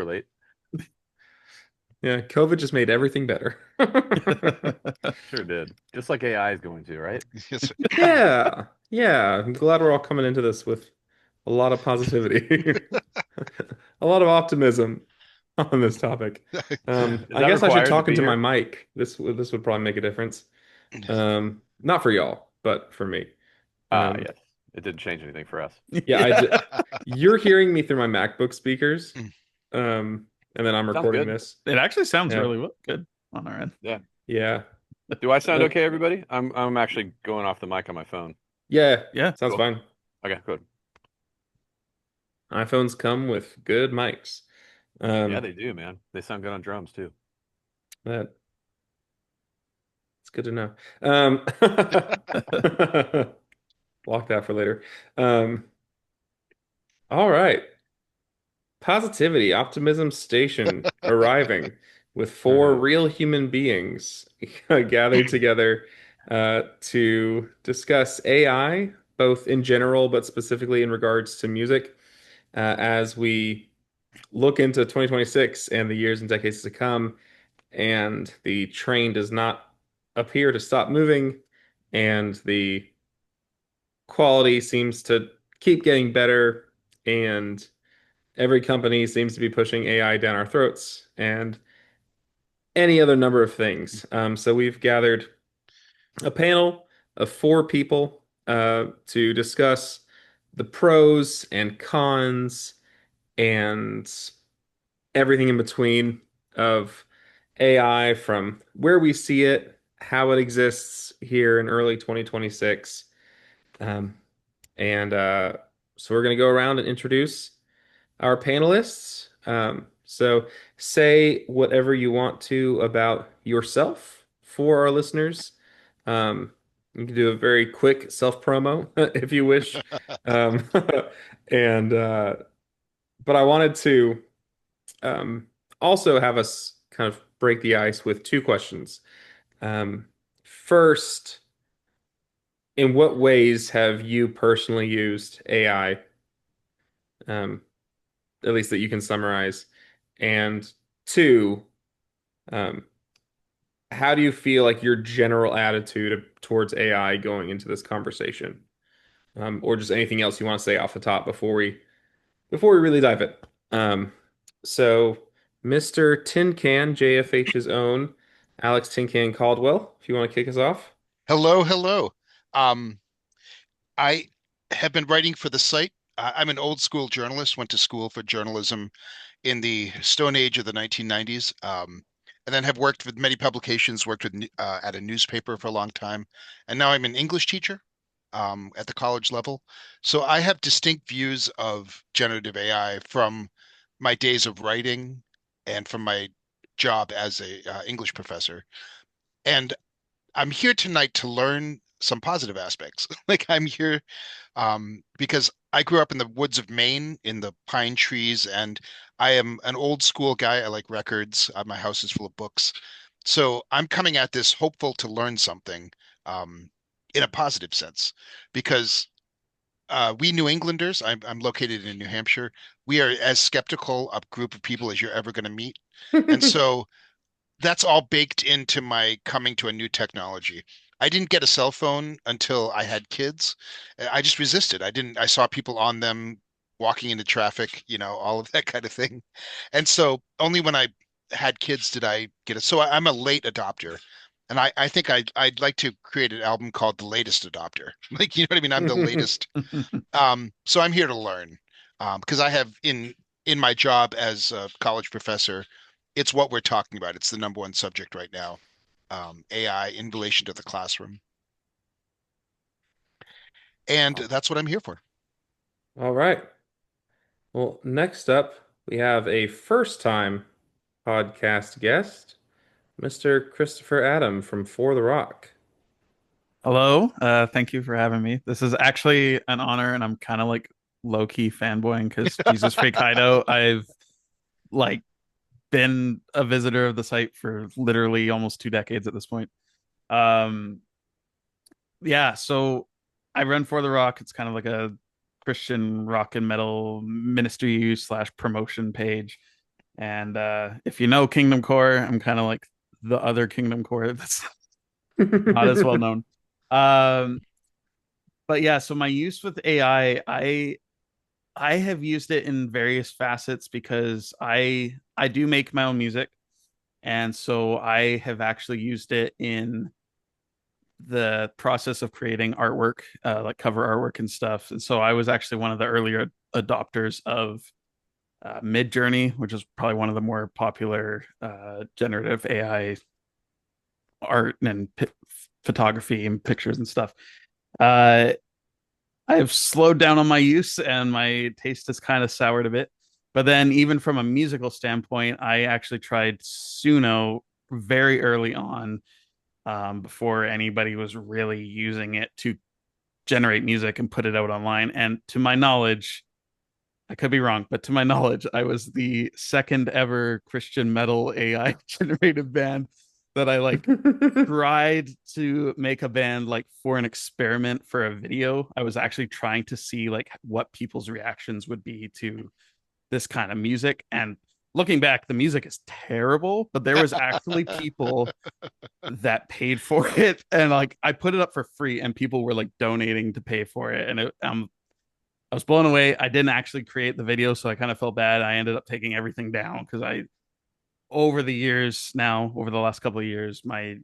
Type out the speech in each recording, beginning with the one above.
relate. Yeah, COVID just made everything better. Sure did. Just like AI is going to, right? Yes. Yeah, yeah. I'm glad we're all coming into this with a lot of positivity, a lot of optimism on this topic. Is I that guess I should required to talk be into my here? mic. This would probably make a difference. Not for y'all, but for me. Ah, Um, yes. It didn't change anything for us. yeah, you're hearing me through my MacBook speakers, and then I'm Sounds recording good. this. It actually sounds Yeah, really good on our end. Yeah. yeah, Do I sound uh, okay, everybody? I'm actually going off the mic on my phone. yeah. Yeah. Sounds Cool. fine. Okay, good. iPhones come with good mics. Yeah, Um, they do, man. They sound good on drums too. that it's good to know. Block that for later. Um, all right. Positivity, Optimism Station arriving with four real human beings gathered together to discuss AI, both in general, but specifically in regards to music, as we look into 2026 and the years and decades to come. And the train does not appear to stop moving, and the quality seems to keep getting better, and every company seems to be pushing AI down our throats, and any other number of things. So we've gathered a panel of four people to discuss the pros and cons and everything in between of AI, from where we see it, how it exists here in early 2026. Um, and so we're going to go around and introduce our panelists. So say whatever you want to about yourself for our listeners. Um, you can do a very quick self promo if you wish. Um, and but I wanted to um, also have us kind of break the ice with two questions. First, in what ways have you personally used AI, um, at least that you can summarize? And two, um, how do you feel like your general attitude towards AI going into this conversation? Or just anything else you want to say off the top before we really dive in. Um, so Mr. Tin Can, JFH's own Alex Tin Can Caldwell, if you want to kick us off. Hello, hello. Um, I have been writing for the site. I'm an old school journalist, went to school for journalism in the Stone Age of the 1990s, and then have worked with many publications, worked with at a newspaper for a long time, and now I'm an English teacher at the college level. So I have distinct views of generative AI from my days of writing and from my job as a English professor. And I'm here tonight to learn some positive aspects. Like I'm here because I grew up in the woods of Maine in the pine trees, and I am an old school guy. I like records. My house is full of books. So I'm coming at this hopeful to learn something in a positive sense because we New Englanders, I'm located in New Hampshire, we are as skeptical a group of people as you're ever going to meet. And so that's all baked into my coming to a new technology. I didn't get a cell phone until I had kids. I just resisted. I saw people on them walking into traffic, all of that kind of thing. And so only when I had kids did I get it. So I'm a late adopter. And I think I'd like to create an album called The Latest Adopter. Like, you know what I mean? I'm the latest. So I'm here to learn. Because I have in my job as a college professor, it's what we're talking about. It's the number one subject right now, AI in relation to the classroom. And that's what I'm here for. All right. Well, next up, we have a first time podcast guest, Mr. Christopher Adam from For the Rock. Hello. Thank you for having me. This is actually an honor, and I'm kind of like low key fanboying because Jesus Freak Hideout. I've like been a visitor of the site for literally almost 2 decades at this point. Um, yeah. So I run For the Rock. It's kind of like a Christian rock and metal ministry slash promotion page. And if you know Kingdom Core, I'm kind of like the other Kingdom Core that's not as well known. Um, but yeah, so my use with AI, I have used it in various facets because I do make my own music, and so I have actually used it in the process of creating artwork, like cover artwork and stuff. And so I was actually one of the earlier adopters of Mid Journey, which is probably one of the more popular generative AI art and photography and pictures and stuff. Uh, I've slowed down on my use and my taste has kind of soured a bit. But then, even from a musical standpoint, I actually tried Suno very early on, before anybody was really using it to generate music and put it out online. And to my knowledge, I could be wrong, but to my knowledge, I was the second ever Christian metal AI generated band that I like tried to make a band like for an experiment for a video. I was actually trying to see like what people's reactions would be to this kind of music. And looking back, the music is terrible, but there was actually people that paid for it. And like I put it up for free and people were like donating to pay for it. And I was blown away. I didn't actually create the video, so I kind of felt bad. I ended up taking everything down because over the years now, over the last couple of years, my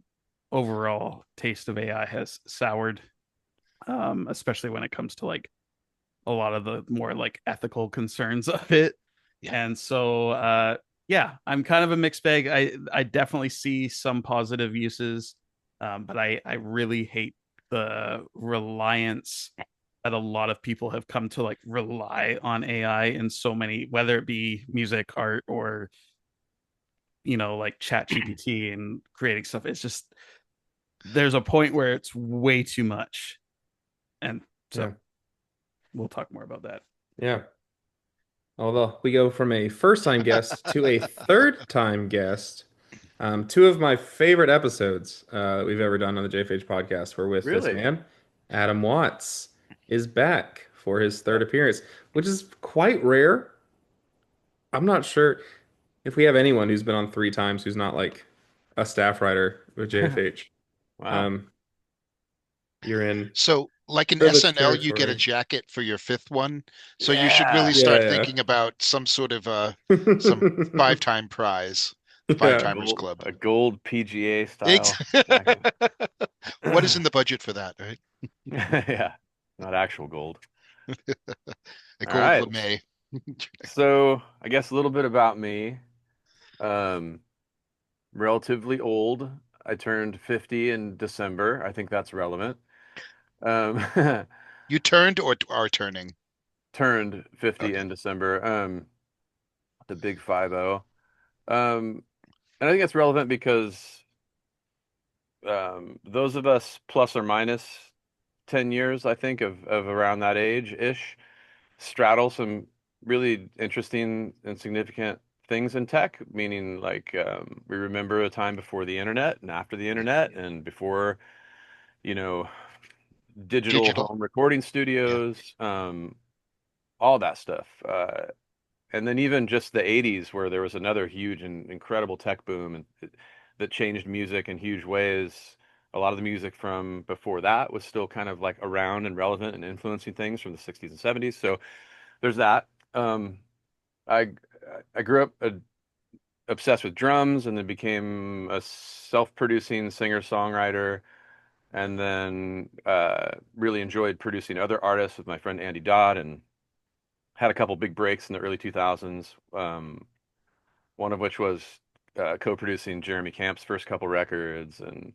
overall taste of AI has soured, especially when it comes to like a lot of the more like ethical concerns of it. Yeah. And so, yeah, I'm kind of a mixed bag. I definitely see some positive uses, but I really hate the reliance that a lot of people have come to like rely on AI in so many, whether it be music, art, or like Chat GPT and creating stuff. It's just there's a point where it's way too much, and Yeah. so we'll talk more about that. Yeah. Although we go from a first-time guest to a third-time guest. Two of my favorite episodes that we've ever done on the JFH podcast were with this Really? man. Adam Watts is back for his third appearance, which is quite rare. I'm not sure if we have anyone who's been on three times who's not like a staff writer with JFH. Wow. Um, you're in So, like in privileged SNL, you get a territory. jacket for your fifth one. So you should really Yeah. start Yeah, thinking about some sort of some yeah. five-time prize, the Five Yeah. Timers Club. A gold PGA Ex- style jacket. What is in the budget for that, right? Yeah. Not actual gold. A All gold right. lame. So I guess a little bit about me. Um, Relatively old. I turned 50 in December. I think that's relevant. Um, You turned or are turning? turned 50 Okay. in December. The big 50. And I think it's relevant because those of us plus or minus 10 years, I think, of around that age-ish, straddle some really interesting and significant things in tech, meaning like we remember a time before the internet and after the Yeah. internet and before, you know, digital Digital. home recording Yeah. studios, all that stuff. And then even just the 80s where there was another huge and incredible tech boom that changed music in huge ways. A lot of the music from before that was still kind of like around and relevant and influencing things from the 60s and 70s. So there's that. I I grew up obsessed with drums and then became a self-producing singer-songwriter and then really enjoyed producing other artists with my friend Andy Dodd and had a couple big breaks in the early 2000s. One of which was co-producing Jeremy Camp's first couple records and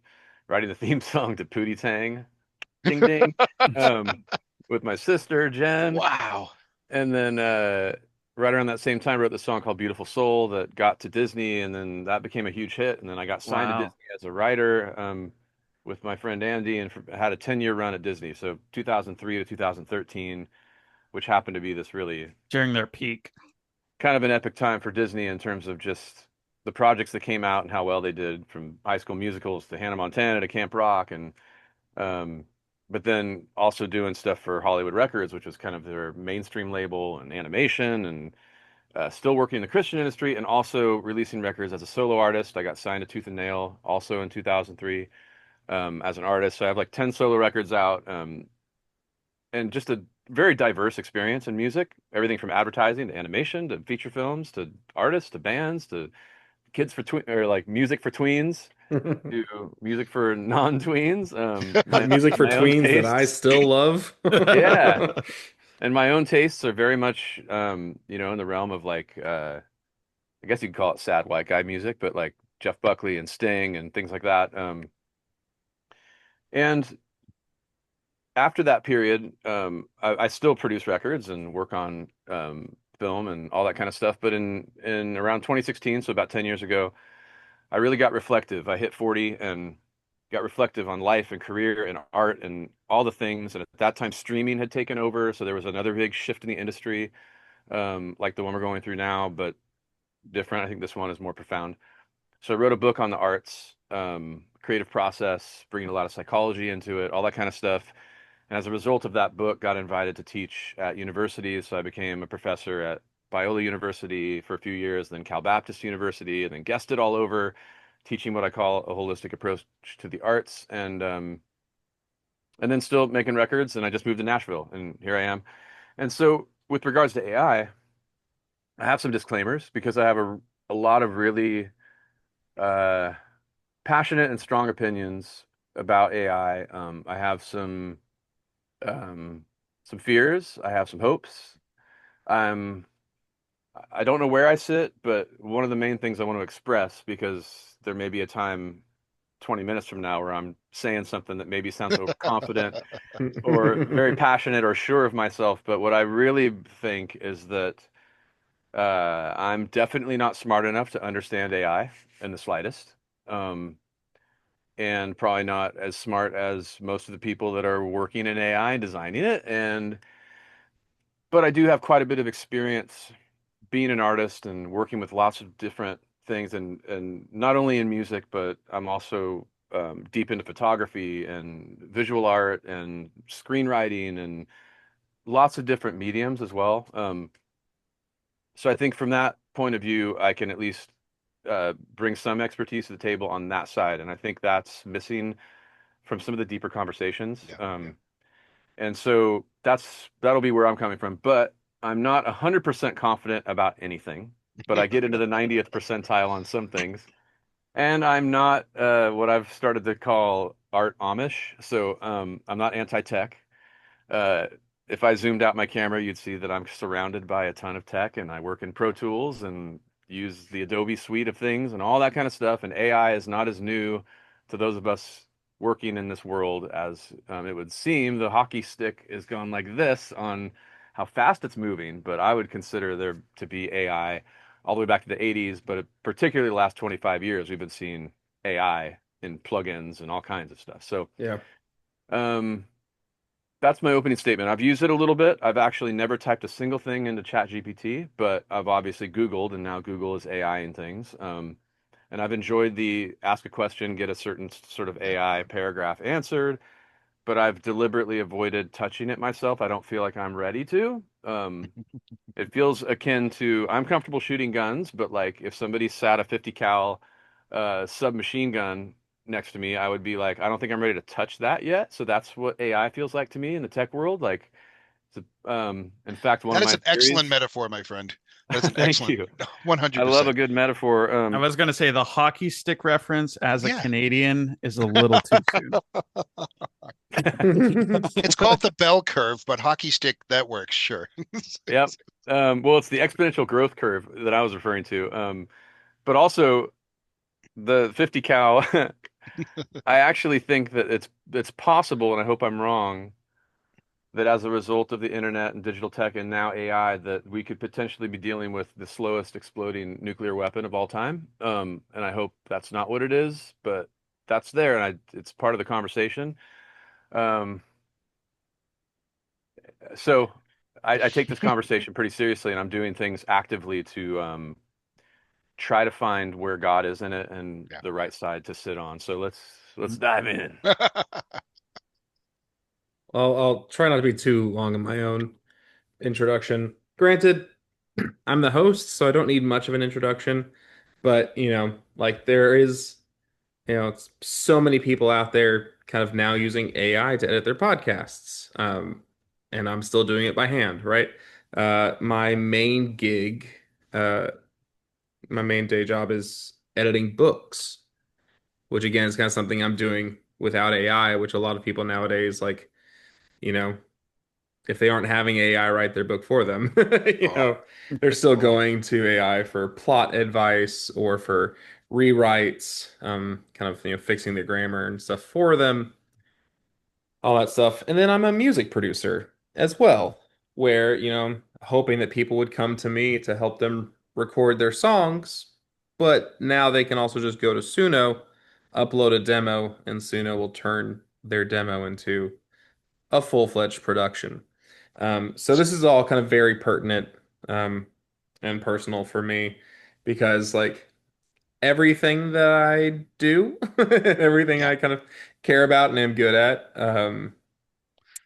writing the theme song to Pootie Tang, Ding Ding, um, with my sister Jen. Wow. And then right around that same time, wrote the song called Beautiful Soul that got to Disney, and then that became a huge hit. And then I got signed to Wow. Disney as a writer with my friend Andy, and had a 10-year run at Disney. So 2003 to 2013, which happened to be this really During their peak. kind of an epic time for Disney in terms of just the projects that came out and how well they did, from High School Musicals to Hannah Montana to Camp Rock, and um, but then also doing stuff for Hollywood Records, which was kind of their mainstream label and animation, and still working in the Christian industry and also releasing records as a solo artist. I got signed to Tooth and Nail also in 2003 as an artist. So I have like 10 solo records out, and just a very diverse experience in music. Everything from advertising to animation to feature films to artists to bands to kids for tween or like music for tweens to music for non-tweens. Music for My own tweens that I tastes. still love. Yeah. And my own tastes are very much, in the realm of like, I guess you could call it sad white guy music, but like Jeff Buckley and Sting and things like that. And after that period, I still produce records and work on film and all that kind of stuff. But in around 2016, so about 10 years ago, I really got reflective. I hit 40 and got reflective on life and career and art and all the things. And at that time, streaming had taken over, so there was another big shift in the industry, like the one we're going through now, but different. I think this one is more profound. So I wrote a book on the arts, creative process, bringing a lot of psychology into it, all that kind of stuff. And as a result of that book, got invited to teach at universities. So I became a professor at Biola University for a few years, then Cal Baptist University, and then guested all over, teaching what I call a holistic approach to the arts, and then still making records. And I just moved to Nashville, and here I am. And so, with regards to AI, I have some disclaimers because I have a lot of really uh, passionate and strong opinions about AI. I have um, some fears. I have some hopes. I'm I don't know where I sit, but one of the main things I want to express, because there may be a time 20 minutes from now where I'm saying something that maybe sounds overconfident or very passionate or sure of myself. But what I really think is that I'm definitely not smart enough to understand AI in the slightest. Um, and probably not as smart as most of the people that are working in AI and designing it. But I do have quite a bit of experience being an artist and working with lots of different things, and not only in music, but I'm also deep into photography and visual art and screenwriting and lots of different mediums as well. So I think from that point of view, I can at least bring some expertise to the table on that side, and I think that's missing from some of the deeper conversations. Yeah, yeah. And so that'll be where I'm coming from. But I'm not 100% confident about anything, but I get into the 90th percentile on some things. And I'm not what I've started to call art Amish. So I'm not anti-tech. Uh, if I zoomed out my camera, you'd see that I'm surrounded by a ton of tech, and I work in Pro Tools and use the Adobe suite of things and all that kind of stuff. And AI is not as new to those of us working in this world as it would seem. The hockey stick is going like this on how fast it's moving, but I would consider there to be AI all the way back to the 80s, but particularly the last 25 years, we've been seeing AI in plugins and all kinds of stuff. So, Yeah. um, that's my opening statement. I've used it a little bit. I've actually never typed a single thing into ChatGPT, but I've obviously Googled, and now Google is AI and things. And I've enjoyed the ask a question, get a certain sort of Yeah, AI yeah. paragraph answered, but I've deliberately avoided touching it myself. I don't feel like I'm ready to. It feels akin to I'm comfortable shooting guns, but like if somebody sat a 50 cal submachine gun next to me, I would be like, I don't think I'm ready to touch that yet. So that's what AI feels like to me in the tech world. Like, in fact, one That of is my an excellent theories. metaphor, my friend. That is an Thank excellent you. I love a 100%. good metaphor. I was going to say the hockey stick reference as a Yeah. Canadian is a little too soon. It's called the bell curve, but hockey stick, that works, sure. Yep. Well, it's the exponential growth curve that I was referring to. But also the 50 cal. I actually think that it's possible, and I hope I'm wrong, that as a result of the internet and digital tech and now AI, that we could potentially be dealing with the slowest exploding nuclear weapon of all time. And I hope that's not what it is, but that's there, and it's part of the conversation. Um, so I take this conversation pretty seriously, and I'm doing things actively to try to find where God is in it and Yeah. the right side to sit on. So let's dive in. I'll try not to be too long in my own introduction. Granted, I'm the host, so I don't need much of an introduction. But, like there is, it's so many people out there kind of now using AI to edit their podcasts. And I'm still doing it by hand, right? My main gig, uh, my main day job is editing books, which again is kind of something I'm doing without AI, which a lot of people nowadays like, you know, if they aren't having AI write their book for them, Oh, they're still going to AI for plot advice or for rewrites, kind of, fixing the grammar and stuff for them, all that stuff. And then I'm a music producer as well, where, hoping that people would come to me to help them record their songs, but now they can also just go to Suno, upload a demo, and Suno will turn their demo into a full-fledged production. So this is all kind of very pertinent um, and personal for me because like everything that I do, everything yeah. I kind of care about and am good at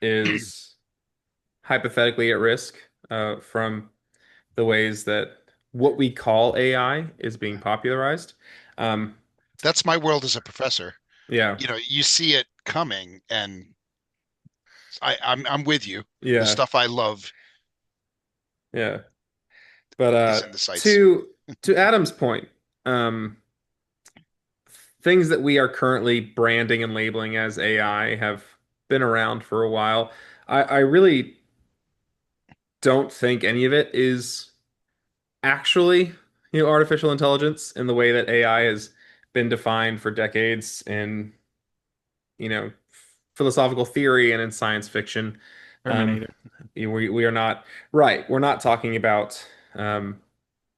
is hypothetically at risk from the ways that what we call AI is being popularized. Um, That's my world as a professor. yeah, You see it coming, and I'm with you. The yeah, stuff I love yeah. But is in the sites. to Adam's point, um, things that we are currently branding and labeling as AI have been around for a while. I really don't think any of it is actually, artificial intelligence in the way that AI has been defined for decades in, you know, philosophical theory and in science fiction. Um, Terminator. we are not right. We're not talking about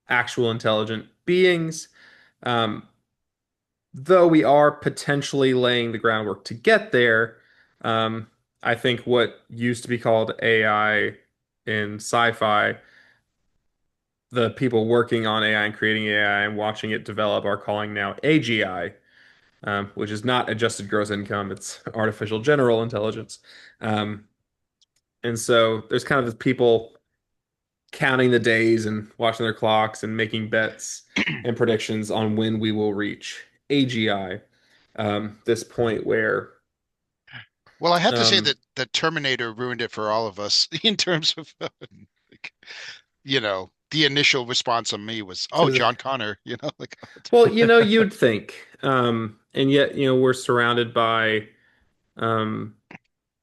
actual intelligent beings. Um, though we are potentially laying the groundwork to get there, um, I think what used to be called AI in sci-fi, the people working on AI and creating AI and watching it develop are calling now AGI, which is not adjusted gross income, it's artificial general intelligence. Um, and so there's kind of this people counting the days and watching their clocks and making bets and predictions on when we will reach AGI, this point where Well, I have to say um, that Terminator ruined it for all of us in terms of, like, the initial response on me was, so "Oh, does it, John Connor," like, well, you'd think, and yet, we're surrounded by, um,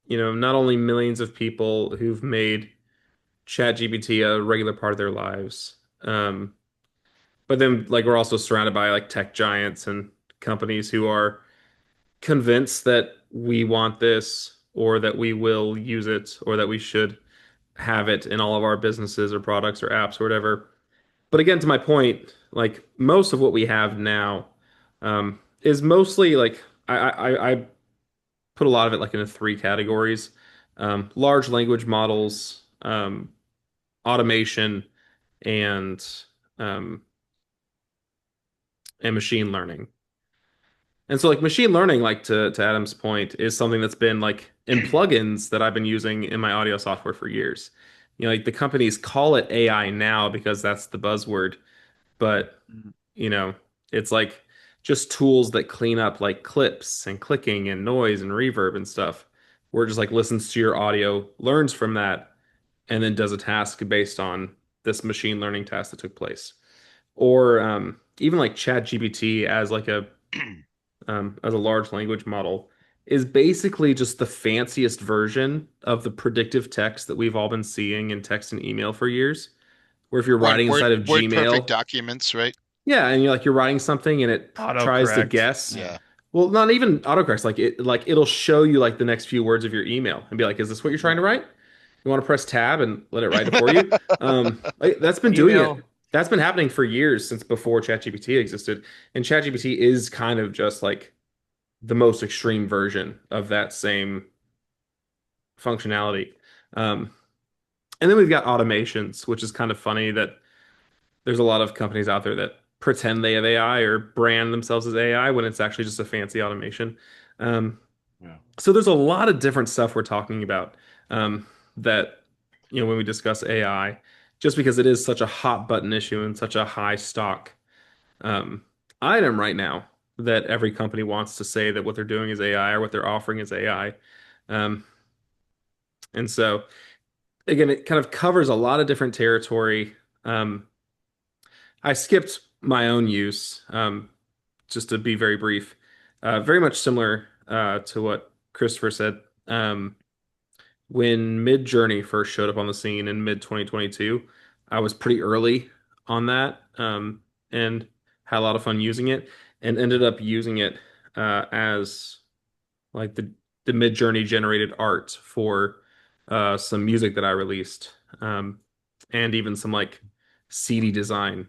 not only millions of people who've made ChatGPT a regular part of their lives, but then like we're also surrounded by like tech giants and companies who are convinced that we want this or that we will use it or that we should have it in all of our businesses or products or apps or whatever. But again, to my point, like most of what we have now is mostly like I put a lot of it like into three categories: large language models, automation, and um, and machine learning. And so like machine learning, like to Adam's point, is something that's been like in plugins that I've been using in my audio software for years. Like the companies call it AI now because that's the buzzword, but Mhm. you know, it's like just tools that clean up like clips and clicking and noise and reverb and stuff. Where it just like listens to your audio, learns from that, and then does a task based on this machine learning task that took place. Or even like ChatGPT as a large language model is basically just the fanciest version of the predictive text that we've all been seeing in text and email for years. Where if you're word writing word inside of word perfect Gmail, documents, right? yeah, and you're writing something and it tries to Autocorrect. guess. Yeah. Yeah. Well, not even autocorrect. Like it'll show you like the next few words of your email and be like, "Is this what you're trying to write?" You want to press tab and let it write it for you. That's been doing it. Email. That's been happening for years since before ChatGPT existed. And ChatGPT is kind of just like the most extreme version of that same functionality. Um, and then we've got automations, which is kind of funny that there's a lot of companies out there that pretend they have AI or brand themselves as AI when it's actually just a fancy automation. Um, Yeah. so there's a lot of different stuff we're talking about that when we discuss AI. just because it is such a hot button issue and such a high stock um, item right now that every company wants to say that what they're doing is AI or what they're offering is AI. Um, and so, again, it kind of covers a lot of different territory. Um, I skipped my own use, just to be very brief. Very much similar to what Christopher said. When Mid Journey first showed up on the scene in mid 2022, I was pretty early on that, and had a lot of fun using it, and ended up using it as like the Mid Journey generated art for some music that I released, and even some like CD design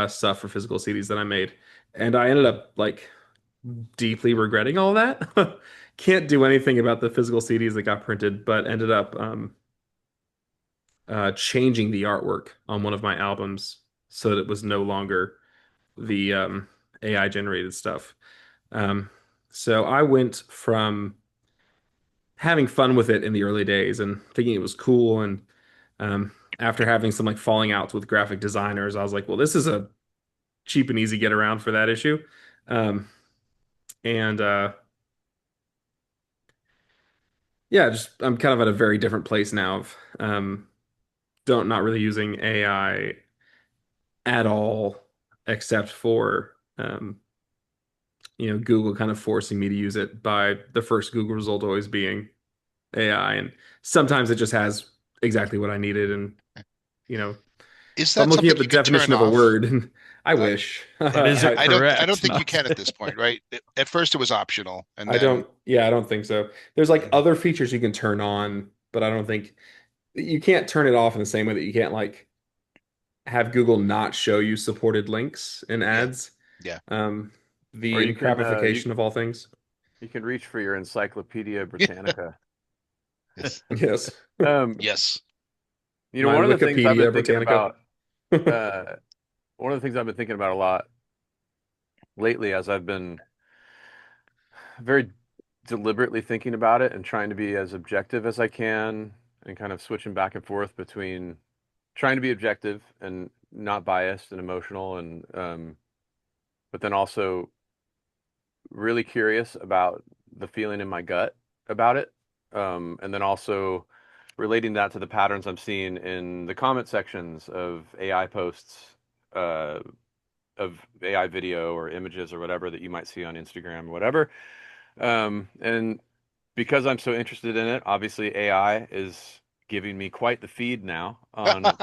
stuff for physical CDs that I made. And I ended up like deeply regretting all that. Can't do anything about the physical CDs that got printed, but ended up changing the artwork on one of my albums so that it was no longer the AI generated stuff. Um, so I went from having fun with it in the early days and thinking it was cool, and after having some like falling outs with graphic designers, I was like, well, this is a cheap and easy get around for that issue. Um, and Yeah, just I'm kind of at a very different place now of don't not really using AI at all, except for Google kind of forcing me to use it by the first Google result always being AI. And sometimes it just has exactly what I needed. And you know, Is if I'm that looking something up the you can turn definition of a off? word, I Uh, wish. And is it I don't correct? think you Not can at this point, right? At first it was optional, and I then don't, yeah, I don't think so. There's like Mhm. other features you can turn on, but I don't think you can't turn it off in the same way that you can't like have Google not show you supported links in Yeah, ads. yeah. Um, Or the encrapification of all things. you can reach for your Encyclopedia Britannica. Yes. Yes. Um, Yes. one My of the things I've been Wikipedia thinking Britannica. about, uh, one of the things I've been thinking about a lot lately, as I've been very deliberately thinking about it and trying to be as objective as I can, and kind of switching back and forth between trying to be objective and not biased and emotional, and but then also really curious about the feeling in my gut about it. And then also relating that to the patterns I'm seeing in the comment sections of AI posts, uh, of AI video or images or whatever that you might see on Instagram or whatever. And because I'm so interested in it, obviously AI is giving me quite the feed now on,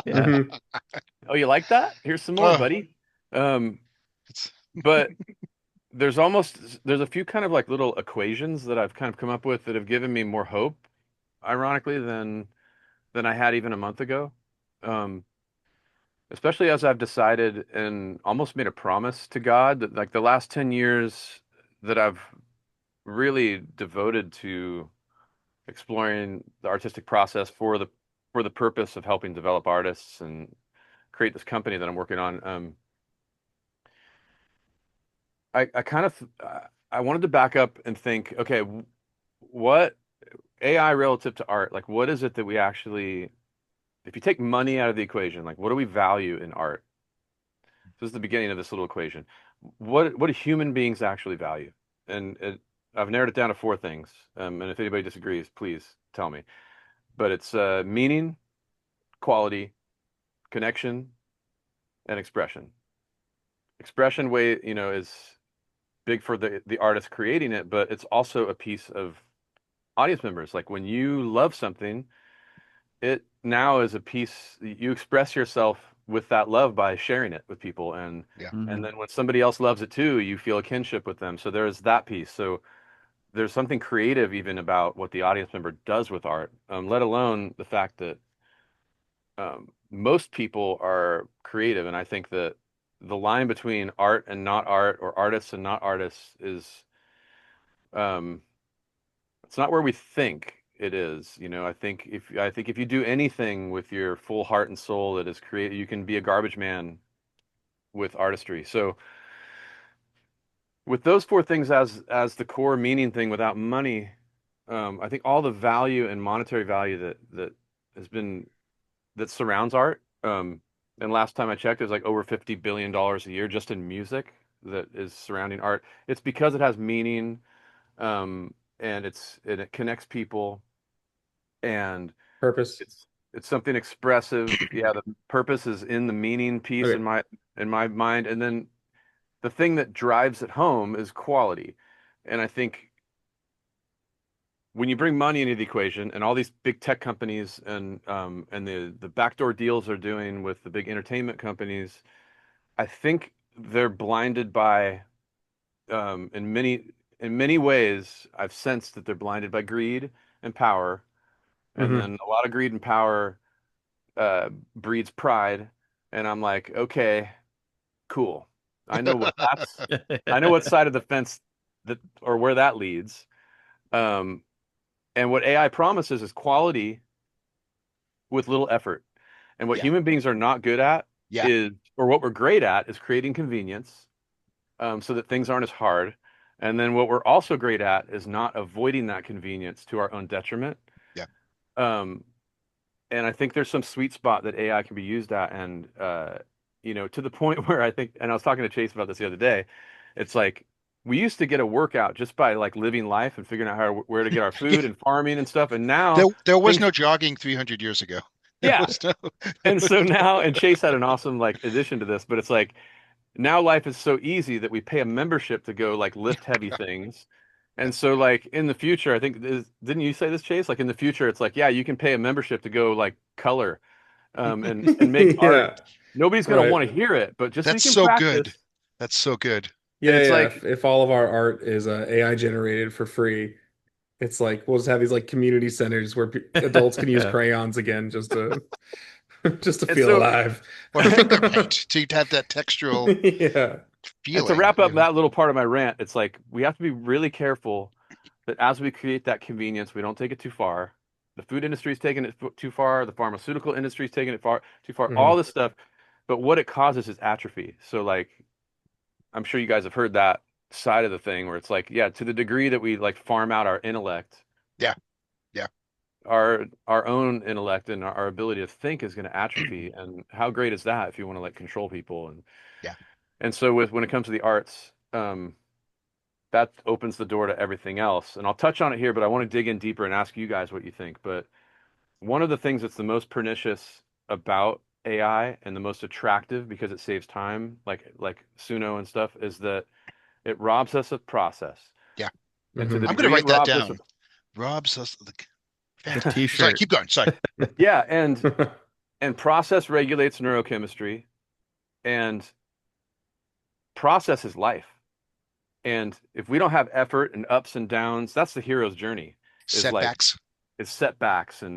yeah. hmm oh, you like that? Here's some more, Oh, buddy. Um, it's but there's a few kind of like little equations that I've kind of come up with that have given me more hope, ironically, than I had even a month ago. Um, Especially as I've decided and almost made a promise to God that like the last 10 years that I've really devoted to exploring the artistic process for the purpose of helping develop artists and create this company that I'm working on. I kind of I wanted to back up and think, okay, what AI relative to art, like what is it that we actually, if you take money out of the equation, like what do we value in art? This is the beginning of this little equation. What do human beings actually value? And I've narrowed it down to four things. And if anybody disagrees, please tell me. But it's meaning, quality, connection, and expression. Expression way, is big for the artist creating it, but it's also a piece of audience members. Like when you love something, it now is a piece you express yourself with that love by sharing it with people, yeah. and Mhm. then when somebody else loves it too, you feel a kinship with them. So there's that piece. So there's something creative even about what the audience member does with art, let alone the fact that most people are creative. And I think that the line between art and not art, or artists and not artists, is um, it's not where we think it is. I think if you do anything with your full heart and soul that is creative, you can be a garbage man with artistry. So with those four things as the core meaning thing without money, I think all the value and monetary value that has been that surrounds art. And last time I checked, there's like over $50 billion a year just in music that is surrounding art. It's because it has meaning, and it connects people, and Purpose. it's something expressive. Yeah, the purpose is in the meaning piece Okay. in my mind, and then the thing that drives it home is quality. And I think when you bring money into the equation, and all these big tech companies and the backdoor deals they're doing with the big entertainment companies, I think they're blinded by in many ways. I've sensed that they're blinded by greed and power, and Hmm. then a lot of greed and power breeds pride. And I'm like, okay, cool. I know what that's. I know what side of the fence that or where that leads. Um, and what AI promises is quality with little effort. And what Yeah. human beings are not good at Yeah. is, or what we're great at, is creating convenience, so that things aren't as hard. And then what we're also great at is not avoiding that convenience to our own detriment. Yeah. Um, and I think there's some sweet spot that AI can be used at, and to the point where I think, and I was talking to Chase about this the other day. It's like we used to get a workout just by like living life and figuring out where to get our Yeah. food and farming and stuff. And now There was things, no jogging 300 years ago. There yeah. was no. And so now, and Chase had an awesome like addition to this, but it's like now life is so easy that we pay a membership to go like lift heavy things. Yeah. And so like in the future, I think didn't you say this, Chase? Like in the future, it's like, yeah, you can pay a membership to go like color and make art. Yeah. Nobody's gonna Right. want to hear it, but just so you That's can so good. practice. That's so good. And Yeah, it's yeah. like, If all of our art is AI generated for free, it's like we'll just have these like community centers where pe adults can use Yeah. crayons again just to just to and feel so alive. Or finger paint to have that textural Yeah. and to feeling. wrap up that little part of my rant, it's like we have to be really careful that as we create that convenience, we don't take it too far. The food industry is taking it too far. The pharmaceutical industry is taking it too far. All Hmm. this stuff, but what it causes is atrophy. So, like, I'm sure you guys have heard that side of the thing where it's like, yeah, to the degree that we like farm out our intellect, Yeah. Yeah. our own intellect and our ability to think is going to atrophy. And how great is that if you want to like control people Yeah. and so with when it comes to the arts, that opens the door to everything else. And I'll touch on it here, but I want to dig in deeper and ask you guys what you think. But one of the things that's the most pernicious about AI and the most attractive because it saves time, like Suno and stuff, is that it robs us of process. Yeah. And to the Hmm. I'm going to degree it write that robs us down. of, Rob's The fantastic. Sorry, t-shirt. keep going. Sorry. yeah, and process regulates neurochemistry, and process is life. And if we don't have effort and ups and downs, that's the hero's journey. Is like Setbacks. it's setbacks Yeah.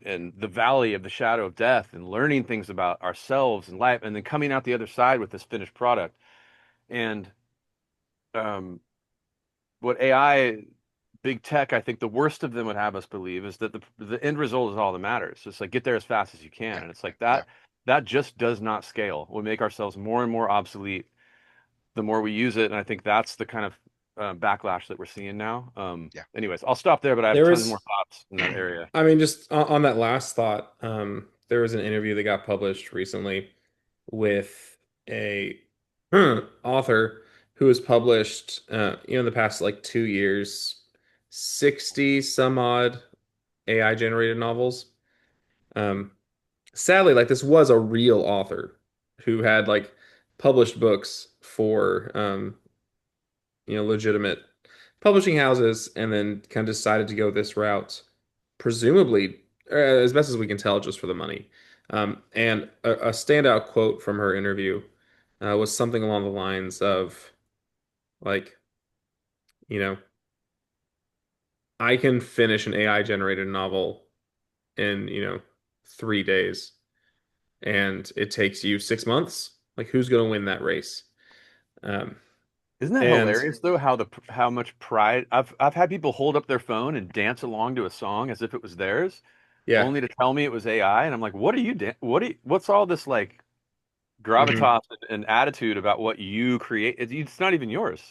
and the valley of the shadow of death and learning things about ourselves and life and then coming out the other side with this finished product. And um, what AI, big tech, I think the worst of them would have us believe is that the end result is all that matters. It's like get there as fast as you can. Yeah. And it's like Yeah. that just does not scale. We make ourselves more and more obsolete the more we use it. And I think that's the kind of backlash that we're seeing now. Yeah. Anyways, I'll stop there, but I have There tons more was, thoughts in that area. I mean, just on that last thought, there was an interview that got published recently with a author who has published, in the past like 2 years, 60 some odd AI generated novels. Um, Sadly, like this was a real author who had like published books for legitimate publishing houses and then kind of decided to go this route, presumably, as best as we can tell, just for the money. And a standout quote from her interview was something along the lines of like, you know, I can finish an AI generated novel in, 3 days, and it takes you 6 months. Like, who's going to win that race? Um, Isn't that and hilarious though? How much pride I've had people hold up their phone and dance along to a song as if it was theirs, yeah. only to tell me it was AI, and I'm like, what are you what's all this like Hmm. gravitas and attitude about what you create? It's not even yours.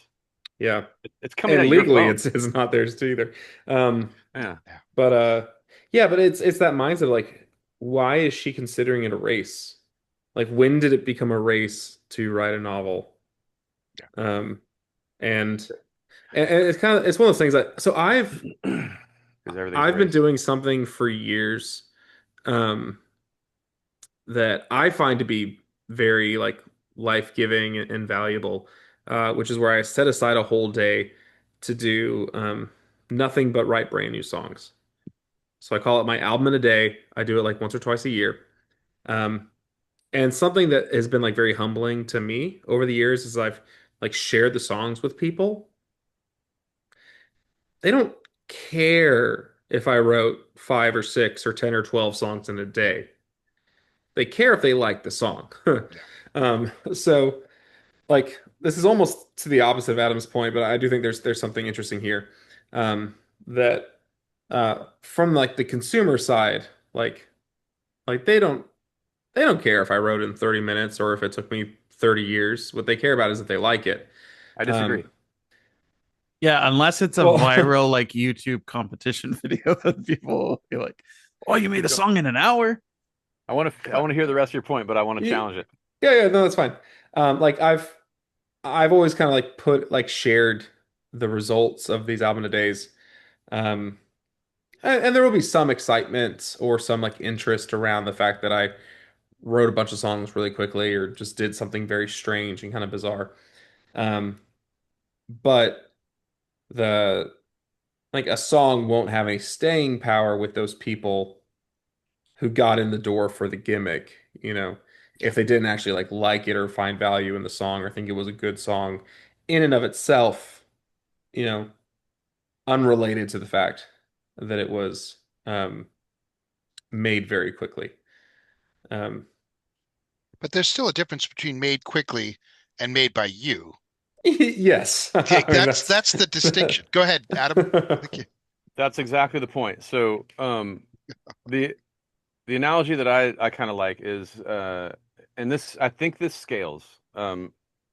Yeah. It's coming And out your legally phone. it's not theirs too either. Um, Yeah. Yeah. but yeah, but it's that mindset of like, why is she considering it a race? Like, when did it become a race to write a novel? Yeah. Um, and and it's kind of it's one of those things that so Because everything's a I've been race. doing something for years um that I find to be very like life-giving and valuable, which is where I set aside a whole day to do nothing but write brand new songs. So I call it my album in a day. I do it like once or twice a year. Um, and something that has been like very humbling to me over the years is I've like shared the songs with people. They don't care if I wrote 5 or 6 or 10 or 12 songs in a day. They care if they like the song. Yeah. So like this is almost to the opposite of Adam's point, but I do think there's something interesting here. That from like the consumer side, like they don't care if I wrote in 30 minutes or if it took me 30 years. What they care about is that they like it. I Um, disagree. Yeah, unless it's a well, viral like YouTube competition video that people will be like, "Oh, you made Keep a going. song in an hour." I But want to hear the rest of your point, but I want to yeah, challenge it. yeah, no, that's fine. Like I've always kind of like put like shared the results of these album a days. Um, and there will be some excitement or some like interest around the fact that I wrote a bunch of songs really quickly or just did something very strange and kind of bizarre. But the like a song won't have any staying power with those people who got in the door for the gimmick, you know, Yeah. if they didn't actually like it or find value in the song or think it was a good song in and of itself, you know, unrelated to the fact that it was made very quickly. Um, But there's still a difference between made quickly and made by you. yes, I mean That's the distinction. Go ahead, Adam. Thank you. That's exactly the point. So, the the analogy that I kind of like is, and this I think this scales.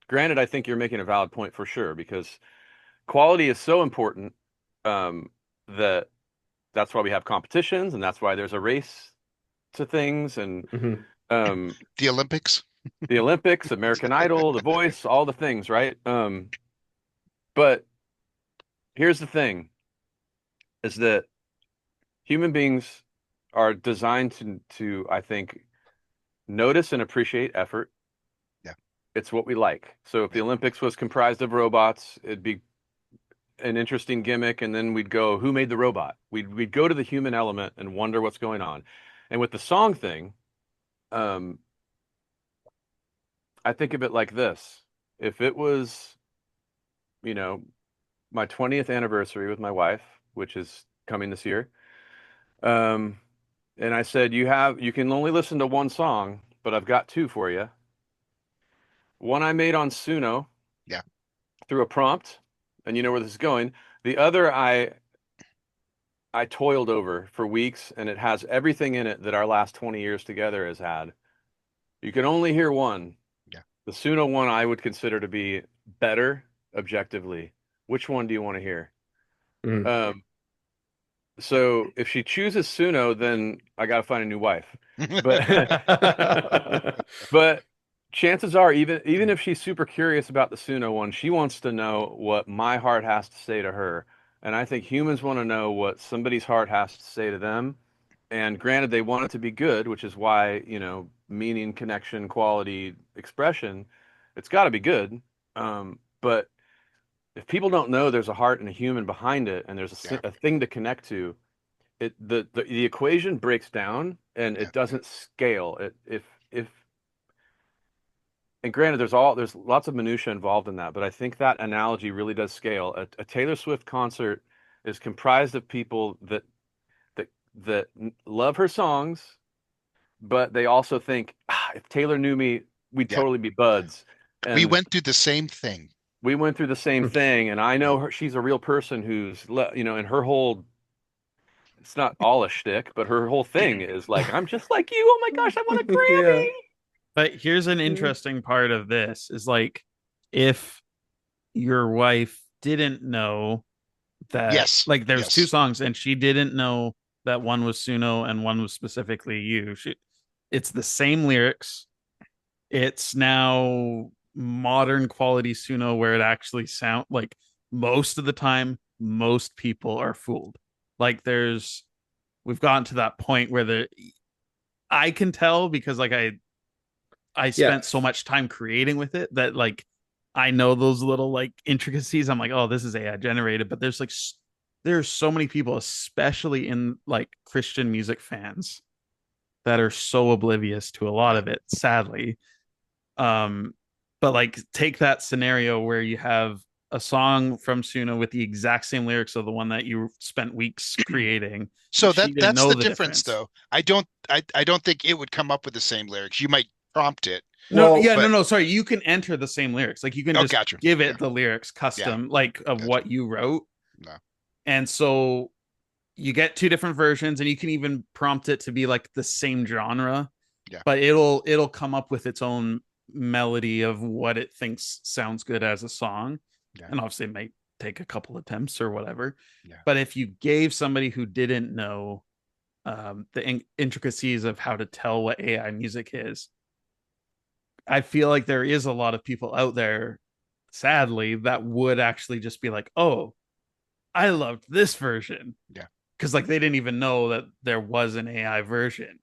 Granted, I think you're making a valid point for sure because quality is so important, that that's why we have competitions and that's why there's a race to things and Mhm. um, The Olympics. the Olympics, American Idol, The Voice, all the things, right? But here's the thing: is that human beings are designed to I think notice and appreciate effort. Yeah. It's what we like. So if the Yeah. Olympics was comprised of robots, it'd be an interesting gimmick, and then we'd go, who made the robot? We'd go to the human element and wonder what's going on. And with the song thing, um, I think of it like this. If it was, you know, my 20th anniversary with my wife, which is coming this year, um, and I said, you can only listen to one song, but I've got two for you. One I made on Suno Yeah. through a prompt, and you know where this is going. The other I toiled over for weeks, and it has everything in it that our last 20 years together has had. You can only hear one. Yeah. The Suno one I would consider to be better objectively. Which one do you want to hear? Mm. Um, so if she chooses Suno, then I got to find a new wife. But but chances are, even if she's super curious about the Suno one, she wants to know what my heart has to say to her. And I think humans want to know what somebody's heart has to say to them. And granted, they want it to be good, which is why, meaning, connection, quality, expression, it's got to be good. But if people don't know there's a heart and a human behind it, and there's Yeah. a thing to connect to, the equation breaks down and Yeah. it doesn't scale. If and granted, there's lots of minutia involved in that, but I think that analogy really does scale. A Taylor Swift concert is comprised of people that love her songs, but they also think, if Taylor knew me, we'd Yeah. totally be buds. We And went through the same thing. we went through the same thing, and I Yeah. know her, she's a real person and her whole, it's not all a shtick, but her whole thing is like, I'm just like you. Oh my gosh, I want a Yeah. Grammy. but here's an interesting part of this is like if your wife didn't know that Yes. like there's two Yes. songs and she didn't know that one was Suno and one was specifically you. It's the same lyrics. It's now modern quality Suno where it actually sound like most of the time most people are fooled. Like we've gotten to that point where the I can tell because like I Yeah. spent so much time creating with it that like I know those little like intricacies. I'm like, oh, this is AI generated, but there's so many people, especially in like Christian music fans, that are so oblivious to a lot Yeah. of it, sadly. Um, but like take that scenario where you have a song from Suna with the exact same lyrics of the one that you spent weeks creating, and So she didn't that's know the the difference, difference. though. I don't think it would come up with the same lyrics. You might prompt it, No, Well, yeah, no, but no, sorry. You can enter the same lyrics. Like you can oh, just gotcha. give Yeah, it the lyrics yeah, custom, like of gotcha. what you wrote. No, And so you get two different versions, and you can even prompt it to be like the same genre, yeah, but it'll come up with its own melody of what it thinks sounds good as a song. yeah, And obviously it might take a couple attempts or whatever. yeah, But if you gave somebody who didn't know the intricacies of how to tell what AI music is, I feel like there is a lot of people out there, sadly, that would actually just be like, oh, I loved this version. yeah, Because like they didn't even know that there was an AI version.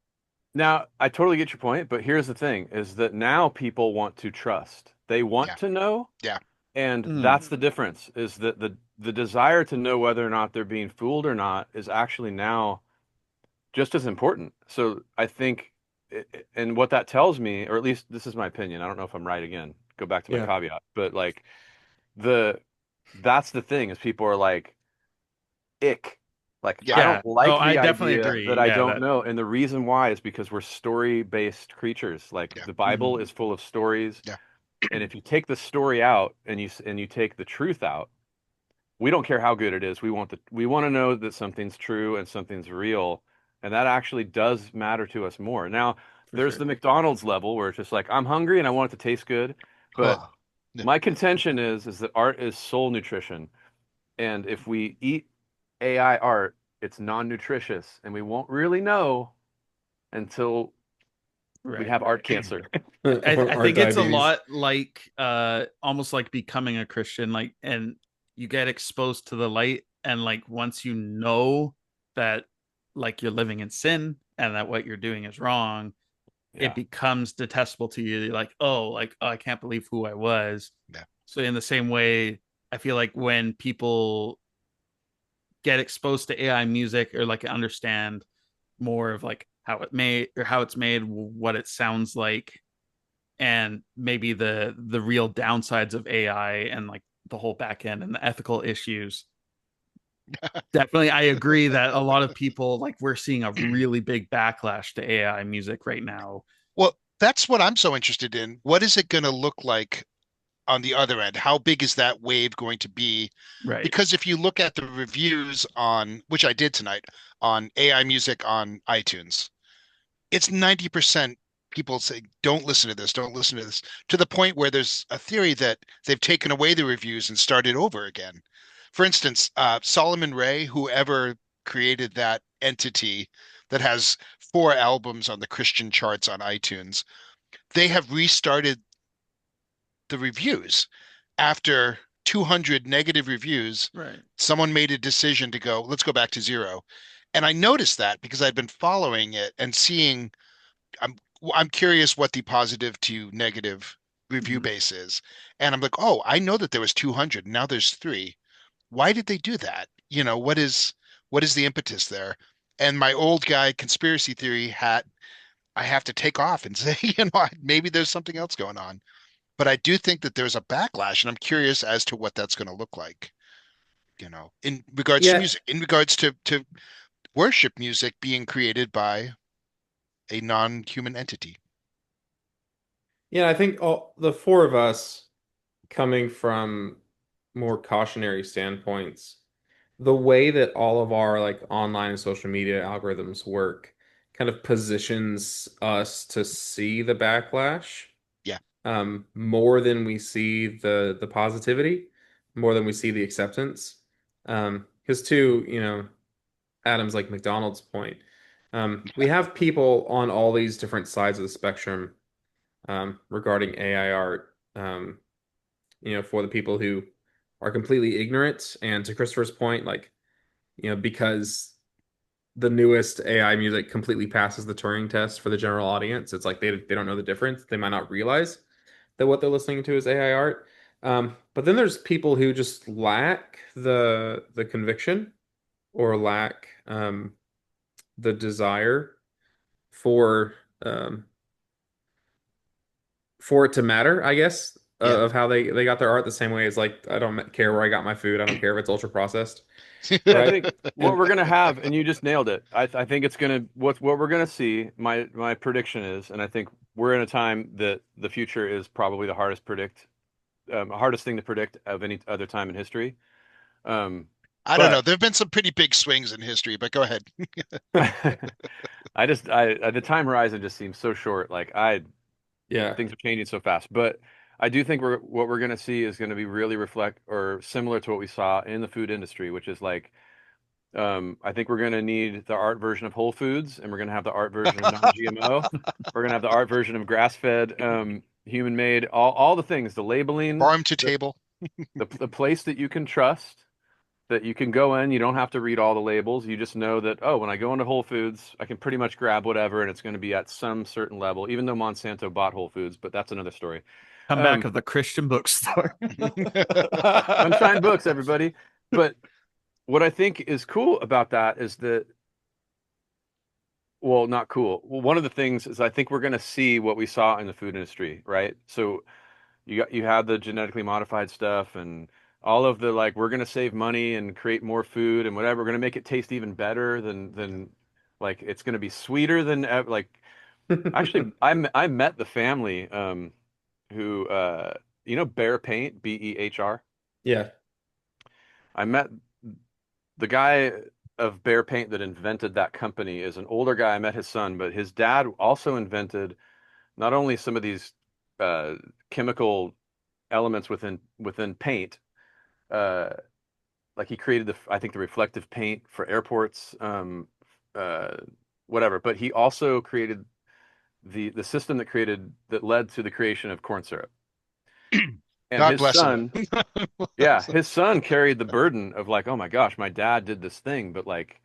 Now, I totally get your point, but here's the thing is that now people want to trust. They want yeah, to know, yeah, and Mm, that's the difference is that the desire to know whether or not they're being fooled or not is actually now just as important. So I think, and what that tells me, or at least this is my opinion, I don't know if I'm right again, go back to my yeah. caveat, but like the that's the thing is people are like, ick. Like I yeah, yeah. don't Oh, like I the definitely idea that agree. I Yeah, don't that know. And the reason why is because we're story-based creatures. Like yeah, the Bible mhm, is full of stories, yeah, and if you take the story out and you take the truth out, we don't care how good it is. We want to know that something's true and something's real, and that actually does matter to us more. Now, for there's sure. the McDonald's level where it's just like I'm hungry and I want it to taste good, but oh, yeah, my contention is that art is soul nutrition. And if we eat AI art, it's non-nutritious, and we won't really know until we Right. have art cancer. Or I art think it's a diabetes. lot like almost like becoming a Christian, like and you get exposed to the light and like once you know that like you're living in sin and that what you're doing is wrong, it Yeah. becomes detestable to you. You're like, oh, I can't believe who I was. yeah, So in the same way, I feel like when people get exposed to AI music or like understand more of like how it made or how it's made, what it sounds like, and maybe the real downsides of AI and like the whole back end and the ethical issues. Definitely, I agree that a lot of people like we're seeing a really big backlash to AI music right now. Well, that's what I'm so interested in. What is it going to look like on the other end? How big is that wave going to be? Right. Because if you look at the reviews on, which I did tonight, on AI music on iTunes, it's 90% people say, don't listen to this, don't listen to this, to the point where there's a theory that they've taken away the reviews and started over again. For instance, Solomon Ray, whoever created that entity that has four albums on the Christian charts on iTunes, they have restarted the reviews after 200 negative reviews. Right. Someone made a decision to go, let's go back to zero. And I noticed that because I'd been following it and seeing I'm I'm curious what the positive to negative review Mhm. base is. And I'm like, oh, I know that there was 200. Now there's three. Why did they do that? What is the impetus there? And my old guy conspiracy theory hat, I have to take off and say, maybe there's something else going on. But I do think that there's a backlash, and I'm curious as to what that's going to look like, in regards to Yeah, music, in regards to worship music being created by a non-human entity. yeah, I think all the four of us coming from more cautionary standpoints, the way that all of our like online and social media algorithms work kind of positions us to see the backlash Yeah. more than we see the positivity, more than we see the acceptance. Because too, Adam's like McDonald's point. We have people on all these different sides of the spectrum regarding AI art. For the people who are completely ignorant, and to Christopher's point, like, because the newest AI music completely passes the Turing test for the general audience, it's like they don't know the difference. They might not realize that what they're listening to is AI art. But then there's people who just lack the conviction or lack the desire for um, for it to matter, I guess, Yeah. of how they got their art the same way as like I don't care where I got my food. I don't care if it's ultra processed, Yeah, I right? think what And we're gonna have, and you just nailed it. I think it's gonna what we're gonna see. My prediction is, and I think we're in a time that the future is probably the hardest thing to predict of any other time in history. Um, I don't know. but There have been some pretty big swings in history, but go ahead. the time horizon just seems so short. Like yeah. things are changing so fast. But I do think what we're gonna see is gonna be really reflect or similar to what we saw in the food industry, which is like I think we're going to need the art version of Whole Foods, and we're going to have the art version of non-GMO. We're going to have the art version of grass-fed, human-made, all the things, the labeling, Farm to the, table. the place that you can trust, that you can go in. You don't have to read all the labels. You just know that, oh, when I go into Whole Foods, I can pretty much grab whatever, and it's going to be at some certain level, even though Monsanto bought Whole Foods, but that's another story. Come back Um, of the Christian bookstore. Sunshine Books, everybody. But what I think is cool about that is that well, not cool. Well, one of the things is I think we're going to see what we saw in the food industry, right? So you had the genetically modified stuff and all of the like we're going to save money and create more food and whatever. We're going to make it taste even better than like it's going to be sweeter than like actually I met the family who Bear Paint, Behr. Yeah. I met the guy of Bear Paint that invented that company is an older guy. I met his son, but his dad also invented not only some of these uh, chemical elements within paint, uh, like he created I think the reflective paint for airports, uh, whatever. But he also created the system that led to the creation of corn syrup. And God his bless him. son, yeah, his son carried the burden of like, oh my gosh, my dad did this thing, but like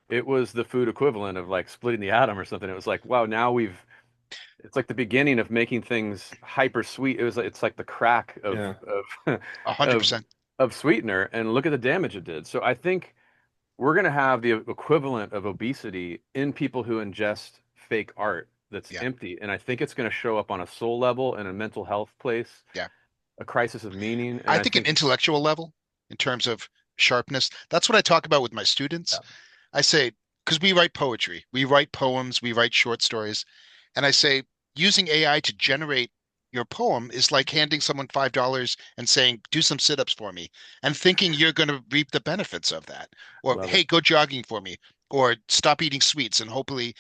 it was the food equivalent of like splitting the atom or something. It was like, wow, now it's like the beginning of making things hyper sweet. It's like the crack Yeah. of A hundred of percent. of sweetener, and look at the damage it did. So I think we're gonna have the equivalent of obesity in people who ingest fake art that's Yeah. empty, and I think it's gonna show up on a soul level and a mental health place, Yeah. a crisis of meaning, and I I think an think intellectual level in terms of sharpness. That's what I talk about with my students. yeah, I say, because we write poetry, we write poems, we write short stories. And I say, using AI to generate your poem is like handing someone $5 and saying, do some sit-ups for me, and thinking you're going to reap the benefits of that. Or, love it. hey, go jogging for me, or stop eating sweets and hopefully,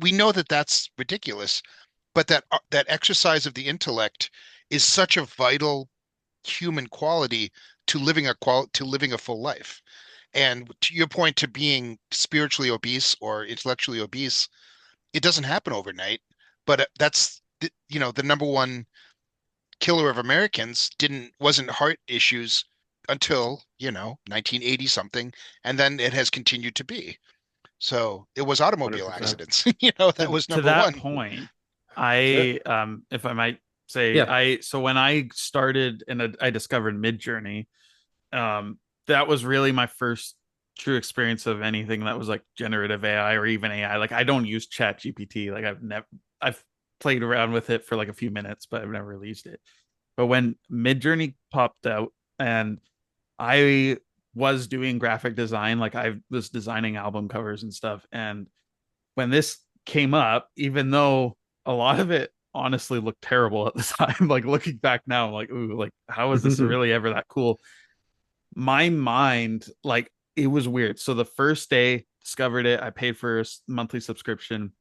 we know that that's ridiculous, but that exercise of the intellect is such a vital human quality to living a full life. And to your point, to being spiritually obese or intellectually obese, it doesn't happen overnight. But the number one killer of Americans didn't wasn't heart issues until 1980 something, and then it has continued to be. So it was automobile 100%. accidents. That to was to number that one. point, That's it. I if I might say, Yeah. I so when I started and I discovered Midjourney, that was really my first true experience of anything that was like generative AI or even AI. Like I don't use Chat GPT. Like I've played around with it for like a few minutes, but I've never released it. But when Midjourney popped out and I was doing graphic design, like I was designing album covers and stuff, and when this came up, even though a lot of it honestly looked terrible at the time, like looking back now, I'm like, ooh, like how is this really ever that cool? My mind, like it was weird. So the first day discovered it, I paid for a monthly subscription.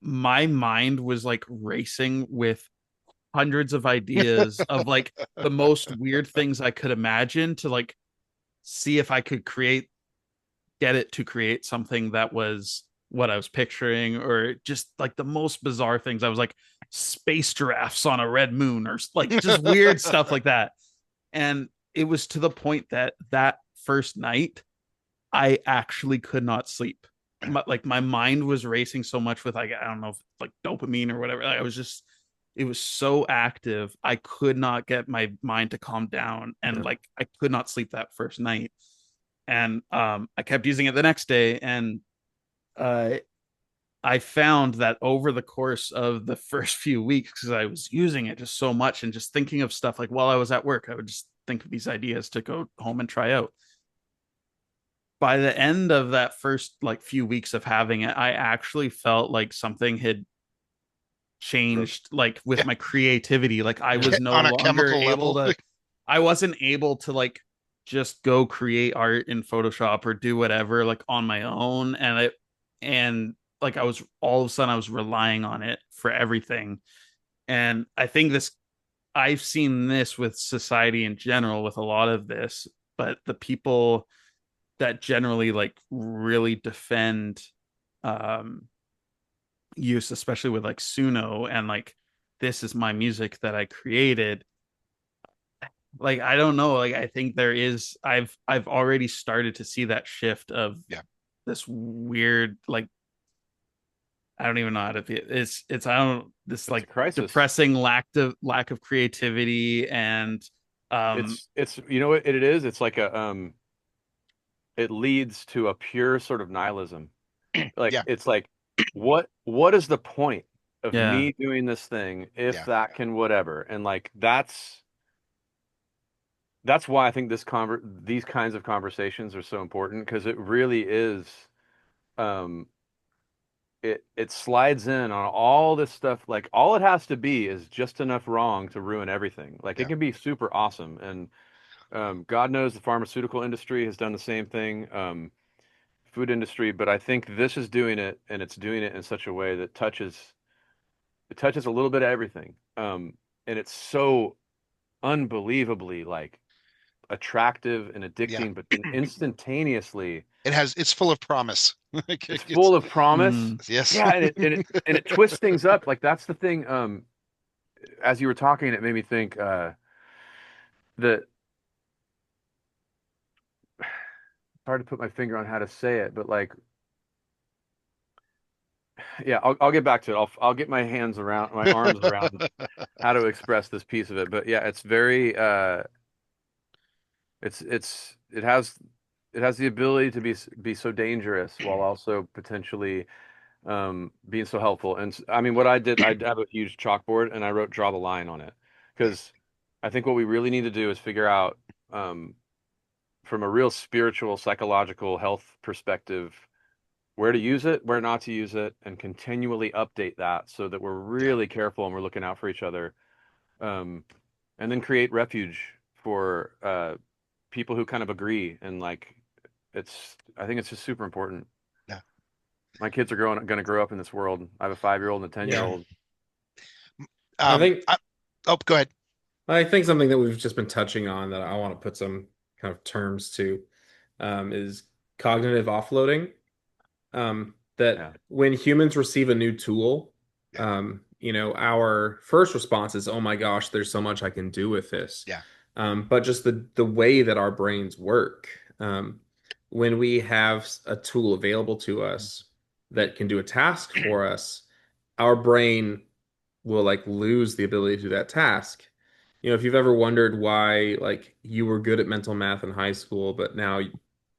My mind was like racing with hundreds of ideas of like the most weird things I could imagine to like see if I could create get it to create something that was what I was picturing, or just like the most bizarre things. I was like, space giraffes on a red moon, or like just weird stuff like that. And it was to the point that that first night, I actually could not sleep. Like my mind was racing so much with like, I don't know, if like dopamine or whatever. Like, I was just, it was so active. I could not get my mind to calm down, and Yeah. like I could not sleep that first night. And I kept using it the next day, and uh, I found that over the course of the first few weeks, because I was using it just so much and just thinking of stuff like while I was at work, I would just think of these ideas to go home and try out. By the end of that first like few weeks of having it, I actually felt like something had Broke. changed, like with Yeah. my creativity. Like I Yeah. was no On a longer chemical able level. to, I wasn't able to like just go create art in Photoshop or do whatever like on my own. And like I was all of a sudden I was relying on it for everything. And I think this, I've seen this with society in general with a lot of this, but the people that generally like really defend um use, especially with like Suno and like this is my music that I created. Like I don't know, like I think there is, I've already started to see that shift of Yeah. this weird like, I don't even know how to be, it's I don't, this It's a like crisis. depressing lack of creativity. And um It's you know what it is? It's like a it leads to a pure sort of nihilism. Like Yeah. it's like what is the point of yeah. me doing this thing if Yeah. that can whatever? And like that's why I think these kinds of conversations are so important because it really is um it slides in on all this stuff. Like all it has to be is just enough wrong to ruin everything. Like it Yeah. can be super awesome. And God knows the pharmaceutical industry has done the same thing, food industry, but I think this is doing it, and it's doing it in such a way that touches a little bit of everything. And it's so unbelievably like attractive and Yeah. addicting, but then instantaneously It's full of promise. Like, it's it's full of promise. Mm, yes. Yeah, and it twists things up. Like that's the thing. As you were talking, it made me think that it's hard to put my finger on how to say it, but like yeah, I'll get back to it. I'll get my arms around how to express this piece of it. But yeah, it's very it's it has the ability to be so dangerous while also potentially being so helpful. And I mean, what I did, I have a huge chalkboard and I wrote draw the line on it because I think what we really need to do is figure out um, from a real spiritual, psychological health perspective where to use it, where not to use it, and continually update that so that we're Yeah. really careful and we're looking out for each other. Um, and then create refuge for people who kind of agree and like I think it's just super important. Yeah. My kids are going to grow up in this world. I have a 5-year-old and a 10 year Yeah. old. I think I, oh, go ahead. I think something that we've just been touching on that I want to put some kind of terms to is cognitive offloading. That Yeah. when humans receive a new tool, Yeah. our first response is, "Oh my gosh, there's so much I can do with this." Yeah. But just the way that our brains work, when we have a tool available to us that can do a task for us, our brain will like lose the ability to do that task. If you've ever wondered why like you were good at mental math in high school, but now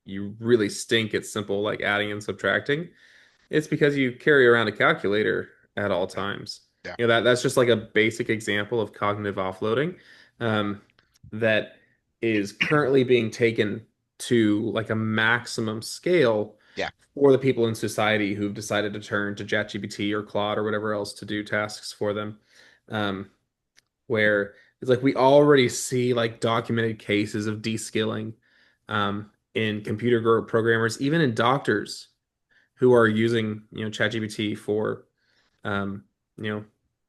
you really stink at simple like adding and subtracting, it's because you carry around a calculator at all Yeah. times. Yeah. That's just like a basic example of cognitive offloading um, that is currently being taken to like a maximum scale Yeah. for the people in society who've decided to turn to ChatGPT or Claude or whatever else to do tasks for them. Um, where it's like we already see like documented cases of de-skilling in programmers, even in doctors who are using ChatGPT for um, you know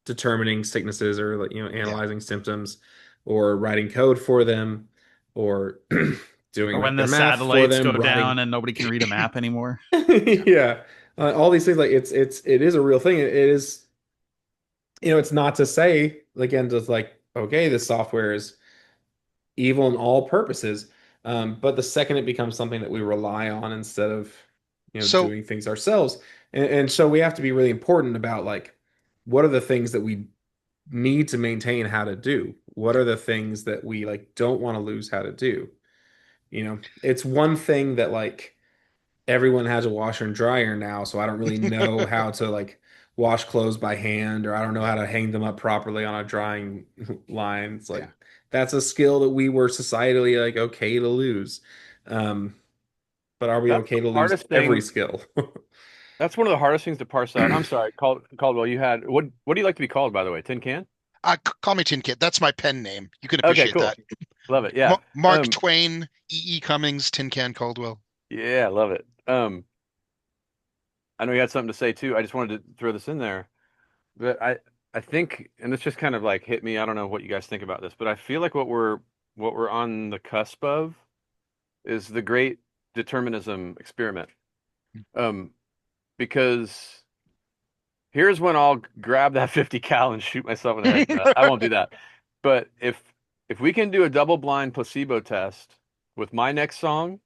determining sicknesses or Yeah. analyzing symptoms or writing code for them or doing Or like when their the math for satellites them, go writing. down and nobody can read a map anymore. Yeah. Yeah. All these things, like it is a real thing. It is, it's not to say, again, just like, okay, this software is evil in all purposes. But the second it becomes something that we rely on instead of, So doing things ourselves. And so we have to be really important about like, what are the things that we need to maintain how to do? What yeah. are the things that we like don't want to lose how to do? It's one thing that like everyone has a washer and dryer now, so I don't really know how to like wash clothes by hand, or I don't know Yeah. how to hang them up properly on a drying line. It's like Yeah. that's a skill that we were societally like okay to lose. Um, but are we That's okay the to lose hardest every thing. skill? That's one of the hardest things to parse out. I'm sorry, Caldwell. You had what do you like to be called, by the way? Tin Can? Call me Tin Kid. That's my pen name. You can Okay, appreciate that. cool. Love it. Yeah. Mark Twain, E. E. Cummings, Tin Can Caldwell. Yeah, love it. I know you had something to say too. I just wanted to throw this in there. But I think, and this just kind of like hit me. I don't know what you guys think about this, but I feel like what we're on the cusp of is the great determinism experiment. Um, because here's when I'll grab that 50 cal and shoot myself in the head. I won't do that. But if we can do a double blind placebo test with my next song,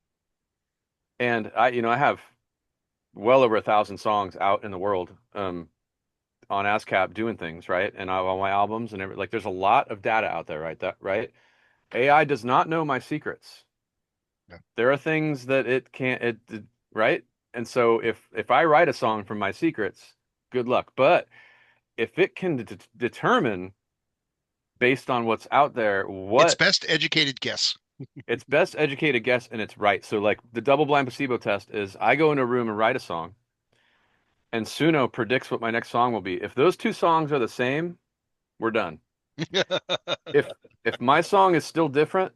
and I have well over 1,000 songs out in the world, on ASCAP doing things, right? And on my albums and like there's a lot of data out there, right? That right? AI does not know my secrets. Yeah. There are things that it can't, right? And so if I write a song from my secrets, good luck. But if it can determine based on what's out there, It's what best educated guess. its best educated guess and it's right. So like the double blind placebo test is I go into a room and write a song and Suno predicts what my next song will be. If those two songs are the same, we're done. If if my song is still different,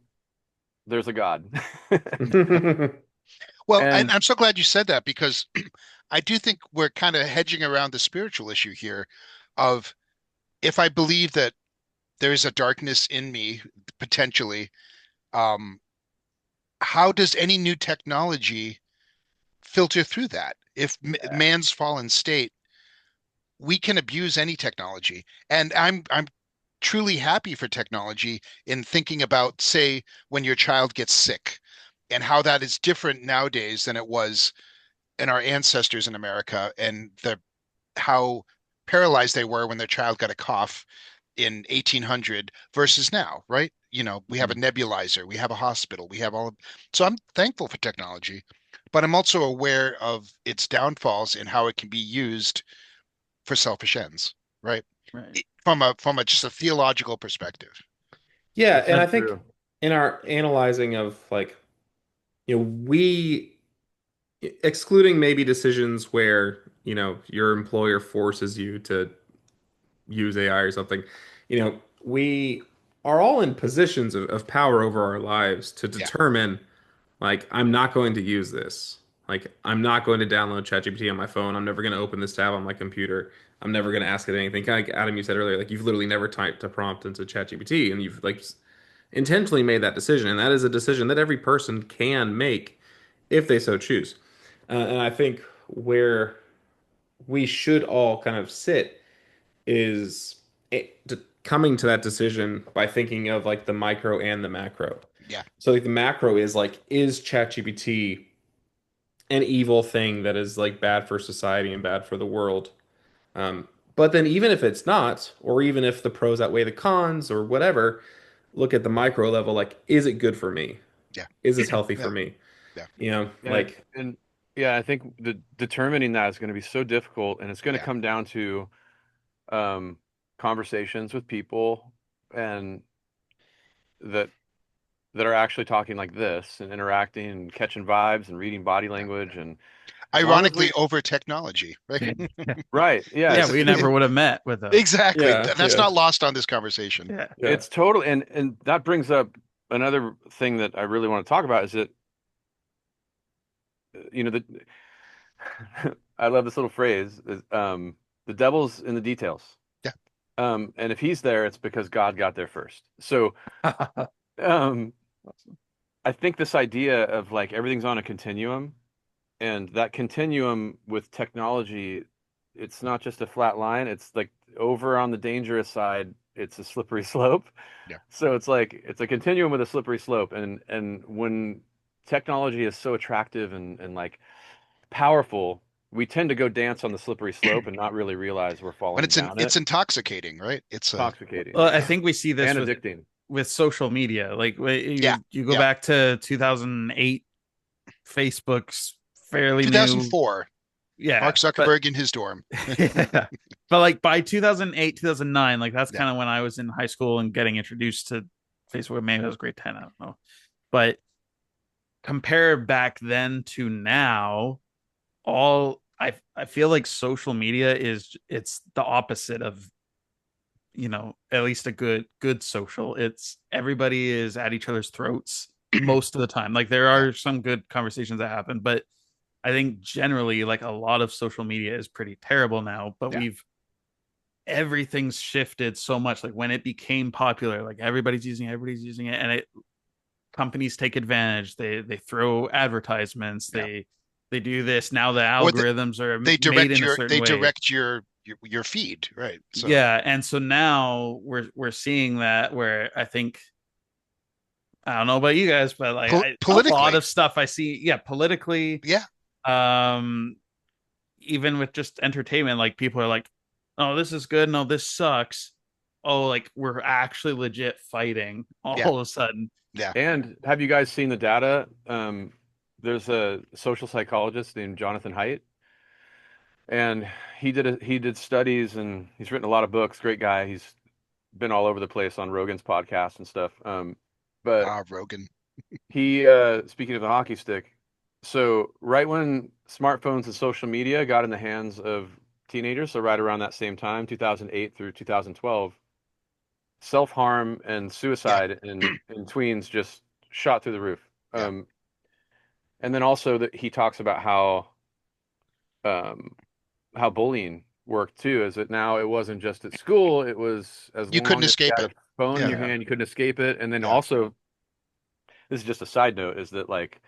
there's a God. Well, and And I'm so glad you said that because I do think we're kind of hedging around the spiritual issue here of if I believe that there is a darkness in me potentially, um, how does any new technology filter through that? If man's fallen state, we can abuse any technology. And I'm truly happy for technology in thinking about, say, when your child gets sick and how that is different nowadays than it was in our ancestors in America and the how paralyzed they were when their child got a cough in 1800 versus now, right? We have a nebulizer, we have a hospital, we have all of, so I'm thankful for technology, but I'm also aware of its downfalls and how it can be used for selfish ends, right? Right. From a just a theological perspective. Yeah, it's and so I think true. in our analyzing of like, we excluding maybe decisions where, your employer forces you to use AI or something, we are all in positions of power over our lives to Yeah. determine, like, I'm not going to use this. Like, I'm not going to download ChatGPT on my phone. I'm never going to open this tab on my computer. I'm never going to ask it anything. Kind of like Adam, you said earlier, like, you've literally never typed a prompt into ChatGPT and you've, like, intentionally made that decision. And that is a decision that every person can make if they so choose. And I think where we should all kind of sit is coming to that decision by thinking of like the micro and the macro. Yeah. So like the macro is like, is ChatGPT an evil thing that is like bad for society and bad for the world? But then even if it's not, or even if the pros outweigh the cons or whatever, look at the micro level, like, is it good for me? Yeah. Is this healthy Yeah. for me? Yeah. Yeah, Like, and yeah, I think the determining that is going to be so difficult, and it's going to Yeah. come down to um, conversations with people and that that are actually talking like this and interacting and catching vibes and reading body Yeah. language, and as long as Ironically, we over technology, right? Yeah. right, yeah, Yeah, It's we never would have met without. exactly. yeah, That's yeah, not lost on this conversation. Yeah. yeah. it's total, and that brings up another thing that I really want to talk about is that the I love this little phrase is the devil's in the details. Yeah. And if he's there, it's because God got there first. So um, I think this idea of like everything's on a continuum, and that continuum with technology, it's not just a flat line. It's like over on the dangerous side, it's a slippery slope. Yeah. So it's like it's a continuum with a slippery slope. And when technology is so attractive and like powerful, we tend to go dance on the slippery slope and not really realize we're When falling down it's it. intoxicating, right? It's a Intoxicating, Well, I yeah, think we see this and addicting. with social media. Like yeah, you go yeah. back to 2008, Facebook's fairly new. 2004, Mark Yeah, but Zuckerberg in his dorm. yeah. But like by 2008, 2009, like that's Yeah. kind of when I was in high school and getting introduced to Facebook. Maybe that was grade 10, I don't know. But compare back then to now, all I feel like social media is it's the opposite of, at least a good social. It's everybody is at each other's throats most of the time. Like there Yeah. are some good conversations that happen, but I think generally like a lot of social media is pretty terrible now, but Yeah. we've everything's shifted so much. Like when it became popular, like everybody's using it, and it companies take advantage. They throw advertisements. Yeah. They do this. Now the Or algorithms are made in a certain they way. direct your feed, right? So Yeah, and so now we're seeing that where I think I don't know about you guys, but like a lot politically, of stuff I see, yeah, politically, yeah, um, even with just entertainment, like people are like, "Oh, this is good. No, this sucks." Oh, like we're actually legit fighting yeah, all of a sudden. yeah. And have you guys seen the data? There's a social psychologist named Jonathan Haidt, and he did studies and he's written a lot of books. Great guy. He's been all over the place on Rogan's podcast and stuff. But Ah, Rogan. he speaking of the hockey stick, so right when smartphones and social media got in the hands of teenagers, so right around that same time, 2008 through 2012, self-harm and Yeah, suicide in tweens just shot through the roof. yeah. Um, and then also that he talks about um, how bullying worked too, is that now it wasn't just at school, it was as You couldn't long as you escape had it. a phone in Yeah, your Yeah. hand, you couldn't escape it. And then yeah, also, this is just a side note, is that like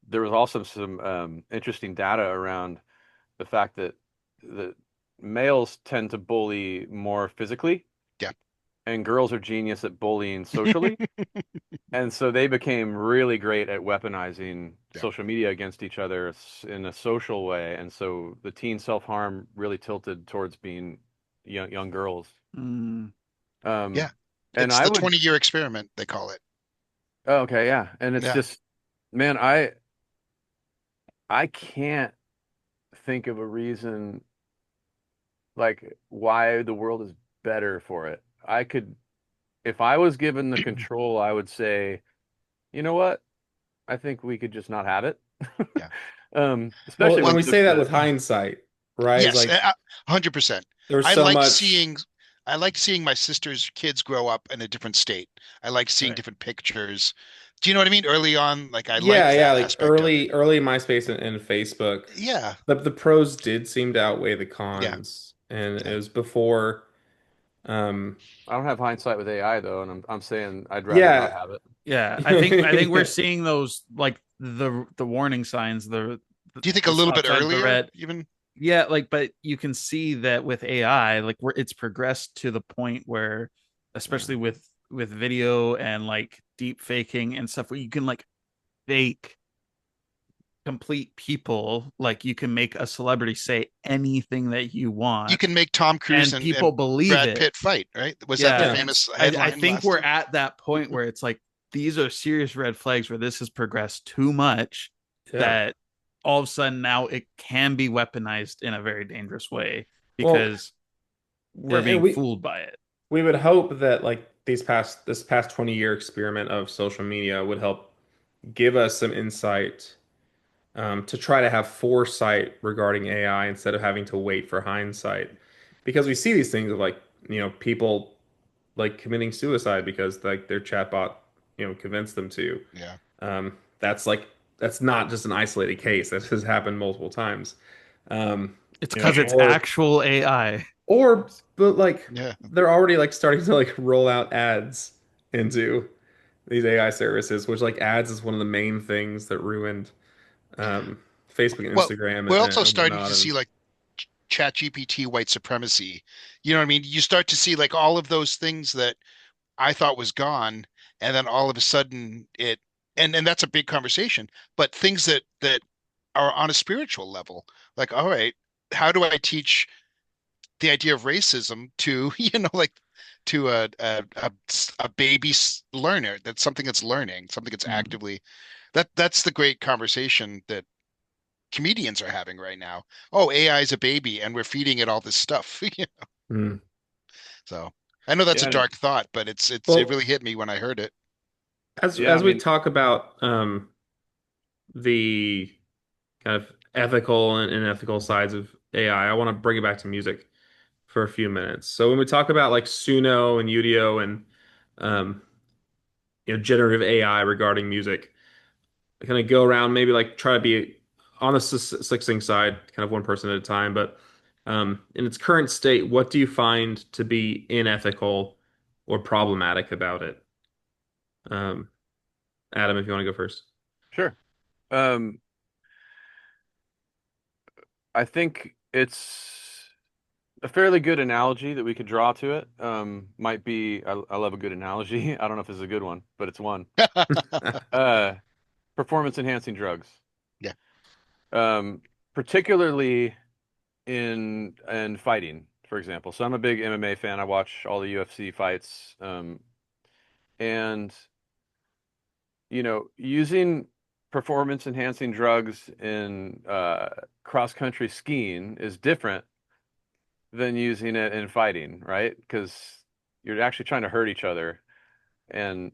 there was also some interesting data around the fact that males tend to bully more physically yeah, and girls are genius at bullying socially. And so they became really great at weaponizing yeah, social media against each other in a social way. And so the teen self-harm really tilted towards being young girls. Mm. yeah. Um, and It's I the would, 20-year experiment, they call it. oh, okay, yeah. And it's Yeah. just, man, I can't think of a reason like why the world is better for it. I could, if I was given the control, I would say, you know what? I think we could just not have it. Yeah. Well, Especially and when we say just that the with hindsight, right? It's Yes, like 100%. there's I so liked much. seeing I liked seeing my sister's kids grow up in a different state. I liked seeing right. different pictures. Do you know what I mean? Early on, like I Yeah, liked yeah, that like aspect of it. early MySpace and Facebook. Yeah, The pros did seem to outweigh the yeah, cons, and it yeah. was before. Um, I don't have hindsight with AI though, and I'm saying I'd rather not yeah, have it. Yeah, I think we're seeing those like the warning signs, Do you think a the little stop bit signs, the earlier, red. even? Yeah, like but you can see that with AI, like where it's progressed to the point where, Yeah. especially with video and like deep faking and stuff, where you can like fake complete people, like you can make a celebrity say anything that you You want can make Tom Cruise and and people believe Brad it. Pitt fight, right? Was that the Yeah, yeah, and famous I headline think last we're time? at that point where it's like these are serious red flags where this has progressed too much yeah. that all of a sudden now it can be weaponized in a very dangerous way Well, because we're and being we fooled by it. we would hope that like this past 20-year experiment of social media would help give us some insight, to try to have foresight regarding AI instead of having to wait for hindsight. Because we see these things of like, people like committing suicide because like their chatbot, convinced them to. Yeah. That's like that's not just an isolated case. That has happened multiple times. Um, It's because it's or actual AI. but like Yeah. they're already like starting to like roll out ads into these AI services, which like ads is one of the main things that ruined um, Facebook and Well, Instagram we're also and starting whatnot. to And see like chat GPT white supremacy. You know what I mean? You start to see like all of those things that I thought was gone, and then all of a sudden it and that's a big conversation. But things that are on a spiritual level, like, all right, how do I teach the idea of racism to, like to a baby learner? That's something that's learning, something that's mm, actively that's the great conversation that comedians are having right now. Oh, AI is a baby and we're feeding it all this stuff. mm. So I know that's a Yeah, dark thought, but it Well, really hit me when I heard it. yeah. I as we mean, talk about the kind of ethical and unethical sides of AI, I want to bring it back to music for a few minutes. So when we talk about like Suno and Udio and um, generative AI regarding music, I kind of go around maybe like try to be on the succinct side, kind of one person at a time. But in its current state, what do you find to be unethical or problematic about it? Um, Adam, if you want to go first. sure. Um, I think it's a fairly good analogy that we could draw to it. Might be, I love a good analogy. I don't know if it's a good one, but it's one. Uh, Performance enhancing drugs. Yeah. Um, Particularly in fighting, for example. So I'm a big MMA fan. I watch all the UFC fights. And using performance enhancing drugs in cross country skiing is different than using it in fighting, right? Because you're actually trying to hurt each other. And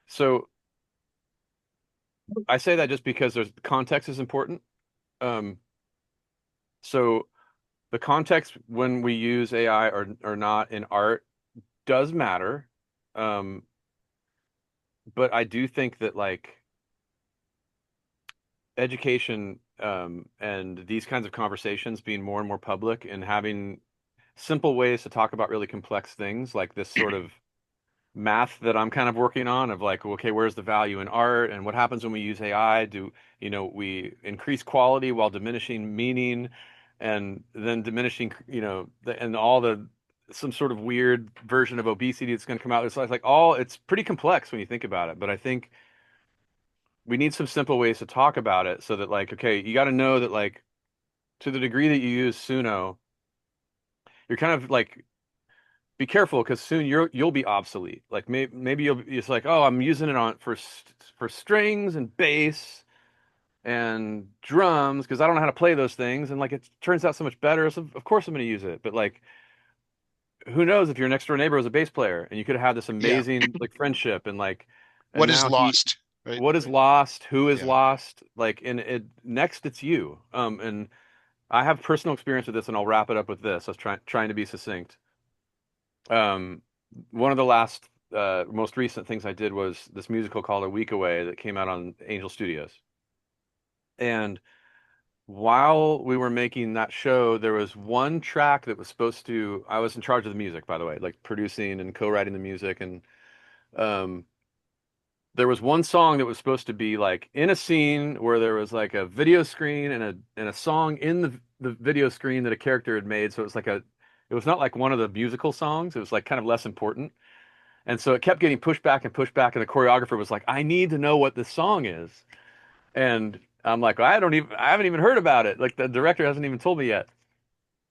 so I say that just because there's context is important. Um, so the context when we use AI or not in art does matter. Um, but I do think that like education and these kinds of conversations being more and more public and having simple ways to talk about really complex things like this sort of math that I'm kind of working on of like, okay, where's the value in art and what happens when we use AI? We increase quality while diminishing meaning and then diminishing, and all the some sort of weird version of obesity that's going to come out. It's like it's pretty complex when you think about it. But I think we need some simple ways to talk about it so that like, okay, you got to know that like to the degree that you use Suno, you're kind of like be careful because soon you'll be obsolete. Like maybe you'll it's like, oh, I'm using it on for strings and bass and drums because I don't know how to play those things, and like it turns out so much better. So of course I'm going to use it. But like, who knows if your next door neighbor was a bass player and you could have had this Yeah. amazing like friendship and like, and What is now lost, right? what is lost? Who is Yeah. lost? Like, and it next it's you. And I have personal experience with this, and I'll wrap it up with this. I was trying to be succinct. Um, One of the last, most recent things I did was this musical called A Week Away that came out on Angel Studios. And while we were making that show, there was one track that was supposed to, I was in charge of the music, by the way, like producing and co-writing the music. And um, there was one song that was supposed to be like in a scene where there was like a video screen and a song in the video screen that a character had made. So it was like it was not like one of the musical songs. It was like kind of less important. And so it kept getting pushed back and pushed back, and the choreographer was like, "I need to know what this song is." And I'm like, I haven't even heard about it. Like the director hasn't even told me yet.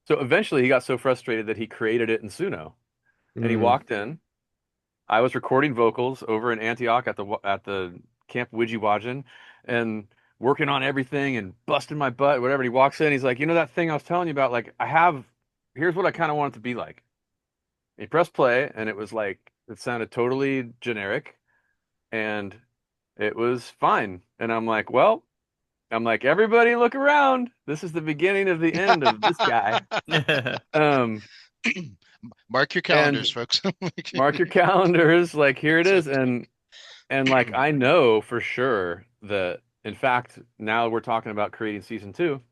So eventually he got so frustrated that he created it in Suno. And he Mm, walked in. I was recording vocals over in Antioch at the Camp Widjiwajin and working on everything and busting my butt, whatever. And he walks in, he's like, that thing I was telling you about, like here's what I kind of want it to be like. He pressed play and it was like it sounded totally generic and it was fine. And I'm like, everybody look around. This is the beginning of the end of this guy. Um, Mark your calendars, and folks. mark your calendars, like here it So, is. And like I know for sure that in fact, now we're talking about creating season two.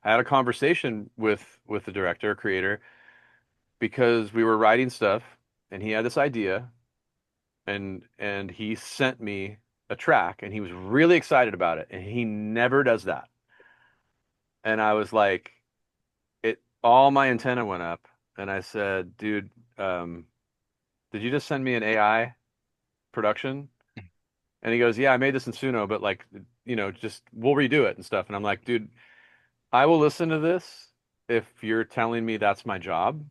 I had a conversation with the director, creator, because we were writing stuff and he had this idea and he sent me a track, and he was really excited about it, and he never does that. And I was like, it all my antenna went up, and I said, dude, did you just send me an AI production? And he goes, yeah, I made this in Suno, but like, just we'll redo it and stuff. And I'm like, dude, I will listen to this if you're telling me that's my job,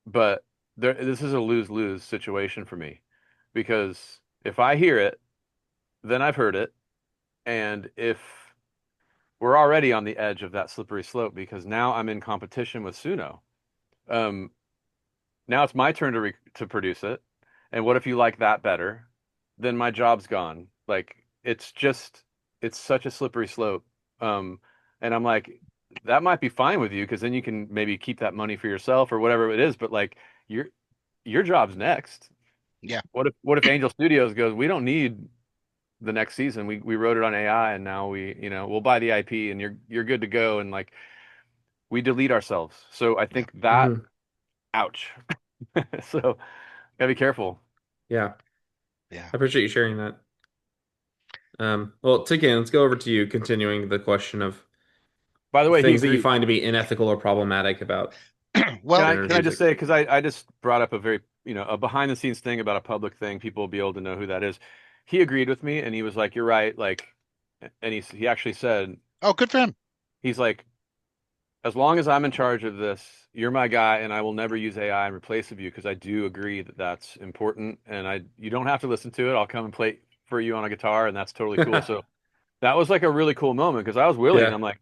but this is a lose-lose situation for me because if I hear it, then I've heard it, and if we're already on the edge of that slippery slope because now I'm in competition with Suno. Um, Now it's my turn to produce it. And what if you like that better? Then my job's gone. Like it's such a slippery slope. Um, and I'm like, that might be fine with you because then you can maybe keep that money for yourself or whatever it is. But like your your job's next. Yeah. What if Angel Studios goes, we don't need the next season. We wrote it on AI and now we'll buy the IP and you're good to go. And like we delete ourselves. So I Yeah. think that Hmm. ouch. So gotta be careful. Yeah. Yeah. I appreciate you sharing that. Well, Tikan, let's go over to you, continuing the question of By the way, he things that you agreed. find to be unethical or problematic about Can Well, I generative can I just music. say because I just brought up a very a behind the scenes thing about a public thing, people will be able to know who that is. He agreed with me and he was like, "You're right." Like, and he actually said oh, good for him. he's like, "As long as I'm in charge of this, you're my guy, and I will never use AI in replace of you because I do agree that that's important, and I you don't have to listen to it. I'll come and play for you on a guitar, and that's totally cool." So that was like a really cool moment because I was willing. Yeah. I'm like,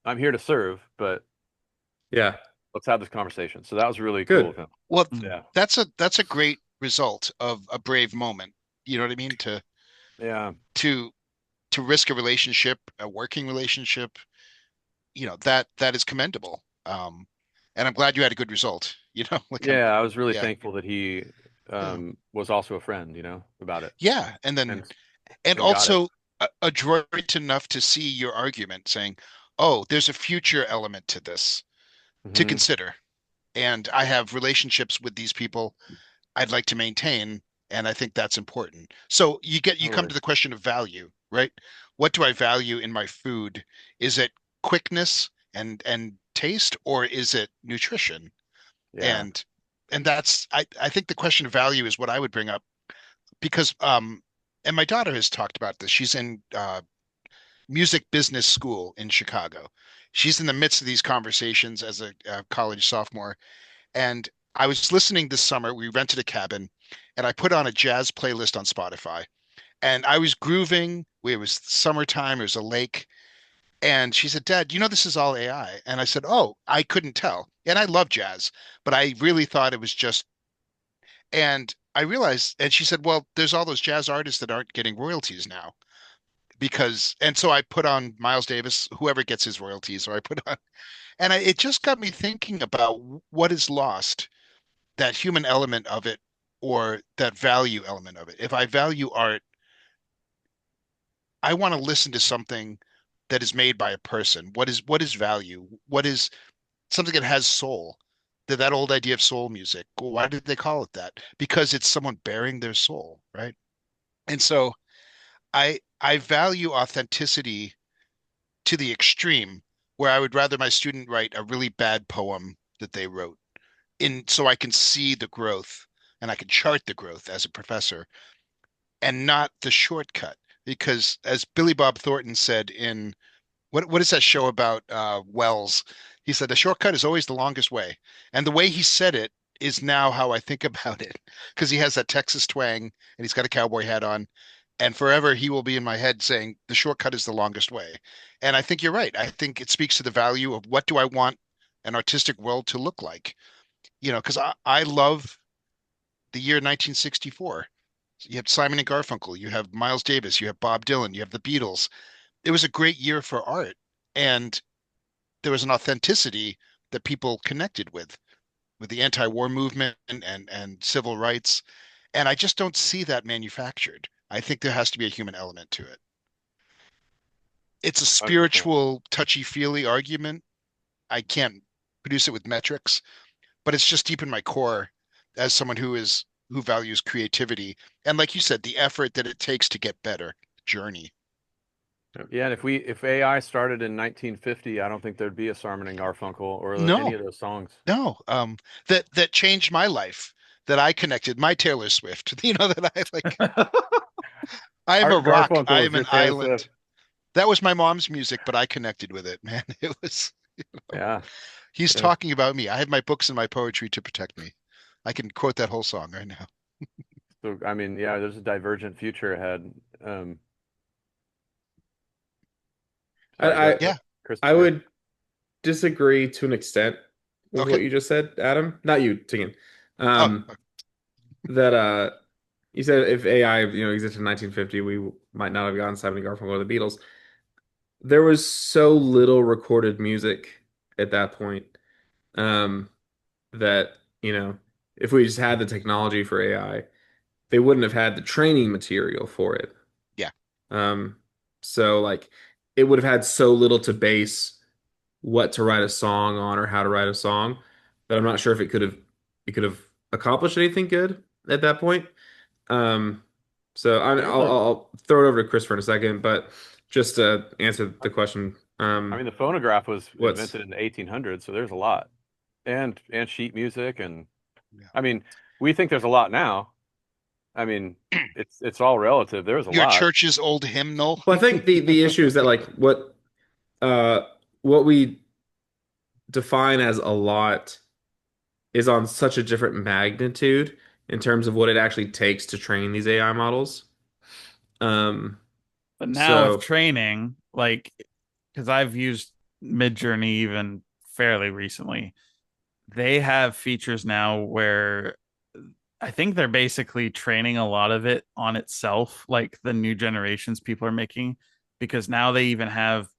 I'm here to serve, but Yeah. let's have this conversation. So that was really cool Good. of him. Well, Mm. Yeah. that's a great result of a brave moment. You know what I mean? Yeah. To to risk a relationship, a working relationship, that is commendable. And I'm glad you had a good result. Like Yeah. I was really yeah, thankful that he yeah, was also a friend, about it yeah, and then and and and got it. also adroit enough to see your argument, saying, "Oh, there's a future element to this to Hmm. consider." And I have relationships with these people I'd like to maintain, and I think that's important. So you come Totally. to the question of value, right? What do I value in my food? Is it quickness and taste, or is it nutrition? Yeah. And that's I think the question of value is what I would bring up because and my daughter has talked about this. She's in music business school in Chicago. She's in the midst of these conversations as a college sophomore, and I was listening this summer. We rented a cabin, and I put on a jazz playlist on Spotify. And I was grooving. It was summertime. It was a lake. And she said, Dad, this is all AI. And I said, Oh, I couldn't tell. And I love jazz, but I really thought it was just. And I realized, and she said, Well, there's all those jazz artists that aren't getting royalties now and so I put on Miles Davis, whoever gets his royalties, or I put on, and it just got me thinking about what is lost, that human element of it or that value element of it. If I value art, I want to listen to something that is made by a person. What is value? What is something that has soul? That old idea of soul music. Well, why did they call it that? Because it's someone bearing their soul, right? And so I value authenticity to the extreme where I would rather my student write a really bad poem that they wrote in so I can see the growth and I can chart the growth as a professor and not the shortcut. Because as Billy Bob Thornton said in what is that show about Wells? He said the shortcut is always the longest way. And the way he said it is now how I think about it. Because he has that Texas twang and he's got a cowboy hat on. And forever he will be in my head saying the shortcut is the longest way. And I think you're right. I think it speaks to the value of what do I want an artistic world to look like? Because I love the year 1964. You have Simon and Garfunkel, you have Miles Davis, you have Bob Dylan, you have the Beatles. It was a great year for art. And there was an authenticity that people connected with the anti-war movement and civil rights. And I just don't see that manufactured. I think there has to be a human element to it. It's a 100%. spiritual, touchy-feely argument. I can't produce it with metrics, but it's just deep in my core as someone who is who values creativity and, like you said, the effort that it takes to get better. Journey. Yeah, and if AI started in 1950, I don't think there'd be a Sarman and Garfunkel or any No, of those songs. no. That changed my life. That I connected my Taylor Swift. That I like. I am a Art rock. Garfunkel I was am your an Taylor Swift. island. That was my mom's music, but I connected with it, man. It was. Yeah, He's yeah. talking about me. I have my books and my poetry to protect me. I can quote that whole song right now. So I mean, yeah, there's a divergent future ahead. Sorry, go I ahead, Yeah. I Christopher. would disagree to an extent with Okay. what you just said, Adam. Not you, Tingen. Oh, Um, that you said if AI, existed in 1950, we might not have gotten Simon and Garfunkel or the Beatles. There was so little recorded music at that point, um, that, if we just had the technology for AI, they wouldn't have had the training material for it. yeah. Um, so like it would have had so little to base what to write a song on or how to write a song that I'm not sure if it could have accomplished anything good at that point. Um, so There's a, I'll throw it over to Christopher in a second, but just to answer the question, I mean, the phonograph was what's invented in the 1800s, so there's a lot, and sheet music, and Yeah. I mean, we think there's a lot now. I mean, it's all relative. There was a Your lot. church's old hymnal. well, I think the issue is that like uh what we define as a lot is on such a different magnitude in terms of what it actually takes to train these AI models. Um, But now with so training, like, because I've used Midjourney even fairly recently, they have features now where I think they're basically training a lot of it on itself, like the new generations people are making, because now they even have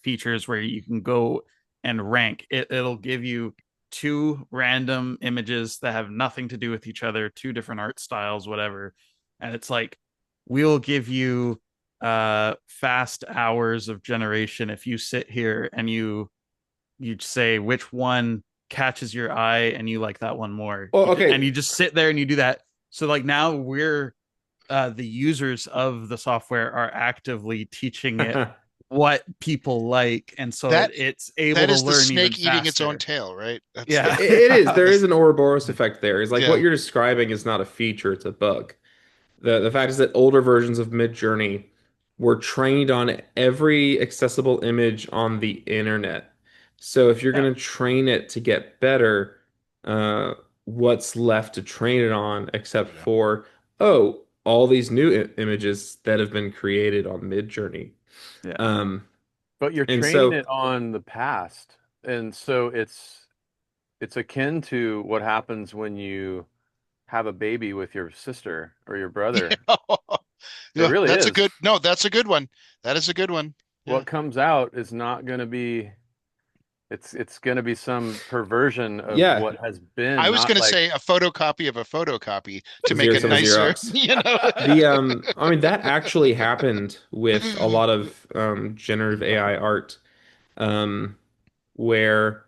features where you can go and rank. It'll give you two random images that have nothing to do with each other, two different art styles, whatever. And it's like, we'll give you fast hours of generation if you sit here and you say which one catches your eye and you like that one more. well, And okay. you just sit there and you do that. So like now we're the users of the software are actively teaching it what people like, and so That it's able that to is the learn even snake eating its own faster. tail, right? That's It, Yeah. the it is. There is that's an Ouroboros effect there. It's like what yeah. you're describing is not a feature, it's a bug. The fact is that older versions of Midjourney were trained on every accessible image on the internet. So if you're Yeah. going to train it to get better, uh, what's left to train it on except Yeah. for, oh, all these new images that have been created on Midjourney. Yeah. Um, But you're and training so, it on the past, and so it's akin to what happens when you have a baby with your sister or your brother. It Yeah, really that's a is. good no, that's a good one. That is a good one. Yeah. What comes out is not going to be it's going to be some perversion of yeah, what has I been, was not going to like say a photocopy of a photocopy to make Xerox it of a yeah. nicer, Xerox. you know. I mean, that actually happened with a lot of generative AI art, um, where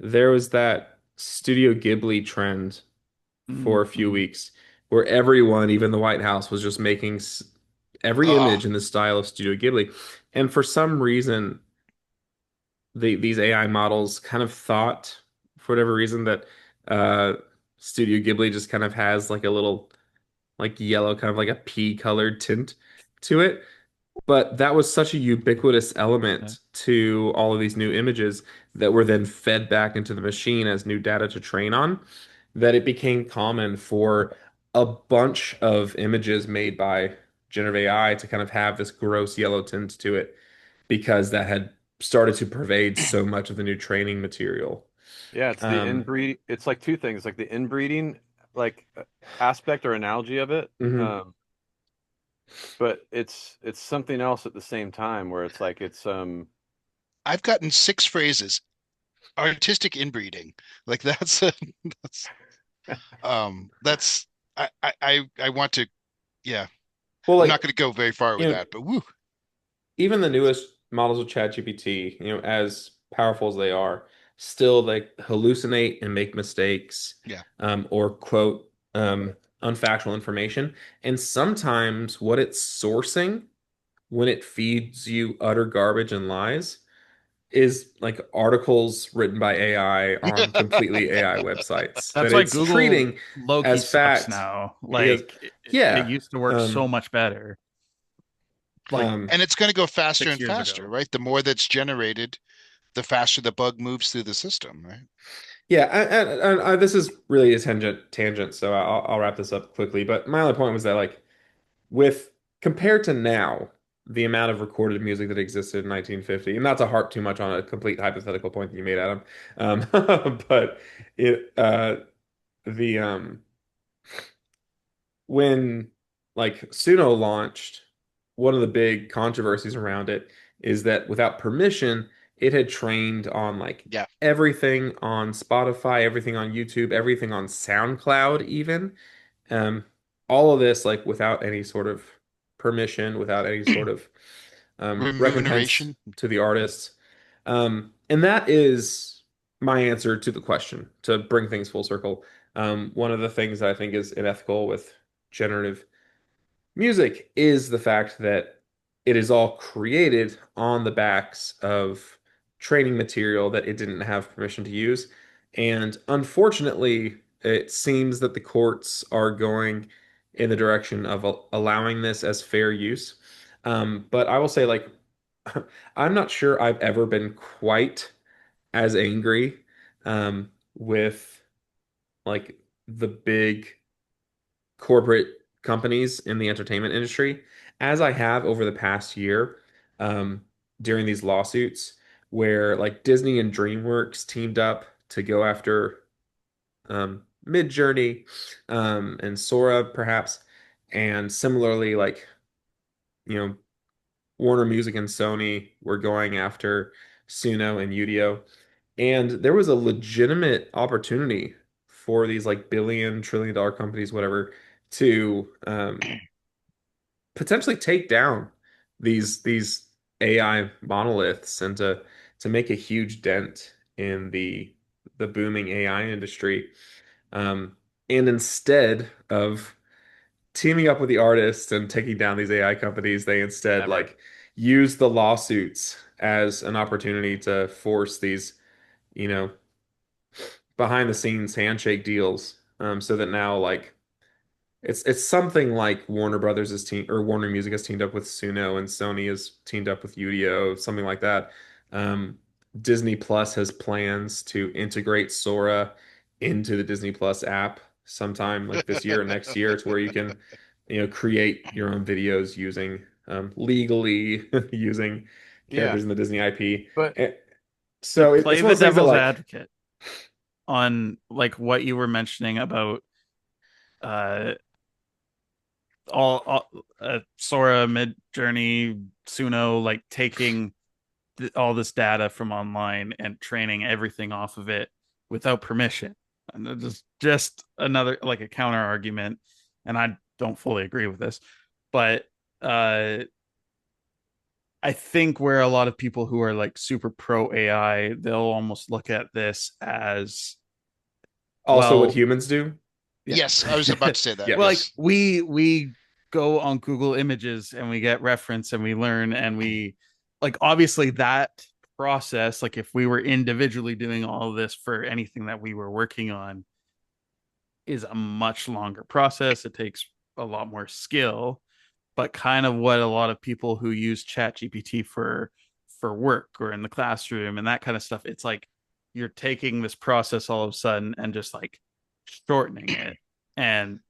there was that Studio Ghibli trend for a few Mm-hmm. weeks, where everyone, even the White House, was just making every Oh, image in the style of Studio Ghibli. And for some reason, these AI models kind of thought, for whatever reason, that uh, Studio Ghibli just kind of has like a little like yellow, kind of like a pea colored tint to it. But that was such a ubiquitous Yeah. element to all of these new images that were then fed back into the machine as new data to train on, that it became common for a bunch of images made by generative AI to kind of have this gross yellow tint to it because that had started to pervade so much of the new training material. Yeah, it's the Um, inbreed. It's like two things, like the inbreeding, like aspect or analogy of it. mhm. But it's something else at the same time where it's like I've gotten six phrases. Artistic inbreeding. Like that's that's I want to yeah. Well, I'm like, not going to go very far with you know, that, but woo. even the newest models of ChatGPT, as powerful as they are, still they hallucinate and make mistakes, Yeah. or quote um, unfactual information. And sometimes what it's sourcing when it feeds you utter garbage and lies is like articles written by AI on completely AI websites that That's why it's Google treating low key as sucks fact now. because, Like it yeah, used to work so um, much better, like um, And it's going to go faster 6 and years faster, ago. right? The more that's generated, the faster the bug moves through the system, right? yeah, this is really a tangent, so I'll wrap this up quickly. But my only point was that like with compared to now, the amount of recorded music that existed in 1950, and not to harp too much on a complete hypothetical point that you made, Adam, but it the when like Suno launched, one of the big controversies around it is that without permission, it had trained on like Yeah. everything on Spotify, everything on YouTube, everything on SoundCloud, even. Um, all of this like without any sort of permission, without any sort of recompense Remuneration. to the artists. And that is my answer to the question, to bring things full circle. One of the things that I think is unethical with generative music is the fact that it is all created on the backs of training material that it didn't have permission to use. And unfortunately, it seems that the courts are going in the direction of allowing this as fair use. But I will say, like, I'm not sure I've ever been quite as angry with like the big corporate companies in the entertainment industry as I have over the past year um, during these lawsuits where like Disney and DreamWorks teamed up to go after Midjourney and Sora perhaps, and similarly like you know Warner Music and Sony were going after Suno and Udio, and there was a legitimate opportunity for these like billion, trillion-dollar companies, whatever, to potentially take down these AI monoliths and to make a huge dent in the booming AI industry. Um, and instead of teaming up with the artists and taking down these AI companies, they instead Never. like use the lawsuits as an opportunity to force these, you know, behind the scenes handshake deals. So that now like it's something like Warner Brothers is team or Warner Music has teamed up with Suno and Sony has teamed up with Udio, something like that. Um, Disney Plus has plans to integrate Sora into the Disney Plus app sometime like this year or next year to where you can, create your own videos using legally using Yeah, characters in the Disney IP. but To So play it's one the of those things that devil's like advocate on like what you were mentioning about uh all Sora, Mid Journey, Suno, like taking all this data from online and training everything off of it without permission. And just another like a counter argument, and I don't fully agree with this, but uh I think where a lot of people who are like super pro AI, they'll almost look at this as also what well, humans do. yeah. Yes, I was about to say that. Yeah. Well, like Yes. we go on Google Images and we get reference and we learn and we like obviously that process, like if we were individually doing all of this for anything that we were working on, is a much longer process. It takes a lot more skill, but kind of what a lot of people who use Chat GPT for work or in the classroom and that kind of stuff, it's like you're taking this process all of a sudden and just like shortening it. And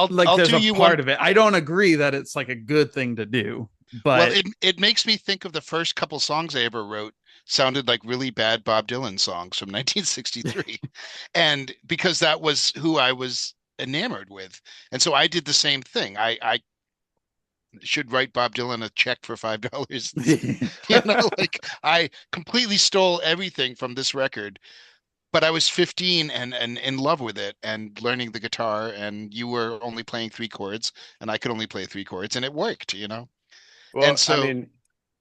like I'll there's do a you one. part of it. I don't agree that it's like a good thing to do, Well, but it makes me think of the first couple songs I ever wrote sounded like really bad Bob Dylan songs from 1963. And because that was who I was enamored with. And so I did the same thing. I should write Bob Dylan a check for $5. Like I completely stole everything from this record, but I was 15 and in love with it and learning the guitar, and you were only playing three chords and I could only play three chords, and it worked. And well, I so, mean,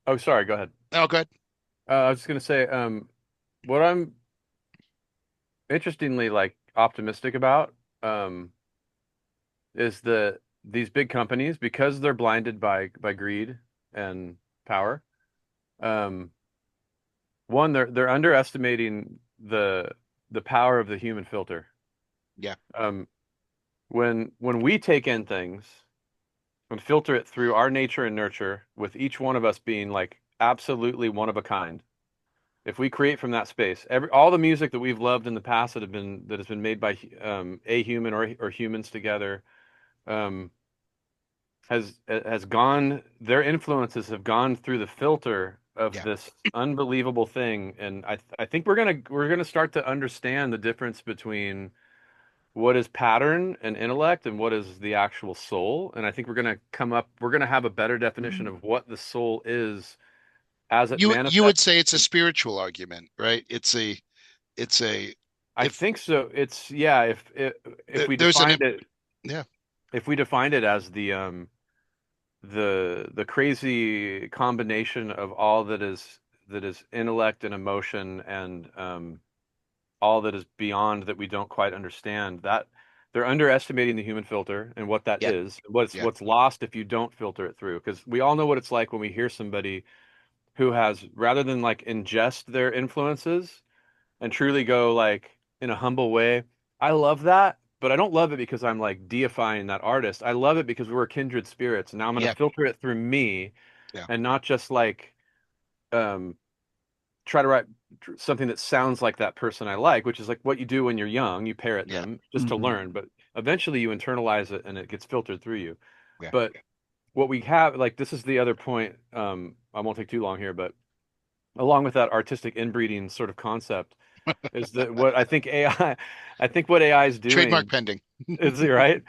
oh, sorry, go ahead. oh, good. I was just gonna say, what I'm interestingly like optimistic about. um, is that these big companies, because they're blinded by greed and power, um, one, they're underestimating the power of the human filter. Yeah. Um, when we take in things and filter it through our nature and nurture, with each one of us being like absolutely one of a kind. If we create from that space, all the music that we've loved in the past that has been made by a human or humans together, um, has gone. Their influences have gone through the filter of Yeah. this unbelievable thing, and I think we're gonna start to understand the difference between what is pattern and intellect and what is the actual soul. And I think we're gonna have a better definition of what the soul is as it You would manifests. say it's a spiritual argument, right? It's a I if think so. It's yeah, if we there's an defined it yeah, if we defined it as the crazy combination of all that is intellect and emotion and all that is beyond that we don't quite understand, that they're underestimating the human filter and what that yeah, is, yeah, what's lost if you don't filter it through. Because we all know what it's like when we hear somebody who has, rather than like ingest their influences and truly go like in a humble way, I love that, but I don't love it because I'm like deifying that artist. I love it because we're kindred spirits. Now I'm going to yeah, filter it through me yeah, and not just like um try to write something that sounds like that person I like, which is like what you do when you're young. You parrot yeah, them just to Hmm. learn, but eventually you internalize it and it gets filtered through you. yeah. But what we have, like, this is the other point. I won't take too long here, but along with that artistic inbreeding sort of concept, is that what I think AI, I think what AI is Trademark doing pending. is right.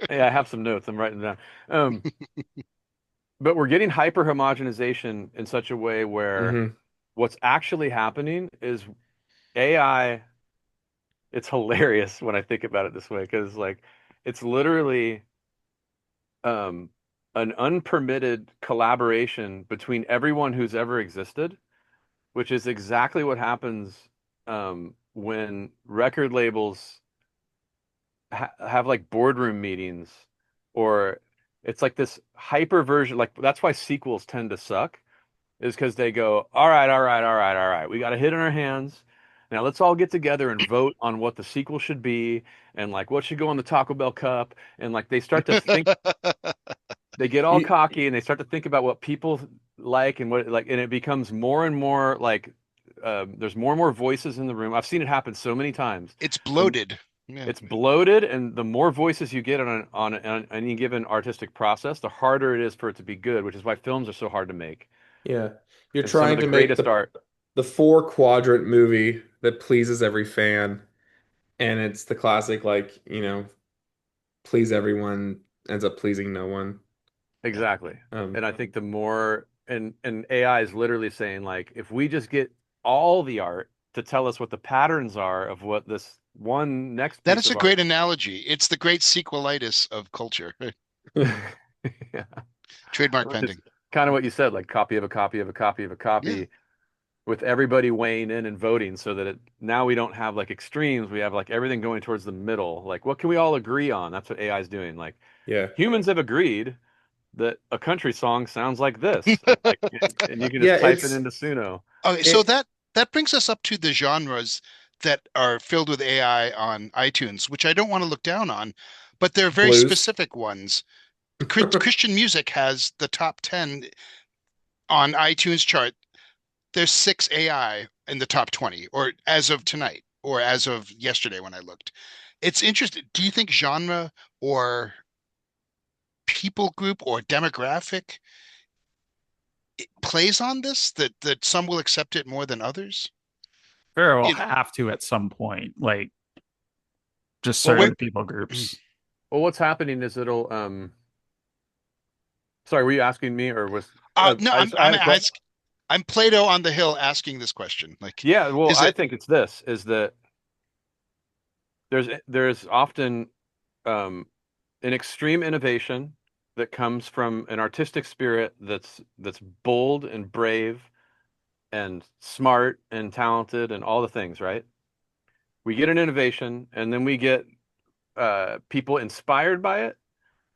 Yeah, I have some notes. I'm writing them down. But we're getting hyper homogenization in such a way where Hmm. what's actually happening is AI. It's hilarious when I think about it this way because like it's literally um, an unpermitted collaboration between everyone who's ever existed, which is exactly what happens when record labels have like boardroom meetings, or it's like this hyper version. Like that's why sequels tend to suck, is because they go, all right, all right, all right, all right, we got a hit in our hands. Now let's all get together and vote on what the sequel should be and like what should go on the Taco Bell cup. And like they start to think, they get all You, cocky and they start to think about what people like and what like, and it becomes more and more like there's more and more voices in the room. I've seen it happen so many times. It's The, bloated. Yeah. it's bloated, and the more voices you get on any given artistic process, the harder it is for it to be good, which is why films are so hard to make. yeah, you're And some of trying the to make greatest art. the four quadrant movie that pleases every fan, and it's the classic like, please everyone ends up pleasing no one. Yeah. Exactly. Um, And I think the more and AI is literally saying like if we just get all the art to tell us what the patterns are of what this one next That piece is a of great art. analogy. It's the great sequelitis of culture. Yeah. Trademark Which is pending. kind of what you said, like copy of a copy of a copy of a Yeah. copy with everybody weighing in and voting so that now we don't have like extremes. We have like everything going towards the middle. Like what can we all agree on? That's what AI is doing. Like yeah. humans have agreed that a country song sounds like this, and like, and you can Yeah, just type it it's into Suno. Okay, so it that brings us up to the genres that are filled with AI on iTunes, which I don't want to look down on, but they're very blues. specific ones. Christian music has the top 10 on iTunes chart. There's six AI in the top 20, or as of tonight, or as of yesterday when I looked. It's interesting. Do you think genre or people group or demographic plays on this, that some will accept it more than others? Fair will You know, have to at some point, like just Well, where certain people groups. what's happening is it'll sorry, were you asking me or was no, I had a question. I'm Plato on the hill asking this question. Like, Yeah, well, is I it think it's this is that there's often um an extreme innovation that comes from an artistic spirit that's bold and brave and smart and talented and all the things, right? We get an innovation and then we get people inspired by it.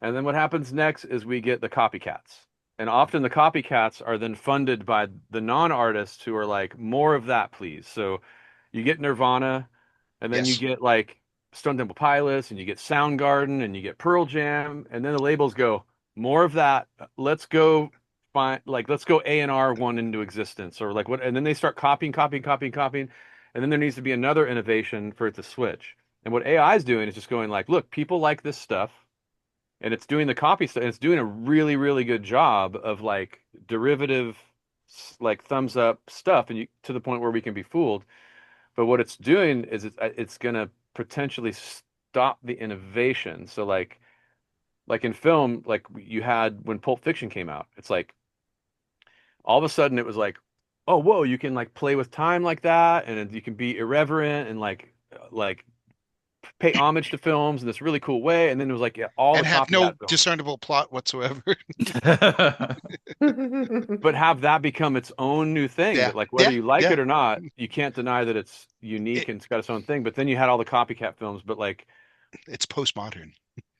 And then what happens next is we get the copycats. And often the copycats are then funded by the non-artists who are like, more of that, please. So you get Nirvana, and then you Yes. get like Stone Temple Pilots, and you get Soundgarden, and you get Pearl Jam, and then the labels go, more of that. Let's go find like let's go A&R one into existence, or like what, and then they start copying, copying, copying, copying, and then there needs to be another innovation for it to switch. And what AI is doing is just going like, look, people like this stuff and it's doing the copy stuff. And it's doing a really, really good job of like derivative, like thumbs up stuff, and you to the point where we can be fooled. But what it's doing is it's gonna potentially stop the innovation. So like in film, like you had when Pulp Fiction came out, it's like all of a sudden it was like, oh whoa, you can like play with time like that, and you can be irreverent and like pay homage to films in this really cool way. And then it was like yeah, all the And have no copycat films. discernible plot whatsoever. But have that become its own new thing Yeah. that like whether Yeah. you like Yeah. it or not, you can't deny that it's unique It, and it's got its own thing. But then you had all the copycat films, but like it's postmodern.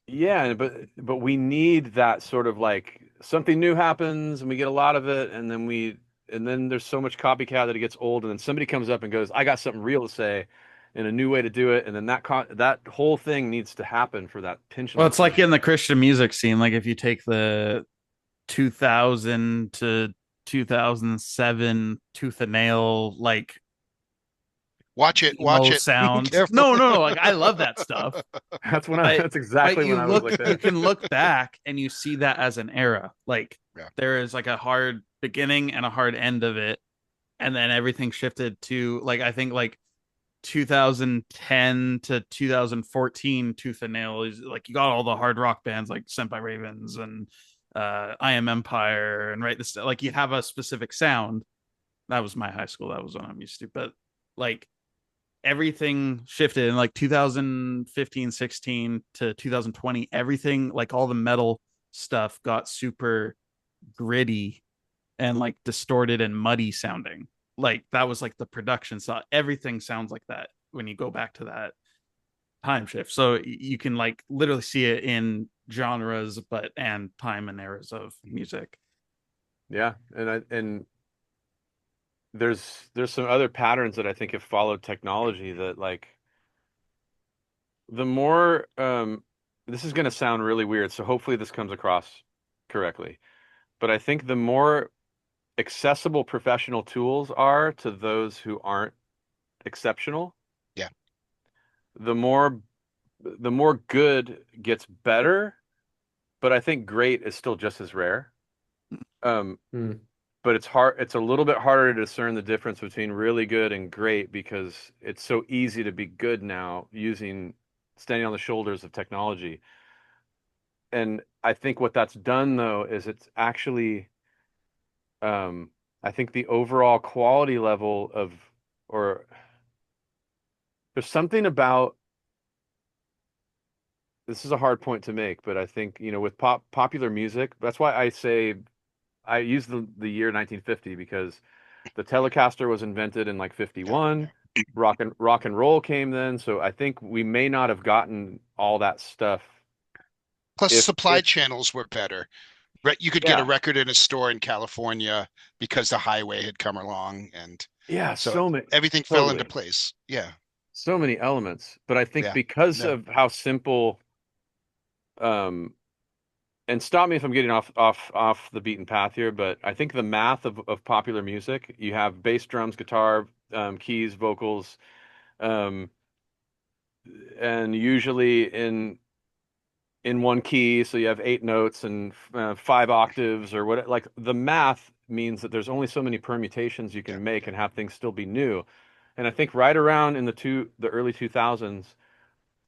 yeah, but we need that sort of like something new happens and we get a lot of it and then there's so much copycat that it gets old and then somebody comes up and goes, I got something real to say and a new way to do it and then that whole thing needs to happen for that Well, pendulum it's to like swing. in the Christian music scene, like if you take the 2000 to 2007 tooth and nail like Watch it. Watch emo it. sounds. Careful. No, like I love that stuff. That's when I But that's exactly when you I was like look, you that. can look back and you see that as an era. Like Yeah. there is like a hard beginning and a hard end of it, and then everything shifted to like I think like 2010 to 2014 tooth and nail is like you got all the hard rock bands like Sent by Ravens and I Am Empire and right this like you have a specific sound. That was my high school. That was what I'm used to. But like everything shifted in like 2015, 16 to 2020. Everything like all the metal stuff got super gritty and like distorted and muddy sounding. Like that was like the production. So everything sounds like that when you go back to that time shift. So you can like literally see it in genres, but and time and eras of music. Yeah, and there's some other patterns that I think have followed technology that like the more this is going to sound really weird, so hopefully this comes across correctly. But I think the more accessible professional tools are to those who aren't exceptional, Yeah. the more the more good gets better, but I think great is still just as rare. Um, Hmm. but it's a little bit harder to discern the difference between really good and great because it's so easy to be good now using standing on the shoulders of technology. And I think what that's done though is it's actually um I think the overall quality level of or there's something about this is a hard point to make, but I think, with popular music, that's why I say I use the year 1950 because the Telecaster was invented in like Yeah. 51. Yeah. Rock and roll came then, so I think we may not have gotten all that stuff Plus, supply if channels were better. Right, you could get a yeah. record in a store in California because the highway had come along, and Yeah, so so many everything fell into totally. place. Yeah. So many elements, but I think Yeah. because No. of how simple um and stop me if I'm getting off the beaten path here, but I think the math of popular music, you have bass, drums, guitar, keys, vocals, um, and usually in one key, so you have eight notes and five octaves or what. Like the math means that there's only so many permutations you Yeah. can make Yeah. and have things still be new. And I think right around in the early 2000s,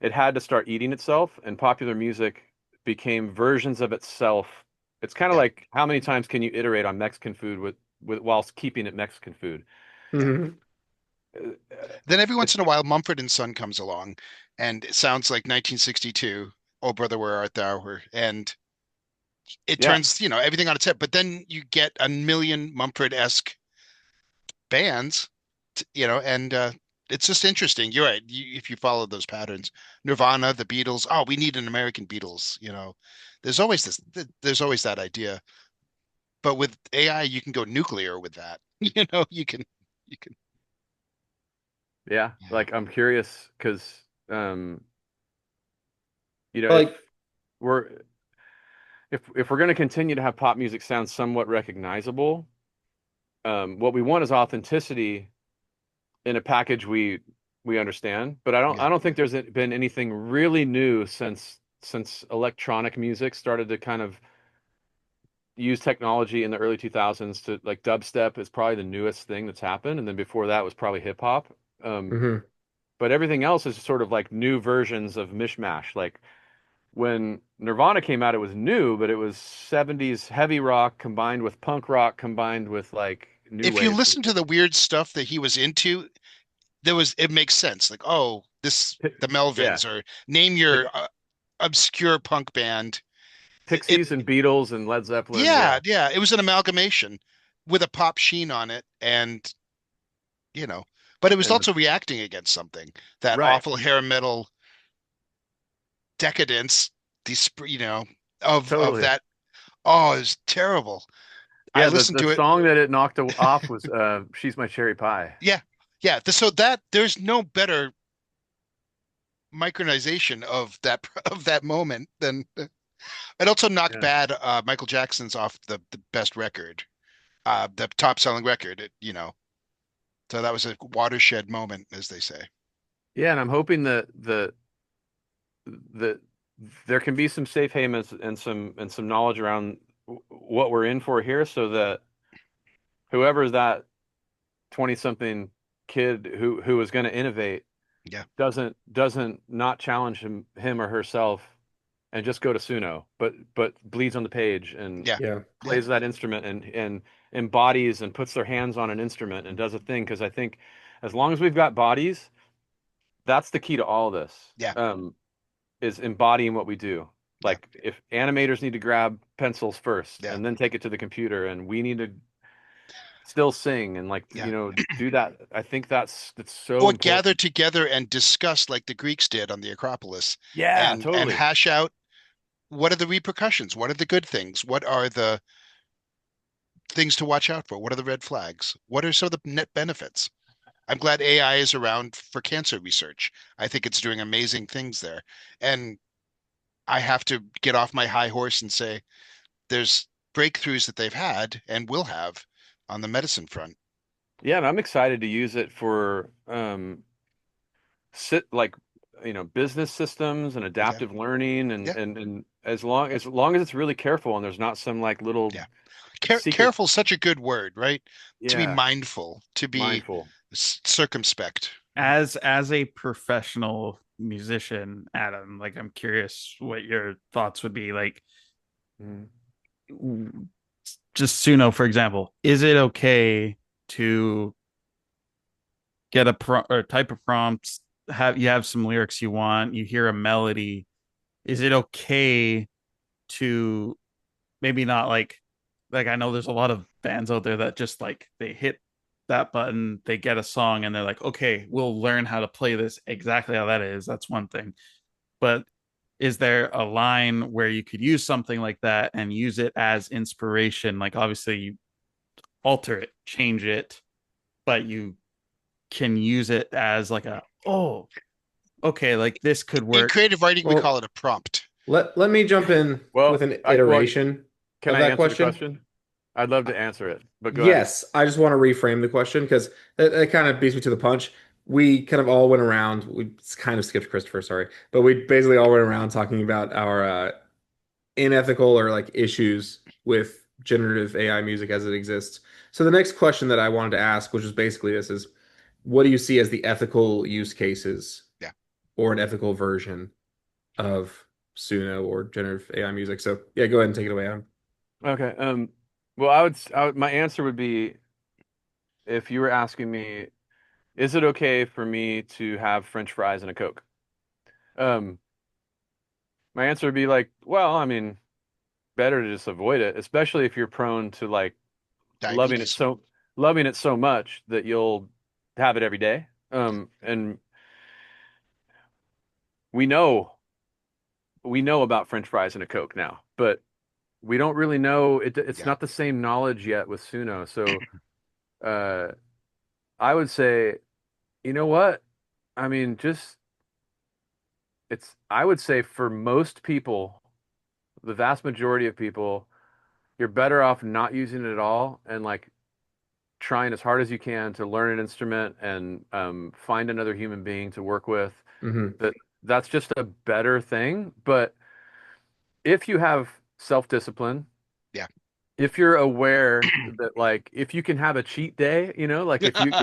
it had to start eating itself, and popular music became versions of itself. It's kind of Yeah. like how many times can you iterate on Mexican food with whilst keeping it Mexican food? Yeah. Mhm. Then every once It's in a while, Mumford and Son comes along, and it sounds like 1962. Oh, brother, where art thou? And it yeah, turns, everything on its head. But then you get a million Mumford-esque bands, and It's just interesting. You're right. If you follow those patterns, Nirvana, the Beatles, oh, we need an American Beatles, you know. There's always that idea. But with AI, you can go nuclear with that. You know, you can, Yeah, yeah, like I'm curious because um, if Like, we're if we're going to continue to have pop music sound somewhat recognizable, what we want is authenticity in a package we understand. But yeah, I don't think there's been anything really new since electronic music started to kind of use technology in the early 2000s to like dubstep is probably the newest thing that's happened, and then before that was probably hip hop. Um, mhm. but everything else is sort of like new versions of mishmash. Like when Nirvana came out, it was new, but it was 70s heavy rock combined with punk rock combined with like new if you wave. listen to the weird stuff that he was into, it makes sense. Like, oh, this the Yeah, Melvins, or name like your obscure punk band. It, Pixies and Beatles and Led Zeppelin. yeah, Yeah, yeah, it was an amalgamation with a pop sheen on it, and you know, but it was and also reacting against something, that right, awful hair metal decadence, these, of totally. that. Oh, it's terrible. I Yeah, listened the to it. song that it knocked off was "She's My Cherry Pie." Yeah, yeah. So that there's no better micronization of that of that moment than it also knocked Yeah. bad Michael Jackson's off the best record, the top selling record. So that was a watershed moment, as they say. Yeah, and I'm hoping that that there can be some safe havens and some knowledge around what we're in for here, so that whoever that 20 something kid who is going to innovate Yeah, doesn't not challenge him or herself and just go to Suno, but bleeds on the page and yeah, Yeah. yeah, plays that instrument and embodies and puts their hands on an instrument and does a thing. Because I think as long as we've got bodies, that's the key to all this. yeah, Is embodying what we do. yeah, Like if animators need to grab pencils first yeah, and then take it to the computer, and we need to still sing and like yeah. do that. I think that's so Or gather important. together and discuss like the Greeks did on the Acropolis, Yeah, and totally. hash out what are the repercussions, what are the good things, what are the things to watch out for, what are the red flags, what are some of the net benefits. I'm glad AI is around for cancer research. I think it's doing amazing things there. And I have to get off my high horse and say there's breakthroughs that they've had and will have on the medicine front. Yeah, and I'm excited to use it for sit like business systems and Yeah. adaptive learning Yeah. and as long as it's really careful and there's not some like little Yeah. secret. Careful, such a good word, right? To be Yeah, mindful, to be mindful. circumspect. As a professional musician, Adam, like I'm curious what your thoughts would be. Like, Mhm. just Suno, for example, is it okay to get a or type of prompts, have some lyrics you want, you hear a melody? Is it okay to maybe not like I know there's a lot of bands out there that just like they hit that button, they get a song and they're like, okay, we'll learn how to play this exactly how that is. That's one thing. But is there a line where you could use something like that and use it as inspiration? Like obviously you alter it, change it, but you can use it as like a, oh, okay, like this could In work. creative writing, we call Well, it a prompt. let me jump in with Well, an iteration can of I that answer the question. question? I'd love to answer it, but go ahead. Yes, I just want to reframe the question because it kind of beats me to the punch. We kind of all went around. We kind of skipped Christopher, sorry, but we basically all went around talking about our unethical or like issues with generative AI music as it exists. So the next question that I wanted to ask, which is basically this, is what do you see as the ethical use cases Yeah. or an ethical version of Suno or generative AI music? So yeah, go ahead and take it away, Adam. Okay. Well, my answer would be if you were asking me, is it okay for me to have French fries and a Coke? Um, my answer would be like, well, I mean, better to just avoid it, especially if you're prone to like loving it Diabetes. so loving it so much that you'll have it every day. And we know we know about French fries and a Coke now, but we don't really know it's Yeah. not the same knowledge yet with Suno. So uh I would say, you know what? I mean, just it's I would say for most people, the vast majority of people, you're better off not using it at all and like trying as hard as you can to learn an instrument and find another human being to work with. Hmm. That that's just a better thing. But if you have self-discipline, Yeah. if you're aware that like if you can have a cheat day, like if you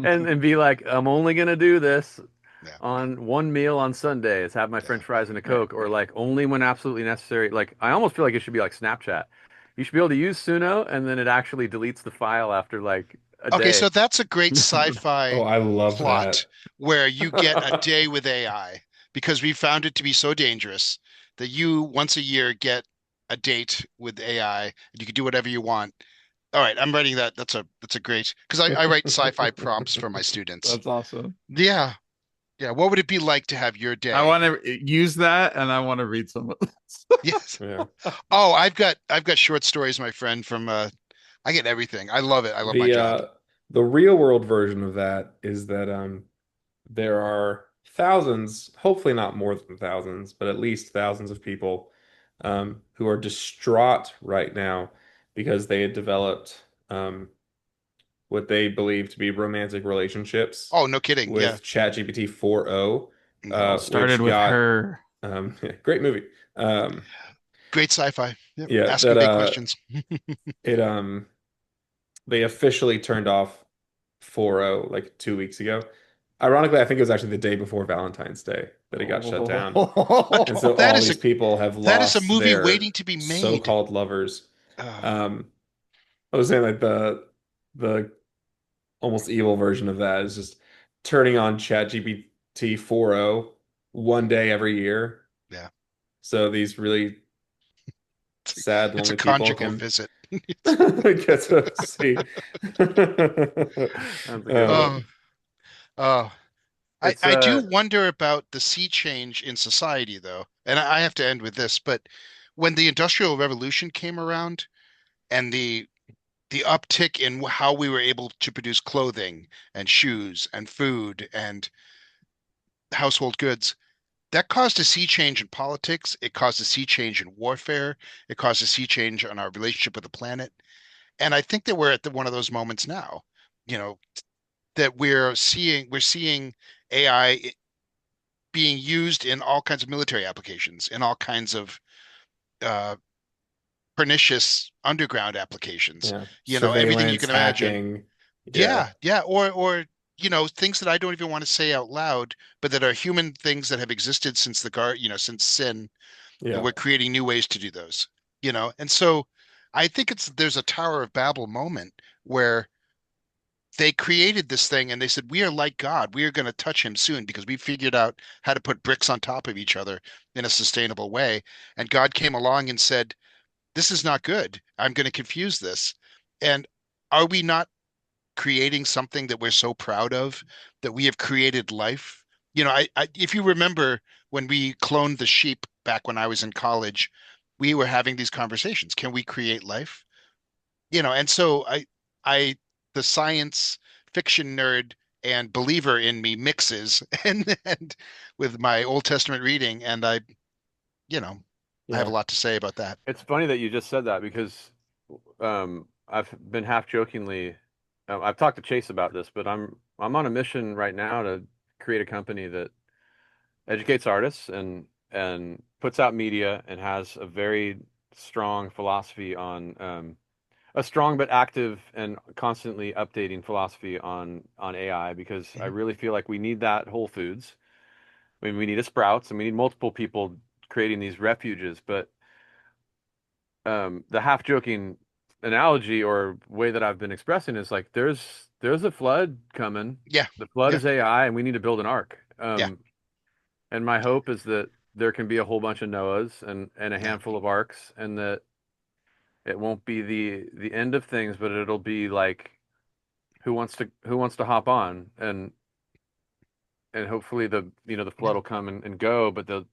and be like, I'm only gonna do this Yeah. on one meal on Sundays, have my Yeah. French fries and a Coke, or like only when absolutely necessary. Like I almost feel like it should be like Snapchat. You should be able to use Suno and then it actually deletes the file after like a Okay, day. so that's a great Oh, sci-fi I love plot that. where you get a day with AI because we found it to be so dangerous that you once a year get a date with AI and you can do whatever you want. All right, I'm writing that. That's a great because I write sci-fi prompts for my students. That's awesome. Yeah. Yeah. What would it be like to have your I day? want to use that, and I want to read some of this. Yes. Yeah. Oh, I've got short stories, my friend, from I get everything. I love it. I love my The job. uh the real world version of that is that there are thousands, hopefully not more than thousands, but at least thousands of people who are distraught right now because they had developed what they believe to be romantic relationships Oh, no kidding. Yeah. with ChatGPT 4.0, It all started which with got her. great movie. Great sci-fi. Yep. Yeah, Asking big questions. it they officially turned off 4.0 like 2 weeks ago. Ironically, I think it was actually the day before Valentine's Day that it got shut down. And so That all is a these people have that is a lost movie their waiting to be made. so-called lovers. Uh, Um, I was saying like the almost evil version of that is just turning on ChatGPT 4.0 one day every year. yeah. So these really sad, It's a lonely people conjugal can visit. get to see. That's a good Uh, one. Oh, oh. I, It's I do wonder about the sea change in society, though. And I have to end with this, but when the Industrial Revolution came around and the uptick in how we were able to produce clothing and shoes and food and household goods, that caused a sea change in politics. It caused a sea change in warfare. It caused a sea change on our relationship with the planet. And I think that we're at one of those moments now, you know, that we're seeing AI being used in all kinds of military applications, in all kinds of uh, pernicious underground applications. yeah, Everything you surveillance, can imagine. hacking. Yeah, Yeah, yeah, or things that I don't even want to say out loud, but that are human things that have existed since since sin, and yeah, we're creating new ways to do those. And so I think there's a Tower of Babel moment where they created this thing and they said, we are like God. We are going to touch him soon because we figured out how to put bricks on top of each other in a sustainable way. And God came along and said, this is not good. I'm going to confuse this. And are we not creating something that we're so proud of that we have created life? If you remember when we cloned the sheep back when I was in college, we were having these conversations. Can we create life? And so I, the science fiction nerd and believer in me mixes and with my Old Testament reading, and you know, I have a yeah. lot to say about that. It's funny that you just said that because I've been half jokingly, I've talked to Chase about this, but I'm on a mission right now to create a company that educates artists and puts out media and has a very strong philosophy on a strong but active and constantly updating philosophy on AI because I Mhm. really feel like we need that Whole Foods. I mean, we need a Sprouts and we need multiple people creating these refuges, but the half joking analogy or way that I've been expressing is like there's a flood coming. Yeah, The flood yeah, is AI, and we need to build an ark. yeah, And my hope is that there can be a whole bunch of Noahs and a yeah, handful of arks, and that it won't be the end of things, but it'll be like who wants to hop on? And and hopefully the Yeah. flood will come and go, but the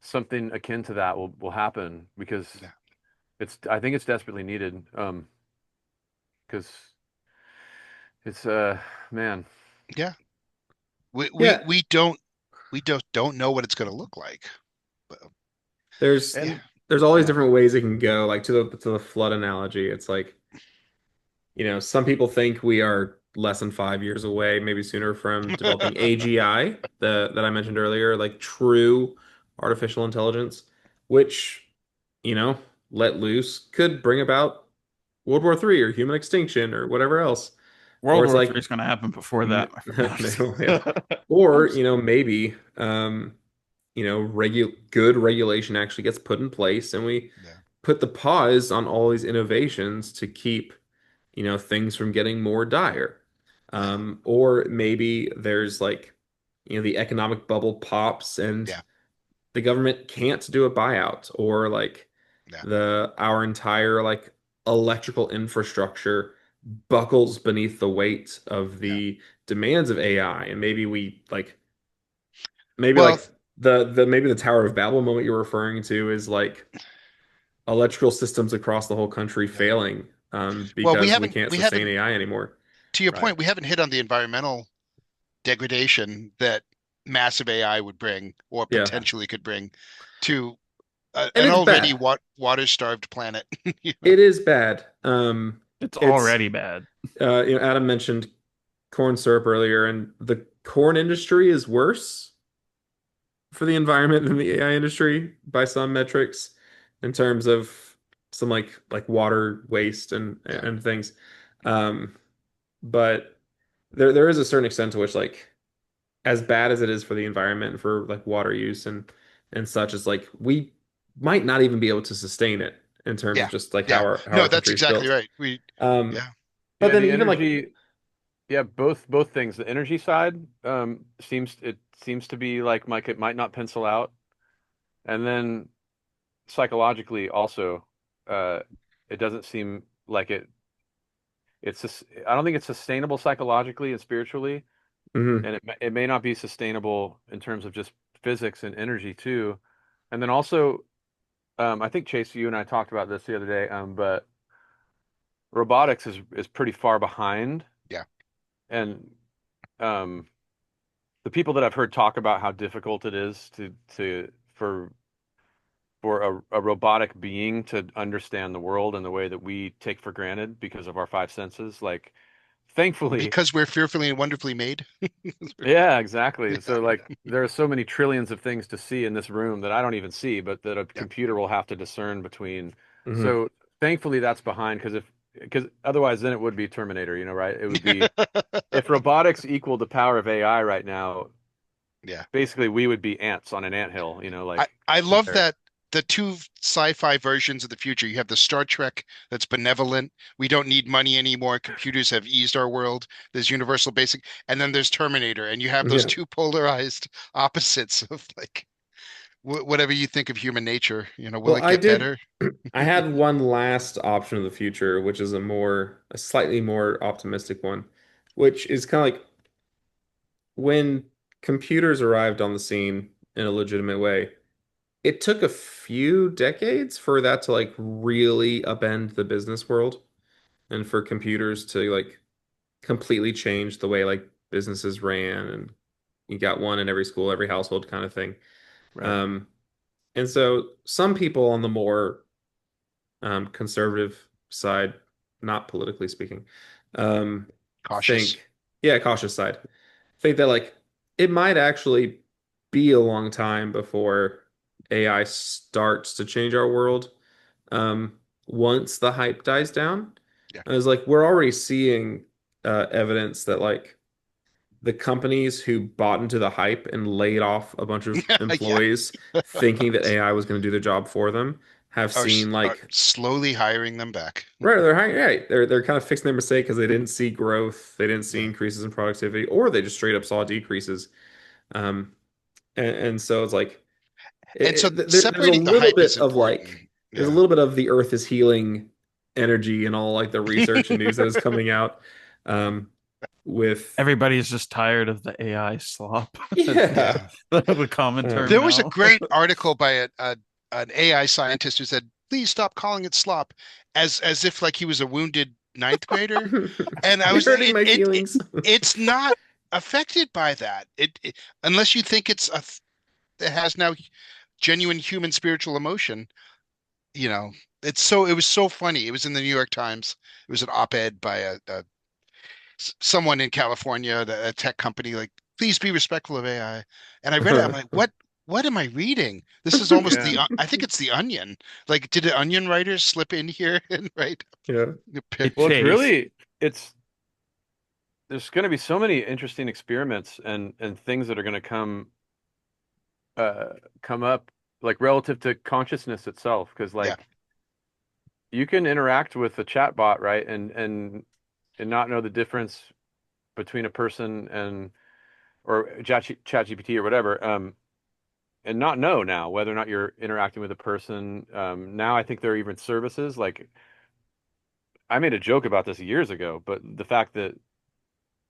something akin to that will happen because Yeah. I think it's desperately needed. Because it's man, Yeah. We we Yeah, we don't we don't know what it's going to look like. But there's yeah. and there's all these yeah, different ways it can go. Like to the flood analogy, it's like, some people think we are less than 5 years away, maybe sooner, from developing AGI, that I mentioned earlier, like true artificial intelligence, which, you know, let loose could bring about World War III or human extinction or whatever else. Or World it's War III like, is going to happen before that, my friend. I'm just yeah. Or, maybe good regulation actually gets put in place and we Yeah. put the pause on all these innovations to keep things from getting more dire. Or maybe there's like, the economic bubble pops and Yeah. the government can't do a buyout, or like Yeah. our entire like electrical infrastructure buckles beneath the weight of Yeah. the demands of AI, and maybe Well, like maybe the Tower of Babel moment you're referring to is like electrical systems across the whole country yeah. failing, Well, we because we haven't can't we sustain haven't AI anymore. to your right. point, we haven't hit on the environmental degradation that massive AI would bring or Yeah. Yeah. potentially could bring to And an it's already bad. water-starved planet. You know? It is bad. It's It's already bad. Adam mentioned corn syrup earlier, and the corn industry is worse for the environment than the AI industry by some metrics, in terms of some like water waste and Yeah. and things. Um, but there is a certain extent to which, like, as bad as it is for the environment and for like water use and such, is like we might not even be able to sustain it in terms of Yeah. just like how Yeah. our No, that's country is exactly built. right. Um, Yeah. but Yeah, then the even like, energy. Yeah, both things. The energy side seems to be like it might not pencil out, and then psychologically also, uh, it doesn't seem like I don't think it's sustainable psychologically and spiritually, mhm. and it may not be sustainable in terms of just physics and energy too. And then also, I think Chase, you and I talked about this the other day, but robotics is pretty far behind, Yeah. and um, the people that I've heard talk about how difficult it is to for a robotic being to understand the world in the way that we take for granted because of our five senses, like thankfully. Because we're fearfully and wonderfully made. Yeah, exactly. Yeah. So like there are so many trillions of things to see in this room that I don't even see, but that a Yeah. computer will have to discern between. Mhm. So thankfully that's behind because otherwise then it would be Terminator, right? It would be if robotics equaled the power of AI right now, Yeah. basically we would be ants on an anthill, I in love there. that the two sci-fi versions of the future. You have the Star Trek that's benevolent. We don't need money anymore. Computers have eased our world. There's universal basic, and then there's Terminator, and you have those Yeah. two polarized opposites of like whatever you think of human nature. Will Well, it get better? I had one last option of the future, which is a slightly more optimistic one, which is kind of like when computers arrived on the scene in a legitimate way. It took a few decades for that to like really upend the business world, and for computers to like completely change the way like businesses ran, and you got one in every school, every household kind of thing. Right. Um, and so some people on the more conservative side, not politically speaking, um, Cautious. think, yeah, cautious side, think that like it might actually be a long time before AI starts to change our world. Once the hype dies down, Yeah. I was like, we're already seeing evidence that like the companies who bought into the hype and laid off a bunch of Yeah. employees thinking that AI was going to do the job for them have seen Are like, slowly hiring them back. right, they're hiring, right, they're kind of fixing their mistake because they didn't see growth, they didn't see Yeah. increases in productivity, or they just straight up saw decreases. Um, and so it's like And so there's a separating the little hype is bit of like important. there's a Yeah. little bit of the earth is healing energy and all like the research and news that is coming out. Um, with Everybody's just tired of the AI slop. That's yeah. Yeah. the common term There was a Um, great article by an AI scientist who said, "Please stop calling it slop," as if like he was a wounded ninth grader. And I you're was like, hurting my feelings. it's not affected by that. Unless you think it has now genuine human spiritual emotion, you know. It was so funny. It was in the New York Times. It was an op-ed by someone in California, a tech company, like, please be respectful of AI. And I read it. I'm like, what am I reading? This is almost Yeah. I think it's the Onion. Like, did the Onion writers slip in here and write? Yeah. Hey Well, it's Chase, really it's there's going to be so many interesting experiments and things that are going to uh come up like relative to consciousness itself because Yeah, like you can interact with a chat bot, right? And not know the difference between a person and or chat GPT or whatever. And not know now whether or not you're interacting with a person. Now I think there are even services like I made a joke about this years ago, but the fact that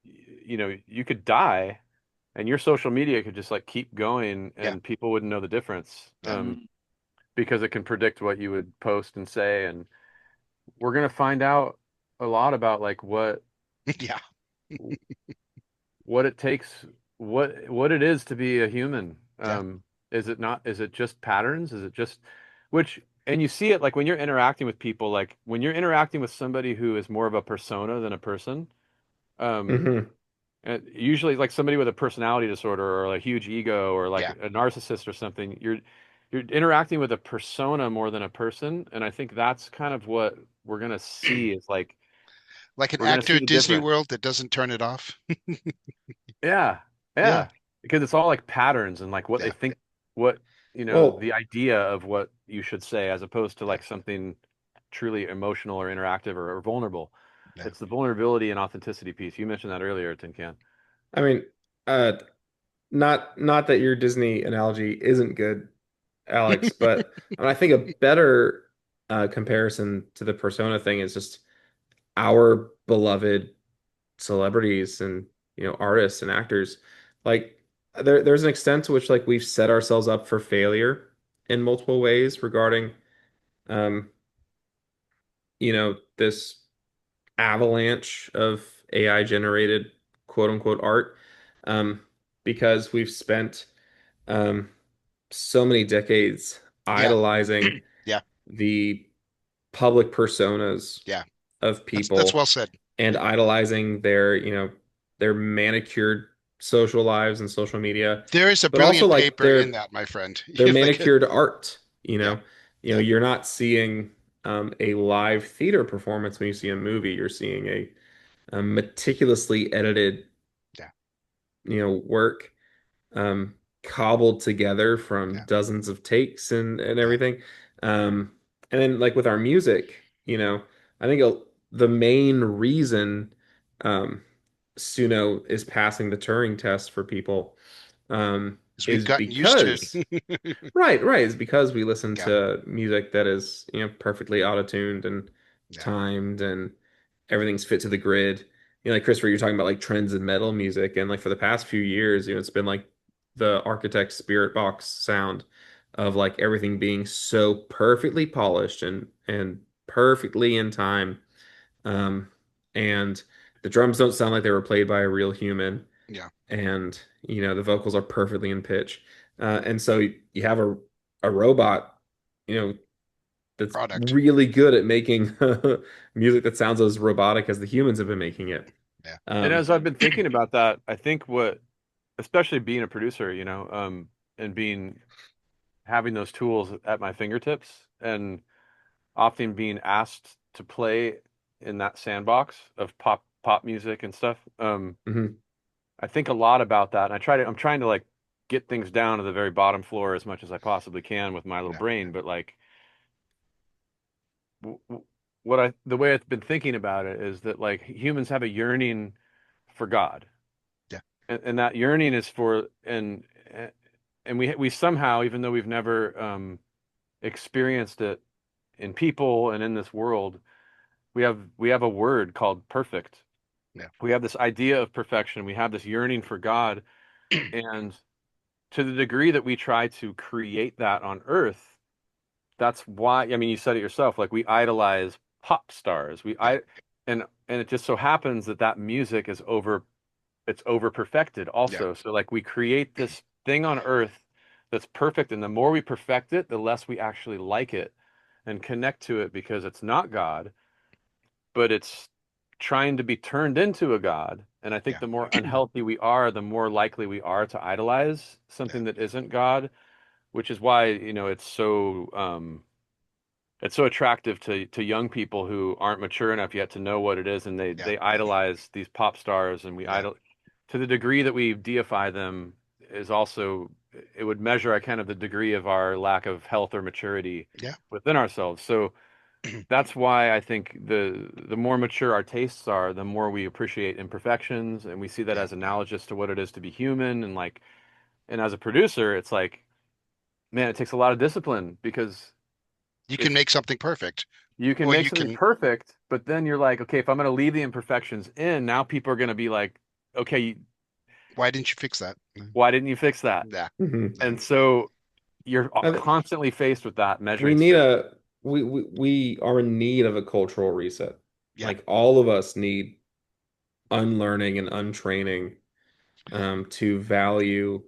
you could die and your social media could just like keep going yeah, and people wouldn't know the difference yeah, because it can predict what you would post and say. And we're gonna find out a lot about like yeah, what it takes, what it is to be a human. yeah. Is it not, is it just patterns? Is it just which and you see it like when you're interacting with people, like when you're interacting with somebody who is more of a persona than a person, um, hmm and usually like somebody with a personality disorder or a huge ego or like Yeah. a narcissist or something, you're interacting with a persona more than a person. And I think that's kind of what we're gonna see is like Like an we're gonna actor see at the Disney difference. World that doesn't turn it off. Yeah, Yeah, yeah. Because it's all like patterns and like what they yeah, think, what, Well, the idea of what you should say as opposed to yeah, like something truly emotional or interactive or vulnerable. yeah. It's the vulnerability and authenticity piece. You mentioned that earlier, Tin Can. I mean, uh, not that your Disney analogy isn't good, Alex, but I think a better comparison to the persona thing is just our beloved celebrities and artists and actors. Like there's an extent to which like we've set ourselves up for failure in multiple ways regarding um, this avalanche of AI generated quote unquote art um, because we've spent um, so many decades Yeah, idolizing yeah, the public personas yeah. of That's people well said. and idolizing their manicured social lives and social media, There is a but also brilliant like paper in their that, my friend. their Like, manicured art. yeah, yeah, You're not seeing a live theater performance when you see a movie. You're seeing a meticulously edited, yeah, work cobbled together from yeah, dozens of takes and yeah. everything. And then like with our music, I think the main reason um, Suno is passing the Turing test for people Because we've is gotten used to. because right, is because we listen Yeah, to music that is, perfectly auto-tuned and yeah, timed and everything's fit to the grid. Like Christopher, you're talking about like trends in metal music, and like for the past few years, it's been like the Architect Spirit Box sound of like everything being so perfectly polished and perfectly in time. Um, and the drums don't sound like they were played by a real human, yeah. and the vocals are perfectly in pitch. And so you have a robot, you know, that's Product. really good at making music that sounds as robotic as the humans have been making it. Yeah, And Um, as I've been thinking about that, I think especially being a producer, and having those tools at my fingertips and often being asked to play in that sandbox of pop music and stuff. mhm, I think a lot about that, and I'm trying to like get things down to the very bottom floor as much as I possibly can with my little yeah, brain. But like, w w- the way I've been thinking about it is that like humans have a yearning for God, yeah, and that yearning is for and we somehow, even though we've never experienced it in people and in this world, we have a word called perfect. Yeah. We have this idea of perfection. We have this yearning for God. And to the degree that we try to create that on earth, that's why, I mean, you said it yourself, like we idolize pop stars. Yeah. And it just so happens that that music is it's over perfected Yeah. also. So like we create this thing on earth that's perfect, and the more we perfect it, the less we actually like it and connect to it because it's not God, but it's trying to be turned into a God. And I think Yeah. the more unhealthy we are, the more likely we are to idolize Yeah. something that isn't God, which is why, it's so attractive to young people who aren't mature enough yet to know what it is, and Yeah. they idolize these pop stars, and we Yeah. idol to the degree that we deify them is also it would measure a kind of the degree of our lack of health or maturity Yeah. within ourselves. So that's why I think the more mature our tastes are, the more we appreciate imperfections, and we see that Yeah. as analogous to what it is to be human. And as a producer, it's like, man, it takes a lot of discipline because You can it's make something perfect, you can or make you something can. perfect, but then you're like, okay, if I'm going to leave the imperfections in, now people are going to be like, okay, Why didn't you fix that? why didn't you fix that? Yeah. Hmm. Yeah. And so you're I th constantly faced with that we measuring need stick. a we are in need of a cultural reset. Yeah. Like all of us need unlearning and untraining to value,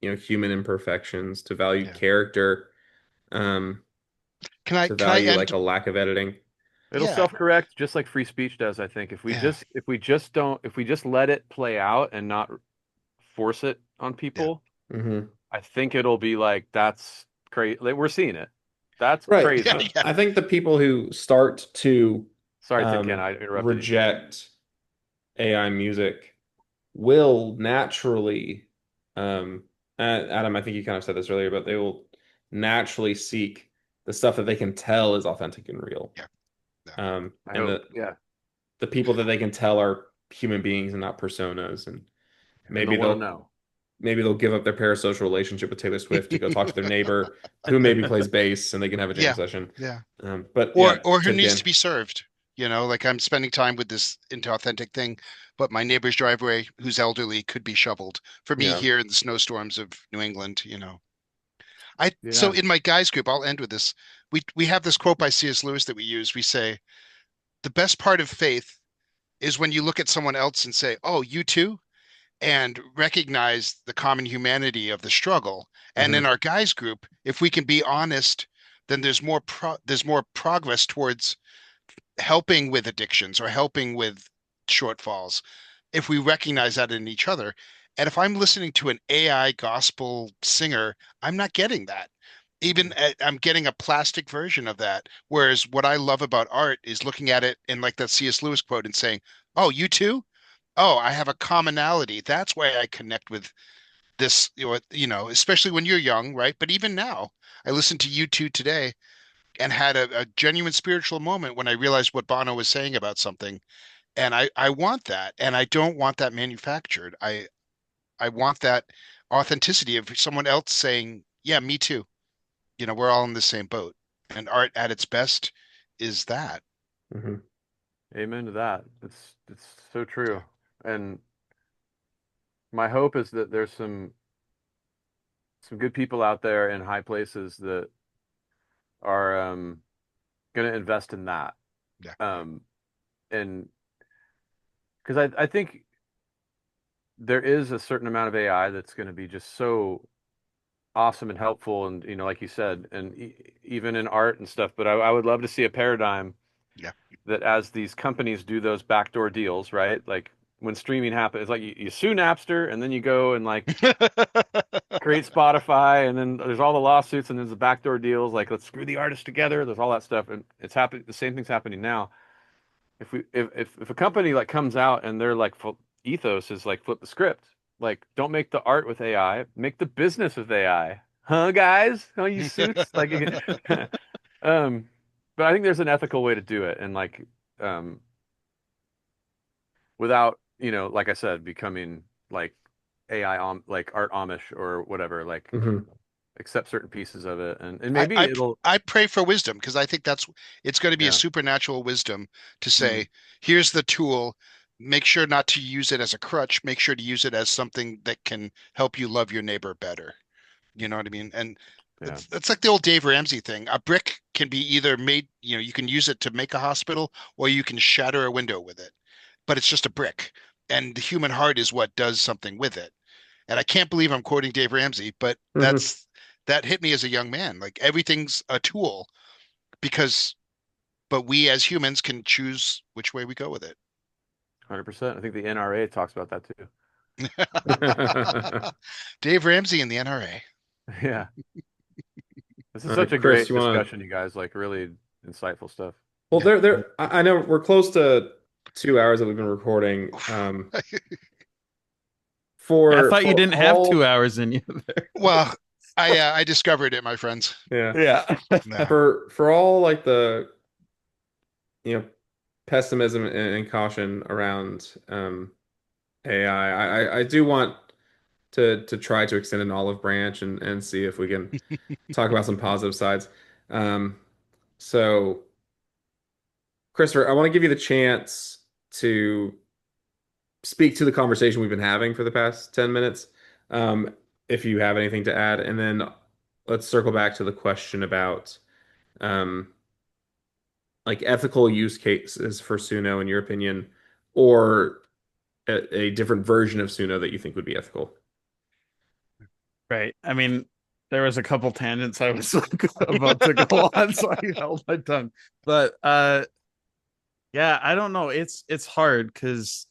human imperfections, to value Yeah. character, um, Can I to can I value like end? a lack of editing. It'll Yeah. self-correct just like free speech does, I think. Yeah. If we just let it play out and not force it on Yeah. people, Hmm. I think it'll be like that's crazy. Like, we're seeing it. That's Right. Yeah. crazy. Yeah. I think the people who start to Sorry, Tin Can, I interrupted you. reject AI music will naturally, Adam, I think you kind of said this earlier, but they will naturally seek the stuff that they can tell is authentic and real. Yeah. Yeah. I And hope, yeah. the people that they can tell are human beings and not personas. And And they'll maybe want to they'll know. maybe they'll give up their parasocial relationship with Taylor Swift to go talk to their neighbor who maybe plays bass and they can have a jam Yeah. session. Yeah. But Or yeah, who Tin needs to Can. be served. Like I'm spending time with this into authentic thing, but my neighbor's driveway, who's elderly, could be shoveled. For me Yeah. here in the snowstorms of New England. So Yeah. in my guys group, I'll end with this. We have this quote by C.S. Lewis that we use. We say, the best part of faith is when you look at someone else and say, "Oh, you too," and recognize the common humanity of the struggle. And in Hmm. our guys group, if we can be honest, then there's more progress towards helping with addictions or helping with shortfalls if we recognize that in each other. And if I'm listening to an AI gospel singer, I'm not getting that. I'm getting a plastic version of that. Whereas what I love about art is looking at it in like that C.S. Lewis quote and saying, "Oh, you too? Oh, I have a commonality. That's why I connect with this, especially when you're young, right? But even now, I listened to you two today and had a genuine spiritual moment when I realized what Bono was saying about something. And I want that. And I don't want that manufactured. I want that authenticity of someone else saying, yeah, me too. We're all in the same boat. And art at its best is that. Hmm. Amen to that. It's so Yeah. true. And my hope is that there's some good people out there in high places that are going to invest in that. Yeah. Um, and because I think there is a certain amount of AI that's going to be just so awesome and helpful, and like you said, and even in art and stuff. But I would love to see a paradigm Yeah. that as these companies do those backdoor deals, right? Like when streaming happens, it's like you sue Napster, and then you go and like create Spotify, and then there's all the lawsuits, and there's the backdoor deals, like let's screw the artists together. There's all that stuff, and it's happening. The same thing's happening now. If a company like comes out and their like ethos is like flip the script, like don't make the art with AI, make the business with AI, huh, guys? Huh, you suits? Like, um, but I think there's an ethical way to do it, and like, um, without like I said, becoming like AI like art Amish or whatever. Like, Hmm. accept certain pieces of it, and I maybe I it'll, I pray for wisdom because I think it's going to be a yeah. supernatural wisdom to Hmm. say, here's the tool. Make sure not to use it as a crutch. Make sure to use it as something that can help you love your neighbor better. You know what I mean? And Yeah. it's like the old Dave Ramsey thing. A brick can be either made, you can use it to make a hospital or you can shatter a window with it, but it's just a brick. And the human heart is what does something with it. And I can't believe I'm quoting Dave Ramsey, but that hit me as a young man. Like everything's a tool because, but we as humans can choose which way we go with it. 100%. I think the NRA talks about that too. Dave Ramsey and the NRA. Yeah. This is All such right, a Chris, great you want to? discussion, you guys. Like really insightful stuff. Well, Yeah. I know we're close to 2 hours that we've been recording. Yeah, I For thought you for didn't have all 2 hours in you there. Well, I discovered it, my friends. yeah, Yeah. No. for all like the you know pessimism and caution around AI, I do want to try to extend an olive branch and see if we can talk about some positive sides. Um, so, Christopher, I want to give you the chance to speak to the conversation we've been having for the past 10 minutes. Um, if you have anything to add, and then let's circle back to the question about um, like ethical use cases for Suno, in your opinion, or a different version of Suno that you think would be ethical. Right. I mean, there was a couple tangents I was like about to go on, so I held my tongue. But yeah, I don't know. It's hard because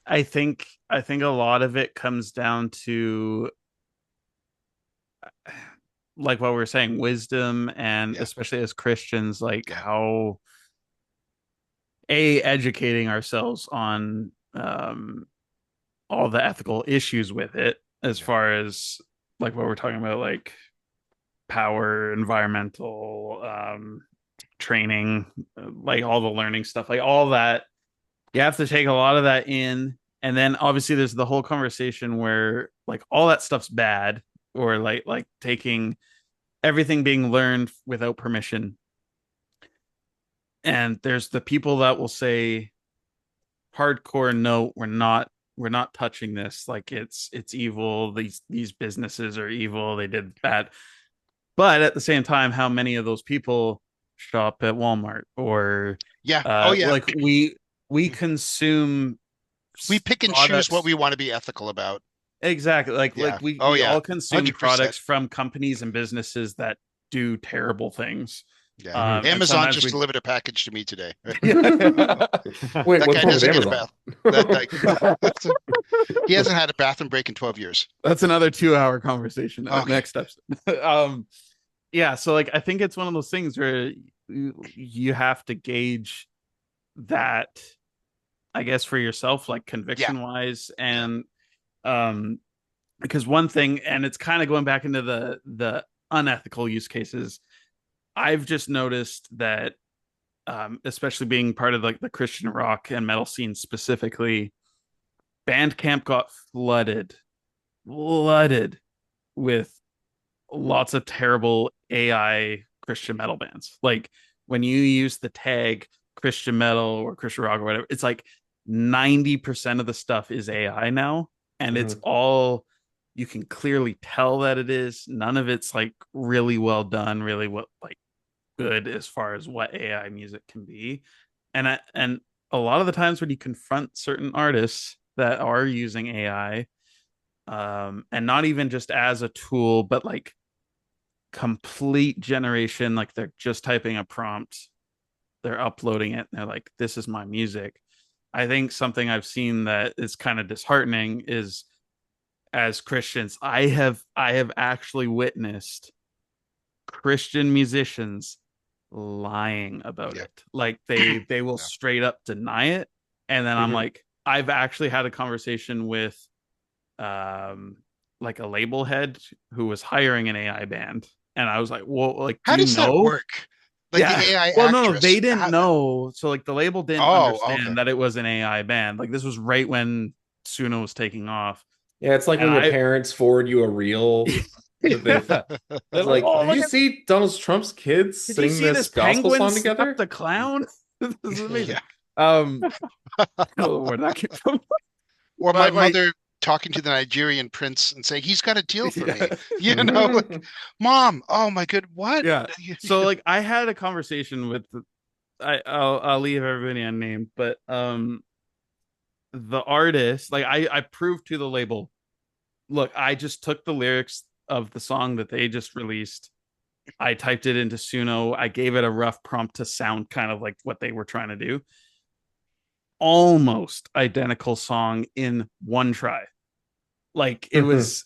I think a lot of it comes down to like what we were saying, wisdom, and Yeah. especially as Christians, like Yeah. how a educating ourselves on all the ethical issues with it, as Yeah. far as like what we're talking about, like power, environmental, training, like all the learning stuff, like all that. You have to take a lot of that in. And then obviously there's the whole conversation where like all that stuff's bad, or like taking everything being learned without permission. And there's the people that will say hardcore, no, we're not touching this. Like it's evil. These businesses are evil. They did bad. But at the same time, how many of those people shop at Walmart, or Yeah. Oh yeah. like we consume We pick and choose what products. we want to be ethical about. Exactly. Like Yeah. we Oh we yeah. all consume 100%. products from companies and businesses that do terrible things. Yeah. Mhm. And Amazon sometimes just we delivered a package to me today. Wait, That what's guy wrong with doesn't get a Amazon? bath. That like that's a, he hasn't had a bathroom break in 12 years. that's another 2 hour conversation. Okay. Next episode. Yeah, so like I think it's one of those things where you have to gauge that, I guess, for yourself, like Yeah. conviction wise. Yeah. And um because one thing, and it's kind of going back into the unethical use cases, I've just noticed that especially being part of like the Christian rock and metal scene specifically, Bandcamp got flooded with lots of terrible AI Christian metal bands. Like when you use the tag Christian metal or Christian rock or whatever, it's like 90% of the stuff is AI now. And it's Mhm. all, you can clearly tell that it is. None of it's like really well done, really what like good as far as what AI music can be. And a lot of the times when you confront certain artists that are using AI, and not even just as a tool, but like complete generation, like they're just typing a prompt, they're uploading it, and they're like, this is my music. I think something I've seen that is kind of disheartening is, as Christians, I have actually witnessed Christian musicians lying about Yeah. it. Like they will Yeah. straight up deny it. And then I'm Mhm. like, I've actually had a conversation with um like a label head who was hiring an AI band. And I was like, well, like, do How you does that know? work? Like the Yeah. AI Well, no, actress. they didn't know. So like the label didn't Oh, okay. understand that it was an AI band. Like this was right when Suno was taking off. Yeah, it's like And when your I parents forward you a reel that they've yeah, they're it's like, like, "Oh, did look you at see Donald Trump's kids did you sing see this this gospel penguin song slap together? the clown?" This is amazing. Yeah. Um, I don't know where that came from. Or my But my mother talking to the Nigerian prince and saying, he's got a deal for me. yeah. You know, like, Mom, oh my good, what? Yeah. So like I had a conversation with I'll leave everybody unnamed, but the artist, like I proved to the label, look, I just took the lyrics of the song that they just released. I typed it into Suno. I gave it a rough prompt to sound kind of like what they were trying to do. Almost identical song in one try. Like it was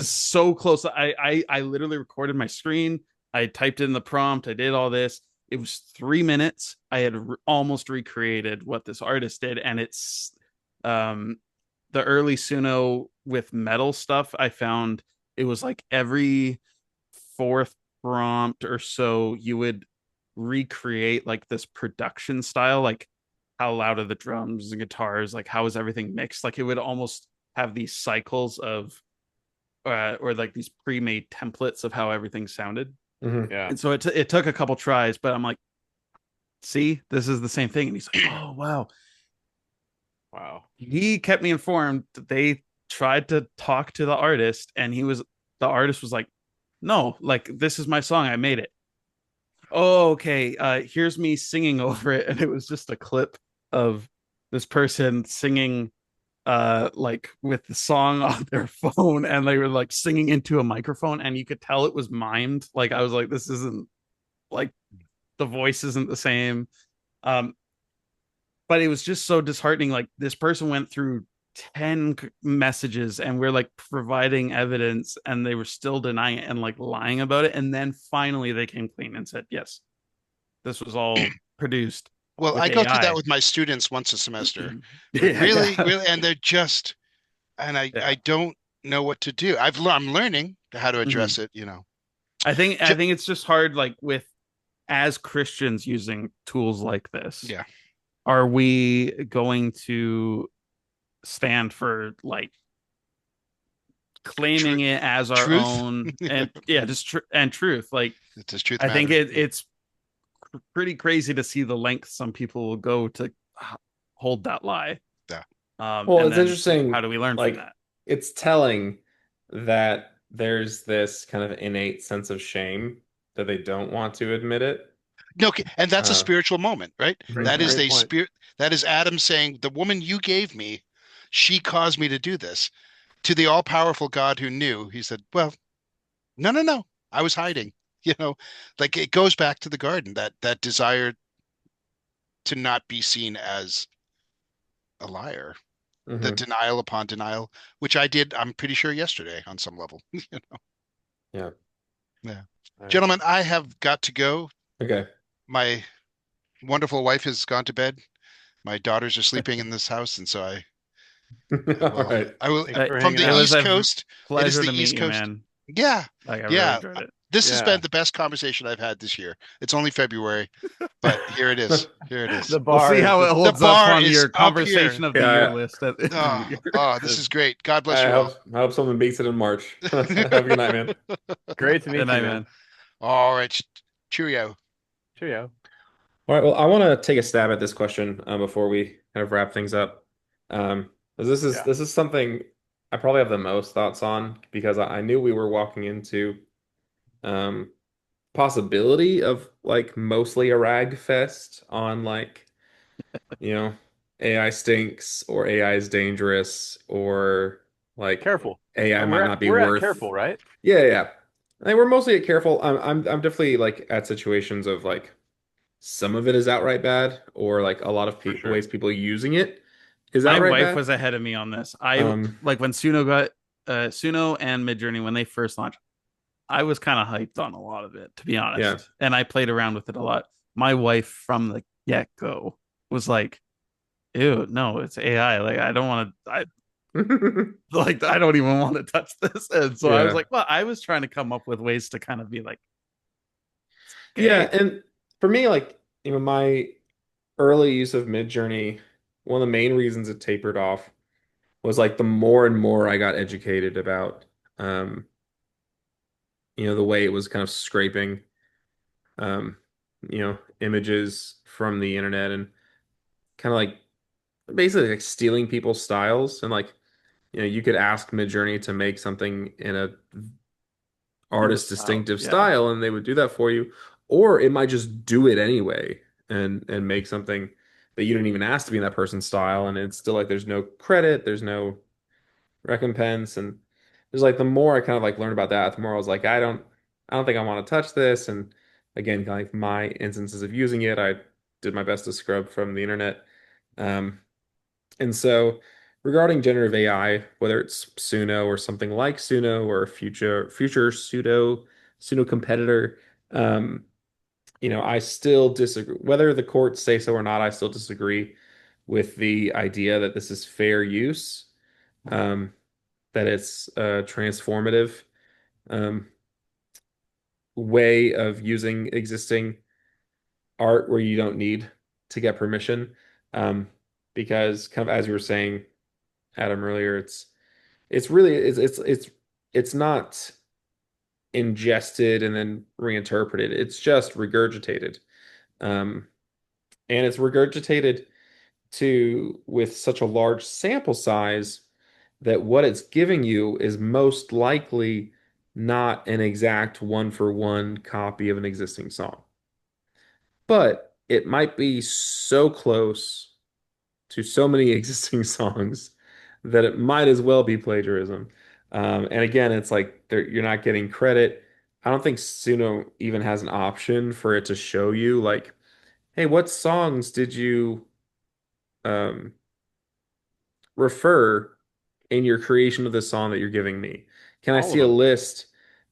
so close. I literally recorded my screen. I typed in the prompt. I did all this. It was 3 minutes. I had almost recreated what this artist did, and it's um the early Suno with metal stuff. I found it was like every fourth prompt or so you would recreate like this production style, like how loud are the drums and guitars, like how is everything mixed, like it would almost have these cycles of or like these pre-made templates of how everything sounded. Mhm. Yeah. And so it took a couple tries, but I'm like, see, this is the same thing. And he's like, oh wow. Wow. He kept me informed that they tried to talk to the artist, and the artist was like, no, like this is my song, I made it. Oh, okay. Here's me singing over it, and it was just a clip of this person singing like with the song on their phone, and they were like singing into a microphone, and you could tell it was mimed. Like I was like, this isn't like the voice isn't the same. Um, but it was just so disheartening. Like this person went through 10 messages, and we're like providing evidence, and they were still denying it and like lying about it. And then finally they came clean and said, yes, this was all produced Well, with I go through that AI. with my students once a semester. Like Yeah, really, yeah, really, and they're just, and I yeah. don't know what to do. I'm learning how to Mhm. address it, you know. I think it's just hard, like with as Christians using tools like this, Yeah, are we going to stand for like true claiming it as our truth. own and yeah, just and truth? Like Does truth I think matter? it's pretty crazy to see the length some people will go to hold that lie. Yeah. Well, And it's then how interesting, do we learn from like that? it's telling that there's this kind of innate sense of shame that they don't want to admit it. No, and that's a Uh, spiritual moment, right? Great, That is mhm. great a point. spirit. That is Adam saying, "The woman you gave me, she caused me to do this." To the all-powerful God who knew, he said, "Well, no, no, no. I was hiding." You know, like it goes back to the garden, that desire to not be seen as a liar, the Mhm. denial upon denial, which I did, I'm pretty sure yesterday on some level. Yeah. Yeah. Nice. Gentlemen, I have got to go. Okay. My wonderful wife has gone to bed. My daughters are sleeping in this house, and so All right. I will Thanks for from hanging the It out. was East a Coast. It is pleasure the to meet East you, Coast. man. Yeah, Like I really yeah. enjoyed it. This has been Yeah. the best conversation I've had this year. It's only February, but here it is. Here it is. The We'll bar see is how it just The holds up bar on is your up conversation here. of the year Yeah. list at the end of the Oh, year. oh, this is great. God bless I you all. hope someone beats it in March. Have a good night, man. great to Good meet you, night, man. man. All right. Cheerio. Cheerio. All right. Well, I want to take a stab at this question before we kind of wrap things up. 'Cause Yeah. this is something I probably have the most thoughts on because I knew we were walking into um, possibility of like mostly a rag fest on like, you know, AI stinks or AI is dangerous or like Careful. AI might not be We're at worth. careful, right? Yeah, yeah. I think we're mostly at careful. I'm definitely like at situations of like some of it is outright bad or like a lot of For pe sure. ways people using it is My outright wife bad. was ahead of me on this. I Um, like when Suno and Midjourney when they first launched. I was kind of hyped on a lot of it, to be yeah. honest, and I played around with it a lot. My wife from the get go was like, "Ew, no, it's AI. Like, I don't want to. I like, I don't even want to touch this." And so I was Yeah. like, "Well, I was trying to come up with ways to kind of be like, Yeah, okay, and for me, like, my early use of Midjourney, one of the main reasons it tapered off was like the more and more I got educated about um, the way it was kind of scraping um, images from the internet and kind of like basically like stealing people's styles and like you could ask Midjourney to make something in a Your artist style. distinctive Yeah. style and they would do that for you, or it might just do it anyway and make something that you didn't even ask to be in that person's style, and it's still like there's no credit, there's no recompense. And there's like the more I kind of like learned about that, the more I was like, I don't think I want to touch this. And again, kind of like my instances of using it, I did my best to scrub from the internet. Um, and so regarding generative AI, whether it's Suno or something like Suno or a future pseudo competitor, um, I still disagree. Whether the courts say so or not, I still disagree with the idea that this is fair use. Um, that it's a transformative um, way of using existing art where you don't need to get permission. Um, because kind of as you were saying, Adam, earlier, it's really it's not ingested and then reinterpreted. It's just regurgitated. Um, and it's regurgitated to with such a large sample size that what it's giving you is most likely not an exact one for one copy of an existing song. But it might be so close to so many existing songs that it might as well be plagiarism. And again, it's like you're not getting credit. I don't think Suno even has an option for it to show you like, hey, what songs did you um, refer in your creation of the song that you're giving me? Can I All see of a them. list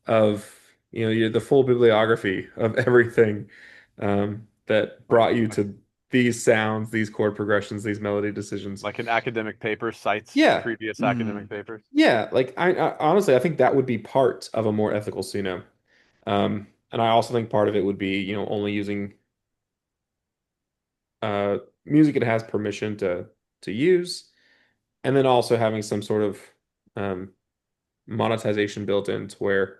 of, the full bibliography of everything that Right. brought you to these sounds, these chord progressions, these melody decisions? Like an academic paper cites Yeah, previous Mm. academic papers. yeah. Like I honestly, I think that would be part of a more ethical Suno. And I also think part of it would be, only using uh, music it has permission to use, and then also having some sort of um, monetization built in to where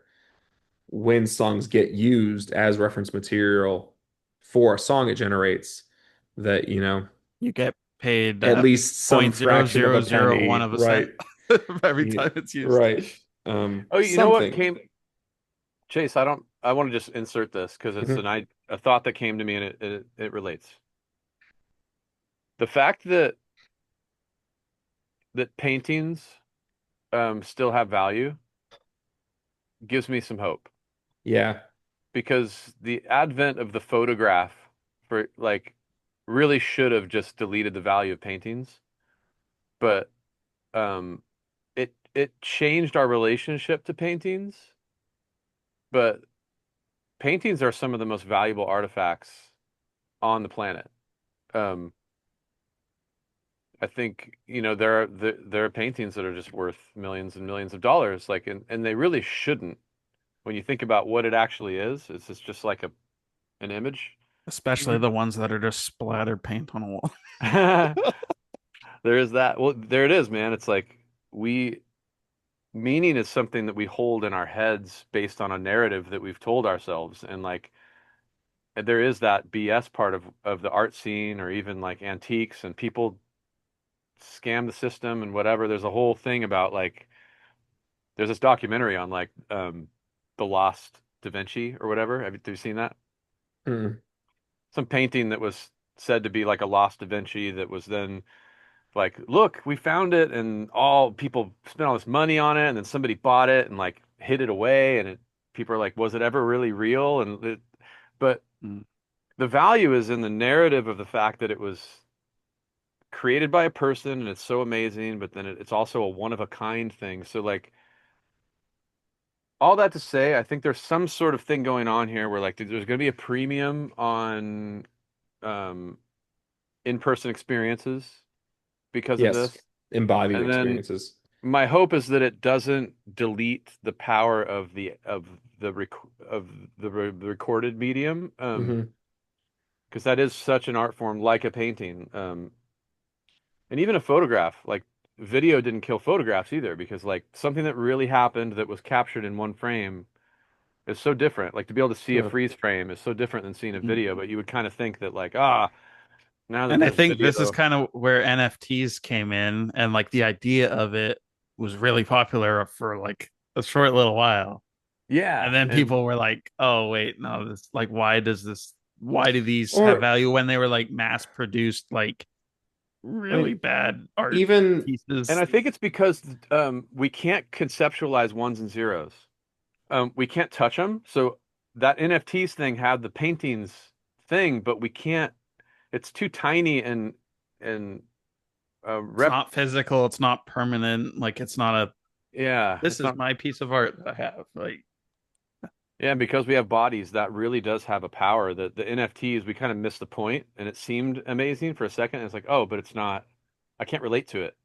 when songs get used as reference material for a song it generates, that, You get paid at least some point zero fraction of a zero zero one penny, of a cent right? every Yeah, time it's used. right. Oh, you know what Something. came, Chase, I want to just insert this because it's Mhm. a thought that came to me and it relates. The fact that paintings still have value gives me some hope Yeah. because the advent of the photograph for like really should have just deleted the value of paintings, but um it changed our relationship to paintings, but paintings are some of the most valuable artifacts on the planet. Um, I think, there are paintings that are just worth millions and millions of dollars, like and they really shouldn't. When you think about what it actually is, it's just like an image. Especially the ones that are just splatter paint on a wall. There is that. Well, there it is, man. It's like we meaning is something that we hold in our heads based on a narrative that we've told ourselves, and like there is that BS part of the art scene or even like antiques and people scam the system and whatever. There's a whole thing about like there's this documentary on like the lost Da Vinci or whatever. Have you seen that? Mm. Some painting that was said to be like a lost Da Vinci that was then like, look, we found it, and all people spent all this money on it, and then somebody bought it and like hid it away, and people are like, was it ever really real? But Mm. the value is in the narrative of the fact that it was created by a person and it's so amazing, but then it's also a one of a kind thing. So like all that to say, I think there's some sort of thing going on here where like there's going to be a premium on um, in-person experiences because of Yes. this. Embodied And then experiences. my hope is that it doesn't delete the power of the recorded medium, Hmm. because that is such an art form, like a painting, and even a photograph. Like video didn't kill photographs either, because like something that really happened that was captured in one frame is so different. Like to be able to see a Sure. freeze frame is so different than seeing a Mhm. video, but you would kind of think that like, now that And I there's think this is video. kind of where NFTs came in, and like the idea of it was really popular for like a short little while. And Yeah. then And people were like, "Oh, wait, no, this like why do these have Or value when they were like mass produced like I mean, really bad art even and pieces?" I think it's because we can't conceptualize ones and zeros. We can't touch them. So that NFTs thing had the paintings thing, but we can't. It's too tiny and It's rep. not physical, it's not permanent, like it's not a Yeah, this it's is not. my piece of art that I have. Like Yeah, and because we have bodies, that really does have a power. That the NFTs, we kind of missed the point, and it seemed amazing for a second. And it's like, oh, but it's not. I can't relate to it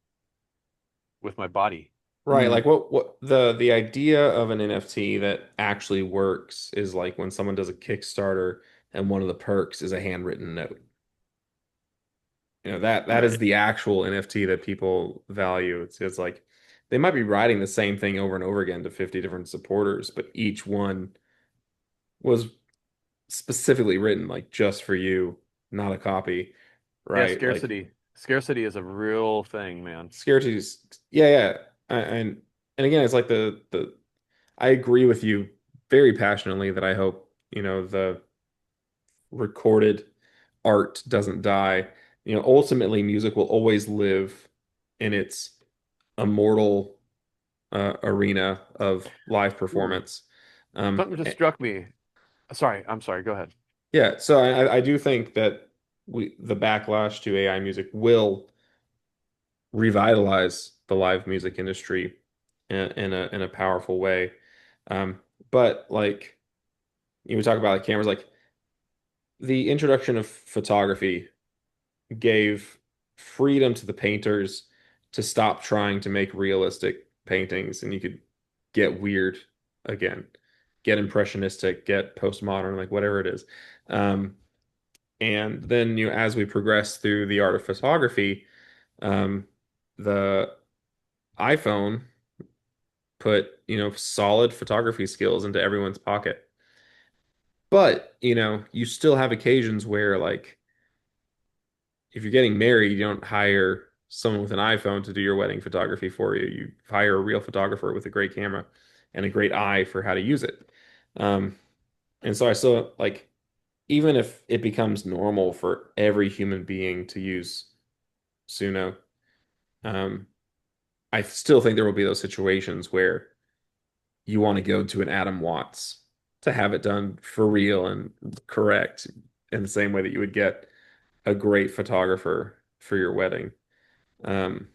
with my body. right, mm, like what the idea of an NFT that actually works is like when someone does a Kickstarter and one of the perks is a handwritten note. That is right. the actual NFT that people value. It's like they might be writing the same thing over and over again to 50 different supporters, but each one was specifically written like just for you, not a copy, Yeah, right? Like scarcity. Scarcity is a real thing, man. scarcity is, yeah, yeah. And again, it's like the I agree with you very passionately that I hope, the recorded art doesn't die. Ultimately, music will always live in its immortal arena of live Ooh. performance. Um, Something just eh, struck me. Sorry, I'm sorry. Go ahead. yeah, so I do think that the backlash to AI music will revitalize the live music industry in a powerful way. Um, but like we talk about like cameras, like the introduction of photography gave freedom to the painters to stop trying to make realistic paintings, and you could get weird again, get impressionistic, get postmodern, like whatever it is. Um, and then as we progress through the art of photography, um, the iPhone put solid photography skills into everyone's pocket. But you still have occasions where like if you're getting married, you don't hire someone with an iPhone to do your wedding photography for you. You hire a real photographer with a great camera and a great eye for how to use it. Um, and so I still like, even if it becomes normal for every human being to use Suno, um, I still think there will be those situations where you want to go to an Adam Watts to have it done for real and correct in the same way that you would get a great photographer for your wedding. Um,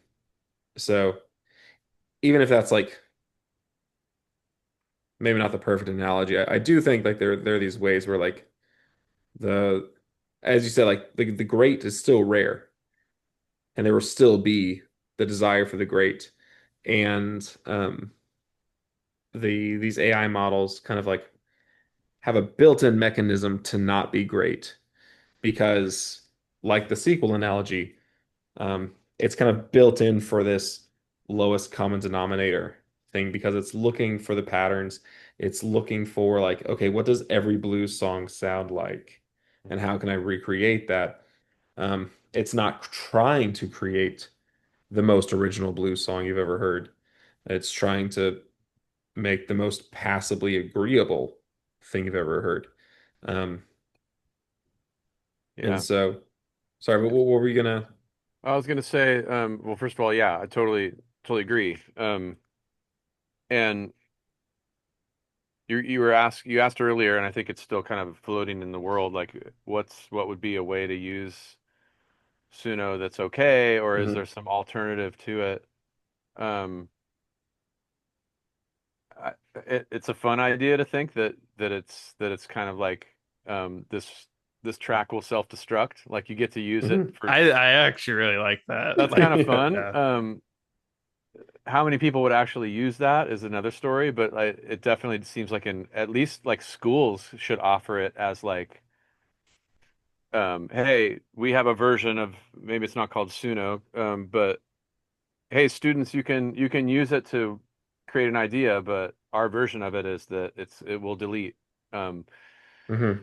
so even if that's like maybe not the perfect analogy, I do think like there are these ways where like the as you said, like the great is still rare, and there will still be the desire for the great, and these AI models kind of like have a built-in mechanism to not be great because, like the sequel analogy, it's kind of built in for this lowest common denominator thing because it's looking for the patterns. It's looking for like, okay, what does every blues song sound like? And how can I recreate that? It's not trying to create the most original blues song you've ever heard. It's trying to make the most passably agreeable thing you've ever heard. Um, and Yeah. so, sorry, but what were you gonna? I was gonna say, well, first of all, yeah, I totally agree. And you asked earlier, and I think it's still kind of floating in the world, like what would be a way to use Suno that's okay, or is there Mhm. some alternative to it? Um, it's a fun idea to think that it's kind of like this track will self-destruct, like you get to use it Mhm. for. I actually really like that. That's Like kind of fun. yeah. How many people would actually use that is another story, but it definitely seems like in at least like schools should offer it as like, hey, we have a version of, maybe it's not called Suno, but hey, students, you can use it to create an idea, but our version of it is that it will delete. Um, Hmm.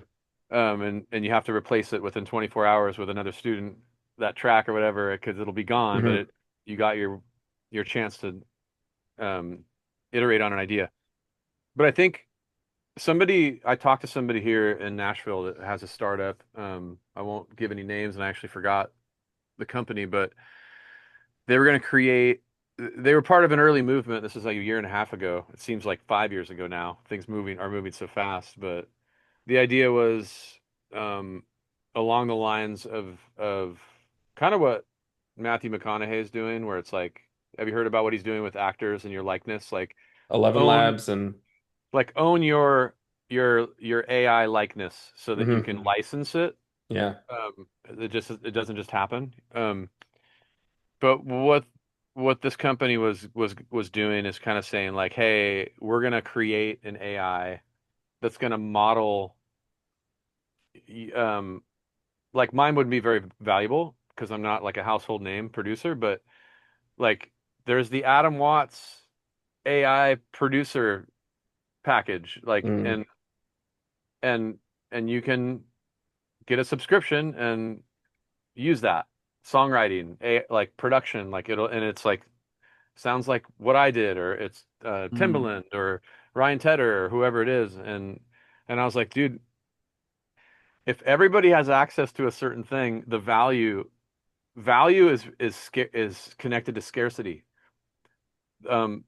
and you have to replace it within 24 hours with another student, that track or whatever, because it'll be gone, but Hmm. it you got your chance to um, iterate on an idea. But I think I talked to somebody here in Nashville that has a startup. I won't give any names, and I actually forgot the company, but they were going to create. They were part of an early movement. This is like a year and a half ago. It seems like 5 years ago now. Things moving so fast, but the idea was um, along the lines of kind of what Matthew McConaughey is doing, where it's like, have you heard about what he's doing with actors and your likeness? 11 Own Labs and own your AI likeness so that you hmm. can license it. Yeah. It doesn't just happen. But what this company was doing is kind of saying like, hey, we're gonna create an AI that's gonna model um like mine would be very valuable because I'm not like a household name producer, but like there's the Adam Watts AI producer package, like Mm. and and you can get a subscription and use that songwriting, like production, like it'll and it's like sounds like what I did, or it's Mm. Timbaland or Ryan Tedder or whoever it is, and I was like, dude, if everybody has access to a certain thing, the value is connected to scarcity. Um,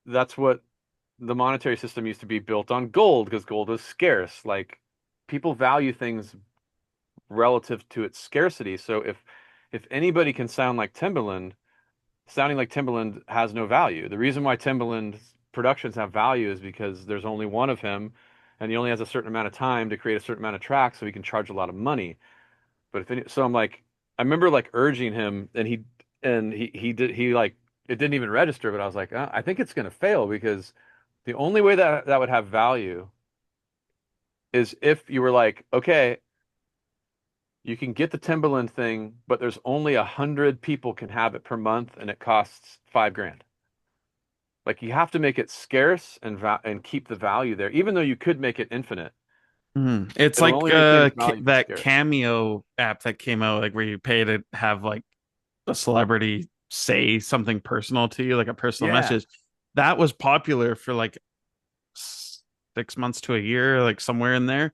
that's what the monetary system used to be built on gold because gold was scarce. Like people value things relative to its scarcity. So if anybody can sound like Timbaland, sounding like Timbaland has no value. The reason why Timbaland productions have value is because there's only one of him, and he only has a certain amount of time to create a certain amount of tracks, so he can charge a lot of money. But so I'm like, I remember like urging him, and he did he like it didn't even register, but I was like, I think it's gonna fail because the only way that that would have value is if you were like, okay, you can get the Timberland thing, but there's only 100 people can have it per month, and it costs 5 grand. Like you have to make it scarce and keep the value there, even though you could make it infinite. Mm. It's It'll like only retain its value if it's that scarce. Cameo app that came out, like where you pay to have like a celebrity say something personal to you, like a personal Yeah. message. That was popular for like 6 months to a year, like somewhere in there.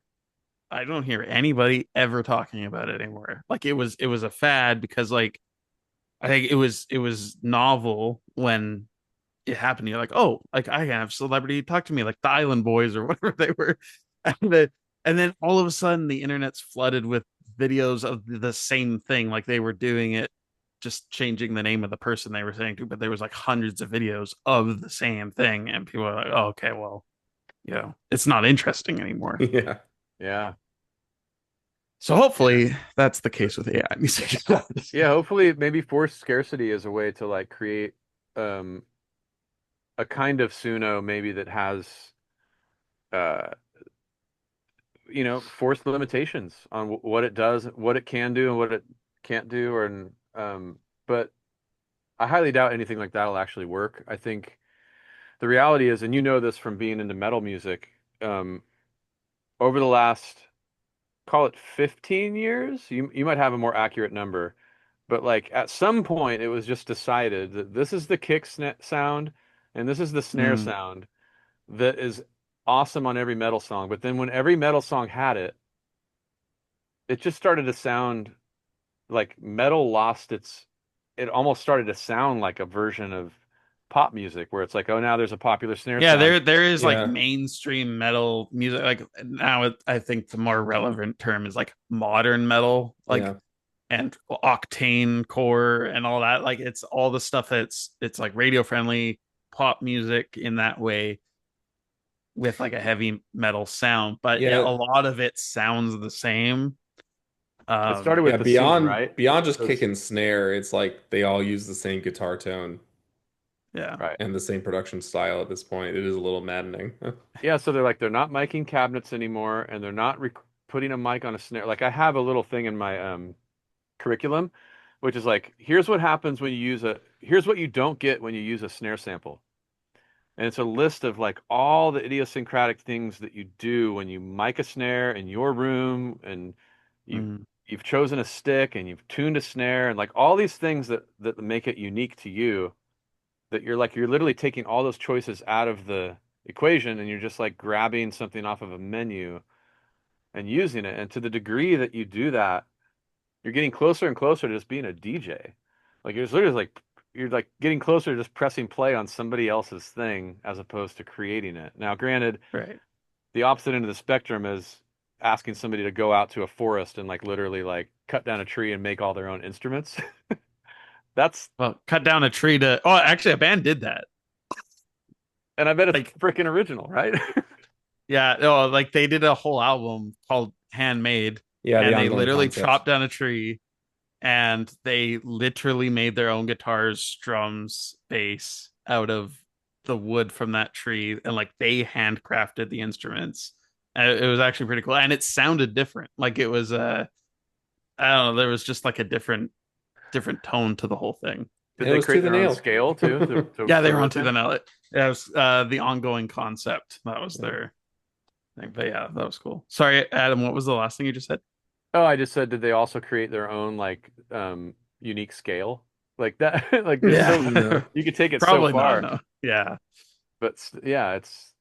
I don't hear anybody ever talking about it anymore. Like it was a fad because like I think it was novel when it happened. You're like, oh, like I can have celebrity talk to me, like the Island Boys or whatever they were. And then all of a sudden the internet's flooded with videos of the same thing, like they were doing it, just changing the name of the person they were saying to, but there was like hundreds of videos of the same thing, and people are like, oh, okay, well, it's not interesting anymore. Yeah. Yeah. So Yeah. hopefully that's the case with AI music. Yeah, hopefully maybe forced scarcity is a way to like create um a kind of Suno maybe that has uh forced limitations on what it does, what it can do and what it can't do and but I highly doubt anything like that'll actually work. I think the reality is, and you know this from being into metal music, um over the last call it 15 years, you might have a more accurate number. But like at some point, it was just decided that this is the sound and this is the snare Mm. sound that is awesome on every metal song. But then when every metal song had it, it just started to sound like metal lost it almost started to sound like a version of pop music where it's like, oh, now there's a popular snare Yeah, sound. there is like Yeah. mainstream metal music. Like now, I think the more relevant term is like modern metal, like Yeah. and octane core and all that. Like it's all the stuff it's like radio friendly pop music in that way with like a heavy metal sound, but Yeah. a lot of it sounds the same. It started Yeah. with bassoon, Beyond right? beyond just kick Those, and snare, it's like they all use the same guitar tone Yeah. right. and the same production style at this point. It is a little maddening. Yeah, so they're not miking cabinets anymore, and they're not putting a mic on a snare. Like I have a little thing in my curriculum, which is like, here's what happens when you use here's what you don't get when you use a snare sample. And it's a list of like all the idiosyncratic things that you do when you mic a snare in your room and you Mm, you've chosen a stick and you've tuned a snare and like all these things that make it unique to you that you're literally taking all those choices out of the equation and you're just like grabbing something off of a menu and using it. And to the degree that you do that, you're getting closer and closer to just being a DJ. Like it's literally like you're like getting closer to just pressing play on somebody else's thing as opposed to creating it. Now, granted, right. the opposite end of the spectrum is asking somebody to go out to a forest and like literally like cut down a tree and make all their own instruments. That's Well, cut down a tree to. Oh, actually, a band did that. and I bet it's Like, freaking original, right? yeah, oh, like they did a whole album called Handmade, Yeah, the and they ongoing literally concept. chopped down a tree and they literally made their own guitars, drums, bass out of the wood from that tree, and like they handcrafted the instruments. And it was actually pretty cool, and it sounded different. Like it was I don't know, there was just like a different tone to the whole thing. Did And it they was to create the their own nail. scale too Yeah, they to were work onto the in? nail. It was the ongoing concept. That was Yeah. their thing. But yeah, that was cool. Sorry, Adam, what was the last thing you just said? Oh, I just said, did they also create their own like unique scale? Like that like there's Yeah. so No. you could take it so Probably not, far. no. Yeah. But yeah, it's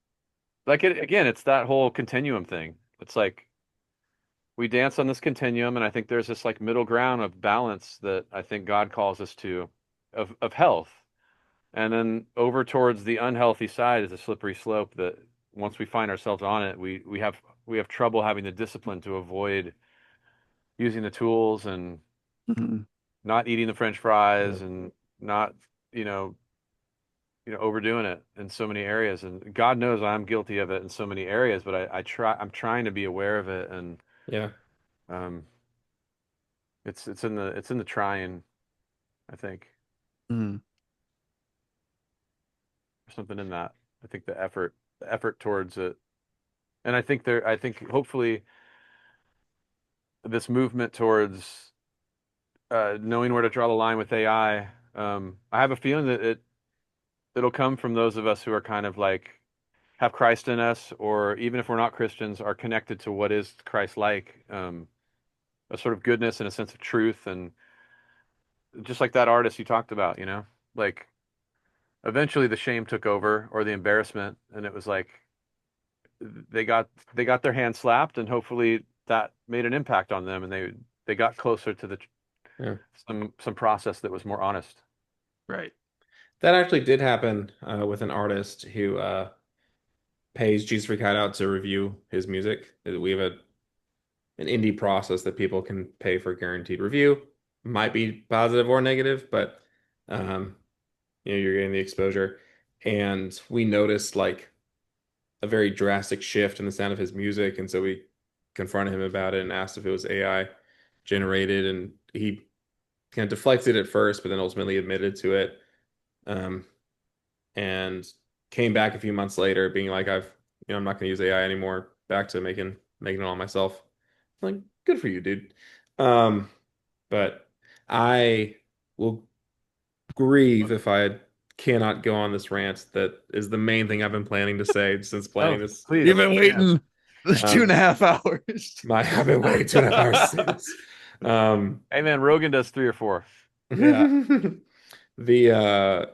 like it again, it's that whole continuum thing. It's like we dance on this continuum, and I think there's this like middle ground of balance that I think God calls us to of health. And then over towards the unhealthy side is a slippery slope that once we find ourselves on it, we have trouble having the discipline to avoid using the tools and Mhm. not eating the French Yeah. fries and not, you know, overdoing it in so many areas. And God knows I'm guilty of it in so many areas, but I'm trying to be aware of it. And Yeah. um, it's in the trying, I think. Mhm. There's something in that. I think the effort towards it. And I think hopefully this movement towards knowing where to draw the line with AI, I have a feeling that it'll come from those of us who are kind of like have Christ in us, or even if we're not Christians, are connected to what is Christ like, a sort of goodness and a sense of truth, and just like that artist you talked about, like eventually the shame took over or the embarrassment, and it was like they got they got their hand slapped, and hopefully that made an impact on them, and they got closer to the Yeah. some process that was more honest. Right. That actually did happen with an artist who pays Jesus Freak Hideout to review his music. We have an indie process that people can pay for guaranteed review. Might be positive or negative, but um, you're getting the exposure. And we noticed like a very drastic shift in the sound of his music, and so we confronted him about it and asked if it was AI generated, and he kind of deflected at first, but then ultimately admitted to it. Um, and came back a few months later being like, I'm not going to use AI anymore, back to making it all myself. Like, good for you, dude. Um, but I will grieve if I cannot go on this rant that is the main thing I've been planning to say since Oh, planning this You've please. this been rant. waiting two and Um, a half hours. I've been waiting 2.5 hours to say this. Um, Hey man, Rogan does three or four. Yeah. the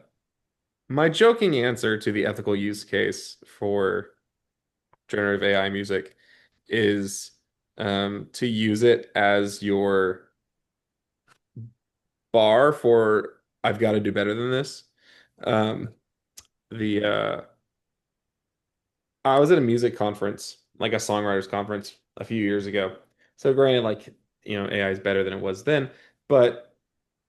my joking answer to the ethical use case for generative AI music is to use it as your bar for I've got to do better than this. Um, the I was at a music conference, like a songwriters conference a few years ago. So granted, like, AI is better than it was then, but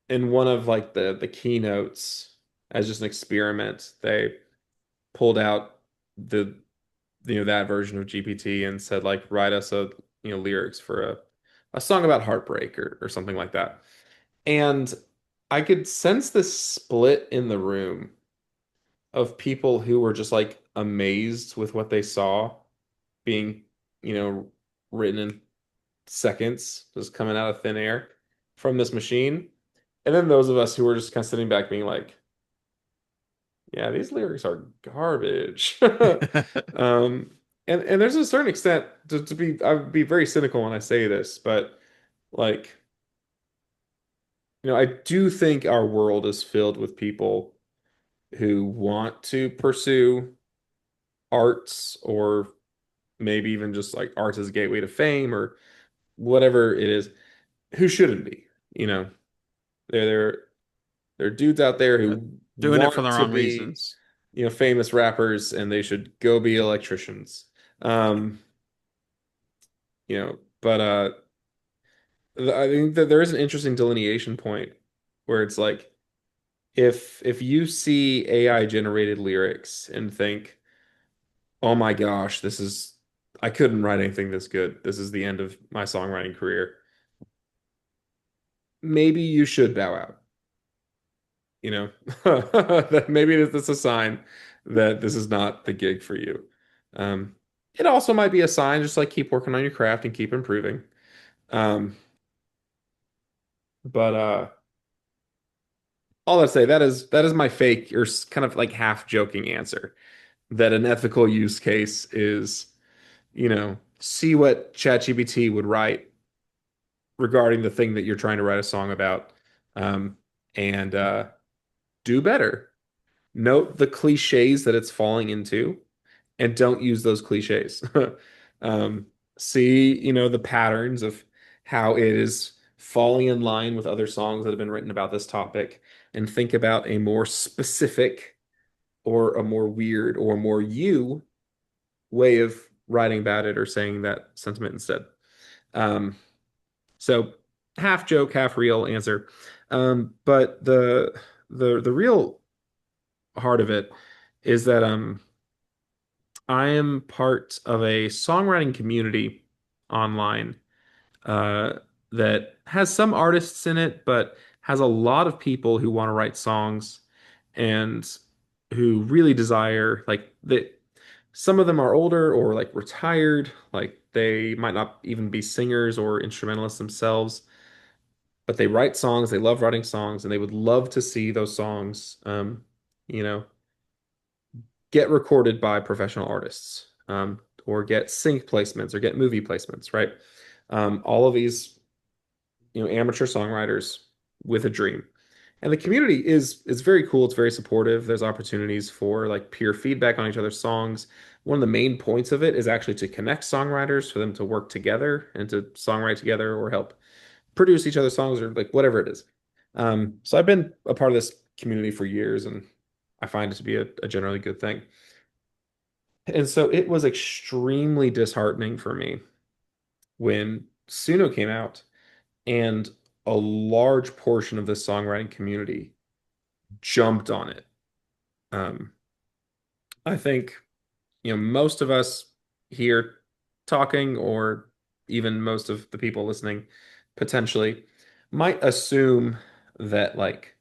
in one of like the keynotes as just an experiment, they pulled out the that version of GPT and said like write us lyrics for a song about heartbreak or something like that. And I could sense this split in the room of people who were just like amazed with what they saw being, you know, written in seconds, just coming out of thin air from this machine. And then those of us who were just kind of sitting back being like, yeah, these lyrics are garbage. Um, and there's a certain extent to be I would be very cynical when I say this, but like, I do think our world is filled with people who want to pursue arts or maybe even just like arts as a gateway to fame or whatever it is, who shouldn't be. You know, there there there are dudes out there Yeah, who doing it for want the to wrong be, reasons. famous rappers and they should go be electricians. Um, but I think that there is an interesting delineation point where it's like if you see AI generated lyrics and think, "Oh my gosh, I couldn't write anything this good. This is the end of my songwriting career." Maybe you should bow out. You know, that maybe this is a sign that this is not the gig for you. Um, it also might be a sign, just like keep working on your craft and keep improving. Um, but all I say that is my fake or kind of like half joking answer that an ethical use case is, see what ChatGPT would write regarding the thing that you're trying to write a song about, um, and do better. Note the cliches that it's falling into and don't use those cliches. Um, see, the patterns of how it is falling in line with other songs that have been written about this topic and think about a more specific or a more weird or more you way of writing about it or saying that sentiment instead. Um, so half joke, half real answer. But the real heart of it is that I am part of a songwriting community online uh, that has some artists in it, but has a lot of people who want to write songs and who really desire like that. Some of them are older or like retired, like they might not even be singers or instrumentalists themselves, but they write songs, they love writing songs, and they would love to see those songs, you know, get recorded by professional artists, or get sync placements or get movie placements, right? All of these, amateur songwriters with a dream. And the community is very cool. It's very supportive. There's opportunities for like peer feedback on each other's songs. One of the main points of it is actually to connect songwriters for them to work together and to songwrite together or help produce each other's songs or like whatever it is. So I've been a part of this community for years and I find it to be a generally good thing. And so it was extremely disheartening for me when Suno came out and a large portion of the songwriting community jumped on it. Um, I think, most of us here talking, or even most of the people listening potentially, might assume that like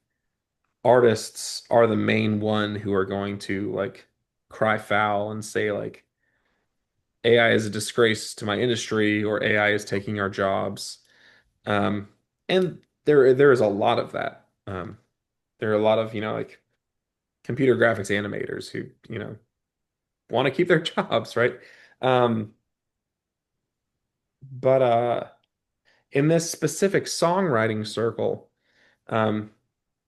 artists are the main one who are going to like cry foul and say like AI is a disgrace to my industry or AI is taking our jobs. Um, and there is a lot of that. There are a lot of, like computer graphics animators who, want to keep their jobs, right? Um, but in this specific songwriting circle, um,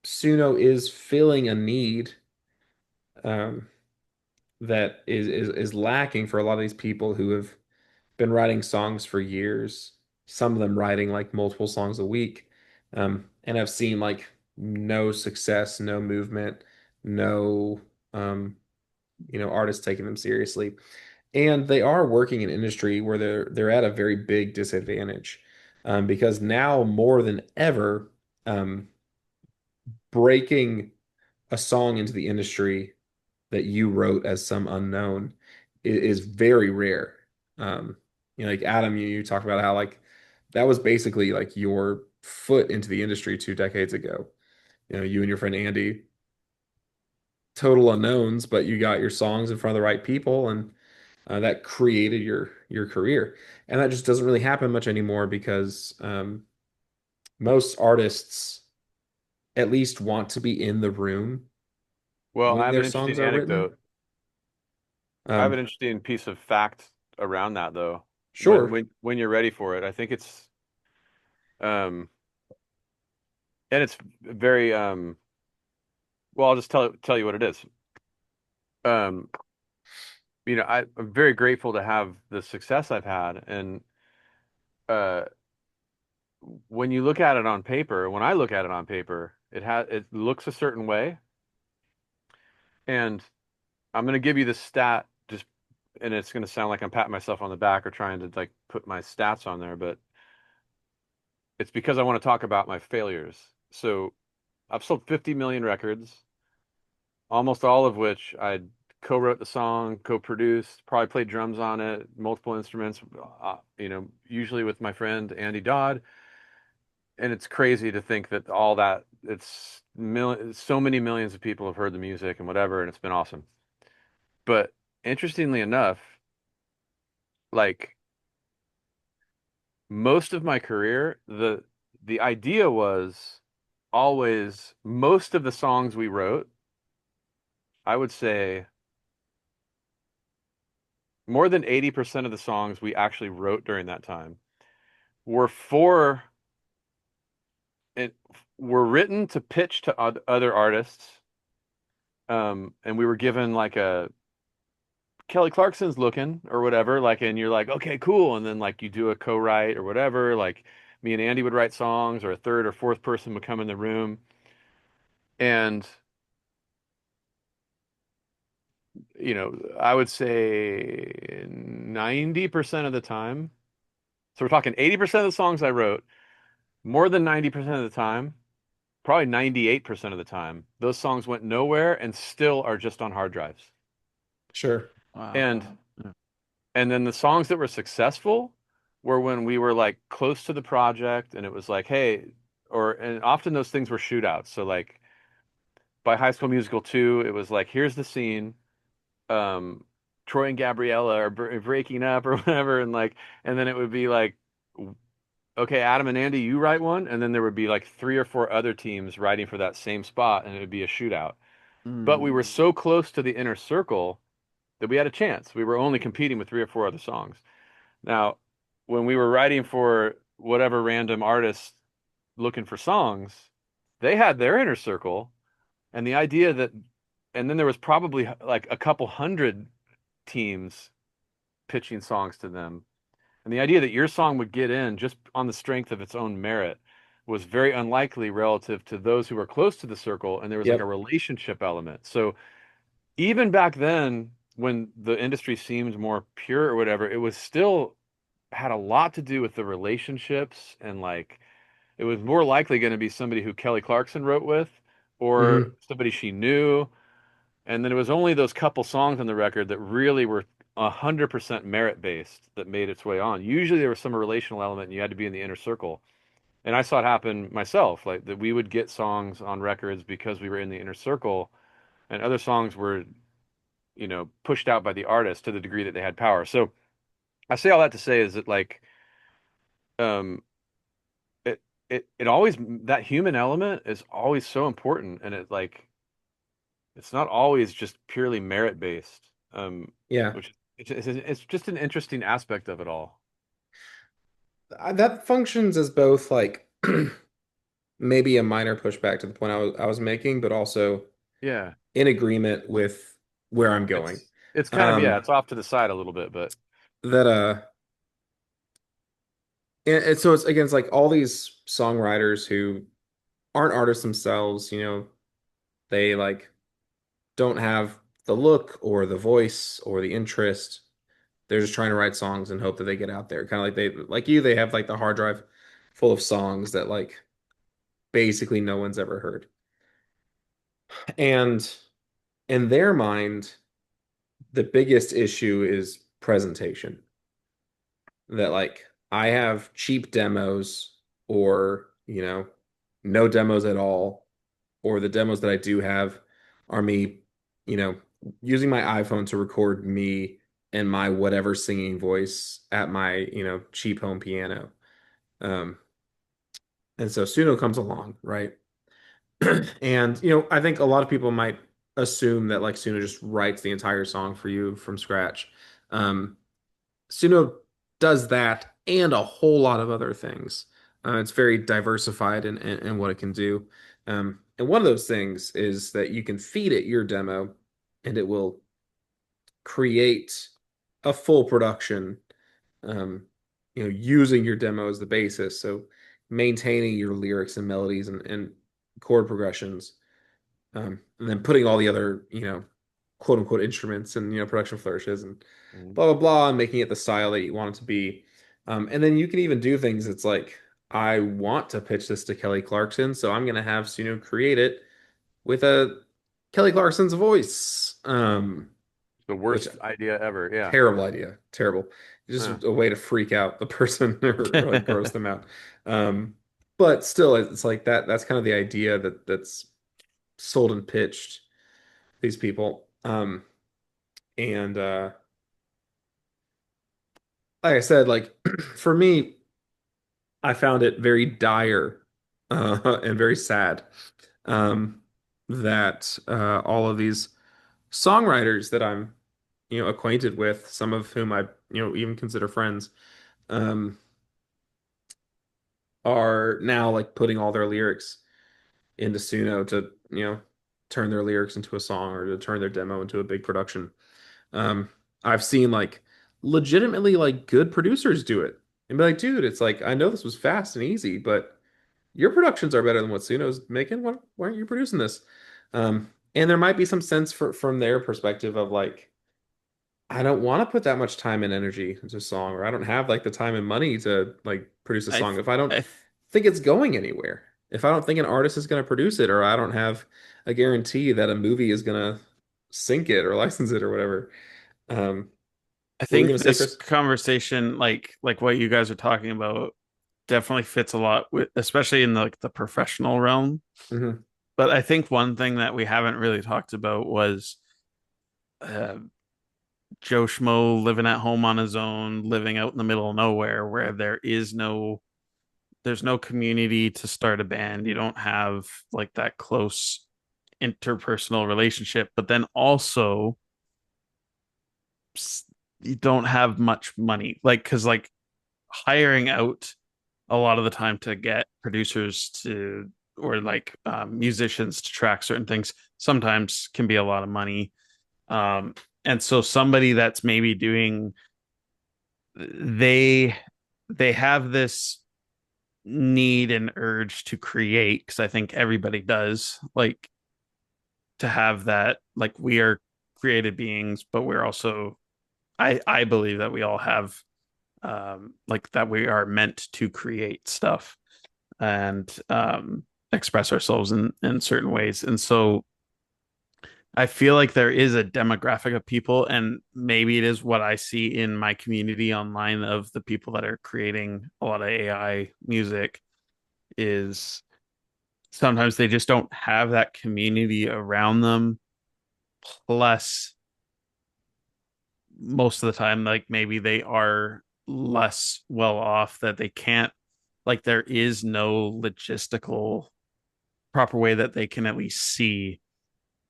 Suno is filling a need um, that is lacking for a lot of these people who have been writing songs for years. Some of them writing like multiple songs a week, and I've seen like no success, no movement, no artists taking them seriously. And they are working in industry where they're at a very big disadvantage, because now more than ever, um, breaking a song into the industry that you wrote as some unknown is very rare. Um, like Adam, you talked about how like that was basically like your foot into the industry 2 decades ago. You and your friend Andy, total unknowns, but you got your songs in front of the right people, and that created your career. And that just doesn't really happen much anymore because most artists at least want to be in the room Well, I when have their an interesting songs are written. anecdote. I have Um, an interesting piece of fact around that though. When sure. when when you're ready for it, I think it's um and it's very well, I'll just tell you what it is. Um I'm very grateful to have the success I've had, and uh when you look at it on paper, when I look at it on paper, it looks a certain way, and I'm going to give you the stat just, and it's going to sound like I'm patting myself on the back or trying to like put my stats on there, but it's because I want to talk about my failures. So I've sold 50 million records, almost all of which I co-wrote the song, co-produced, probably played drums on it, multiple instruments, usually with my friend Andy Dodd. And it's crazy to think that all that so many millions of people have heard the music and whatever, and it's been awesome. But interestingly enough, like most of my career, the idea was always most of the songs we wrote, I would say more than 80% of the songs we actually wrote during that time were for it were written to pitch to other artists. And we were given like a Kelly Clarkson's looking or whatever, like, and you're like, okay, cool. And then like you do a co-write or whatever, like me and Andy would write songs, or a third or fourth person would come in the room. And, I would say 90% of the time, so we're talking 80% of the songs I wrote, more than 90% of the time, probably 98% of the time, those songs went nowhere and still are just on hard drives. Sure. Wow. And And then the songs that were successful were when we were like close to the project and it was like, hey, and often those things were shootouts. So like by High School Musical 2, it was like, here's the scene. Um, Troy and Gabriella are breaking up or whatever. And then it would be like, okay, Adam and Andy, you write one. And then there would be like three or four other teams writing for that same spot and it would be a shootout. But we Mm. were so close to the inner circle that we had a chance. We were only competing with three or four other songs. Now, when we were writing for whatever random artist looking for songs, they had their inner circle, and the idea that, and then there was probably like a couple hundred teams pitching songs to them. And the idea that your song would get in just on the strength of its own merit was very unlikely relative to those who were close to the circle, and there was like a Yep. relationship element. So even back then, when the industry seemed more pure or whatever, it was still had a lot to do with the relationships, and like it was more likely going to be somebody who Kelly Clarkson wrote with or Hmm. somebody she knew. And then it was only those couple songs on the record that really were 100% merit based that made its way on. Usually there was some relational element and you had to be in the inner circle. And I saw it happen myself, like that we would get songs on records because we were in the inner circle, and other songs were, pushed out by the artist to the degree that they had power. So I say all that to say is that like um it always, that human element is always so important, and it's not always just purely merit based, Yeah. which it's just an interesting aspect of it all. That functions as both like maybe a minor pushback to the point I was making, but also Yeah, in agreement with where I'm going. it's kind of, yeah, Um, it's off to the side a little bit, but that and so it's against like all these songwriters who aren't artists themselves, they like don't have the look or the voice or the interest. They're just trying to write songs and hope that they get out there. Kind of like they have like the hard drive full of songs that like basically no one's ever heard. And in their mind, the biggest issue is presentation. That like I have cheap demos or, no demos at all, or the demos that I do have are me, you know, using my iPhone to record me and my whatever singing voice at my, cheap home piano. Um, and so Suno comes along, right? And I think a lot of people might assume that like Suno just writes the entire song for you from scratch. Um, Suno does that and a whole lot of other things. It's very diversified in what it can do. And one of those things is that you can feed it your demo and it will create a full production, um, using your demo as the basis. So maintaining your lyrics and melodies and chord progressions, and then putting all the other, quote unquote instruments and production flourishes and Mhm. blah blah blah, and making it the style that you want it to be. And then you can even do things. It's like I want to pitch this to Kelly Clarkson, so I'm gonna have Suno create it with a Kelly Clarkson's voice. The Which worst idea ever. Yeah. terrible idea, terrible. Yeah. Just a way to freak out the person or like gross them out. Um, but still, it's like that. That's kind of the idea that's sold and pitched these people. And like I said, like for me, I found it very dire and very sad, um, that all of these songwriters that I'm, acquainted with, some of whom I, even consider friends, um, are now like putting all their lyrics into Suno to, turn their lyrics into a song or to turn their demo into a big production. Um, I've seen like legitimately like good producers do it and be like, dude, it's like I know this was fast and easy, but your productions are better than what Suno's making. Why aren't you producing this? And there might be some sense from their perspective of like, I don't want to put that much time and energy into a song, or I don't have like the time and money to like produce a I song th if I don't I think it's going anywhere. If I don't think an artist is going to produce it, or I don't have a guarantee that a movie is going to sync it or license it or whatever. Um, I what were you think going to say, this Chris? conversation, like what you guys are talking about, definitely fits a lot with, especially in the professional realm. Hmm. But I think one thing that we haven't really talked about was uh, Joe Schmo living at home on his own, living out in the middle of nowhere, where there's no community to start a band. You don't have like that close interpersonal relationship, but then also you don't have much money, like because like hiring out a lot of the time to get producers to or like musicians to track certain things sometimes can be a lot of money. And so somebody that's maybe doing they they have this need and urge to create because I think everybody does like to have that like we are creative beings, but we're also I believe that we all have like that we are meant to create stuff and express ourselves in certain ways. And so I feel like there is a demographic of people, and maybe it is what I see in my community online of the people that are creating a lot of AI music is sometimes they just don't have that community around them. Plus, most of the time, like maybe they are less well off that they can't, like, there is no logistical proper way that they can at least see,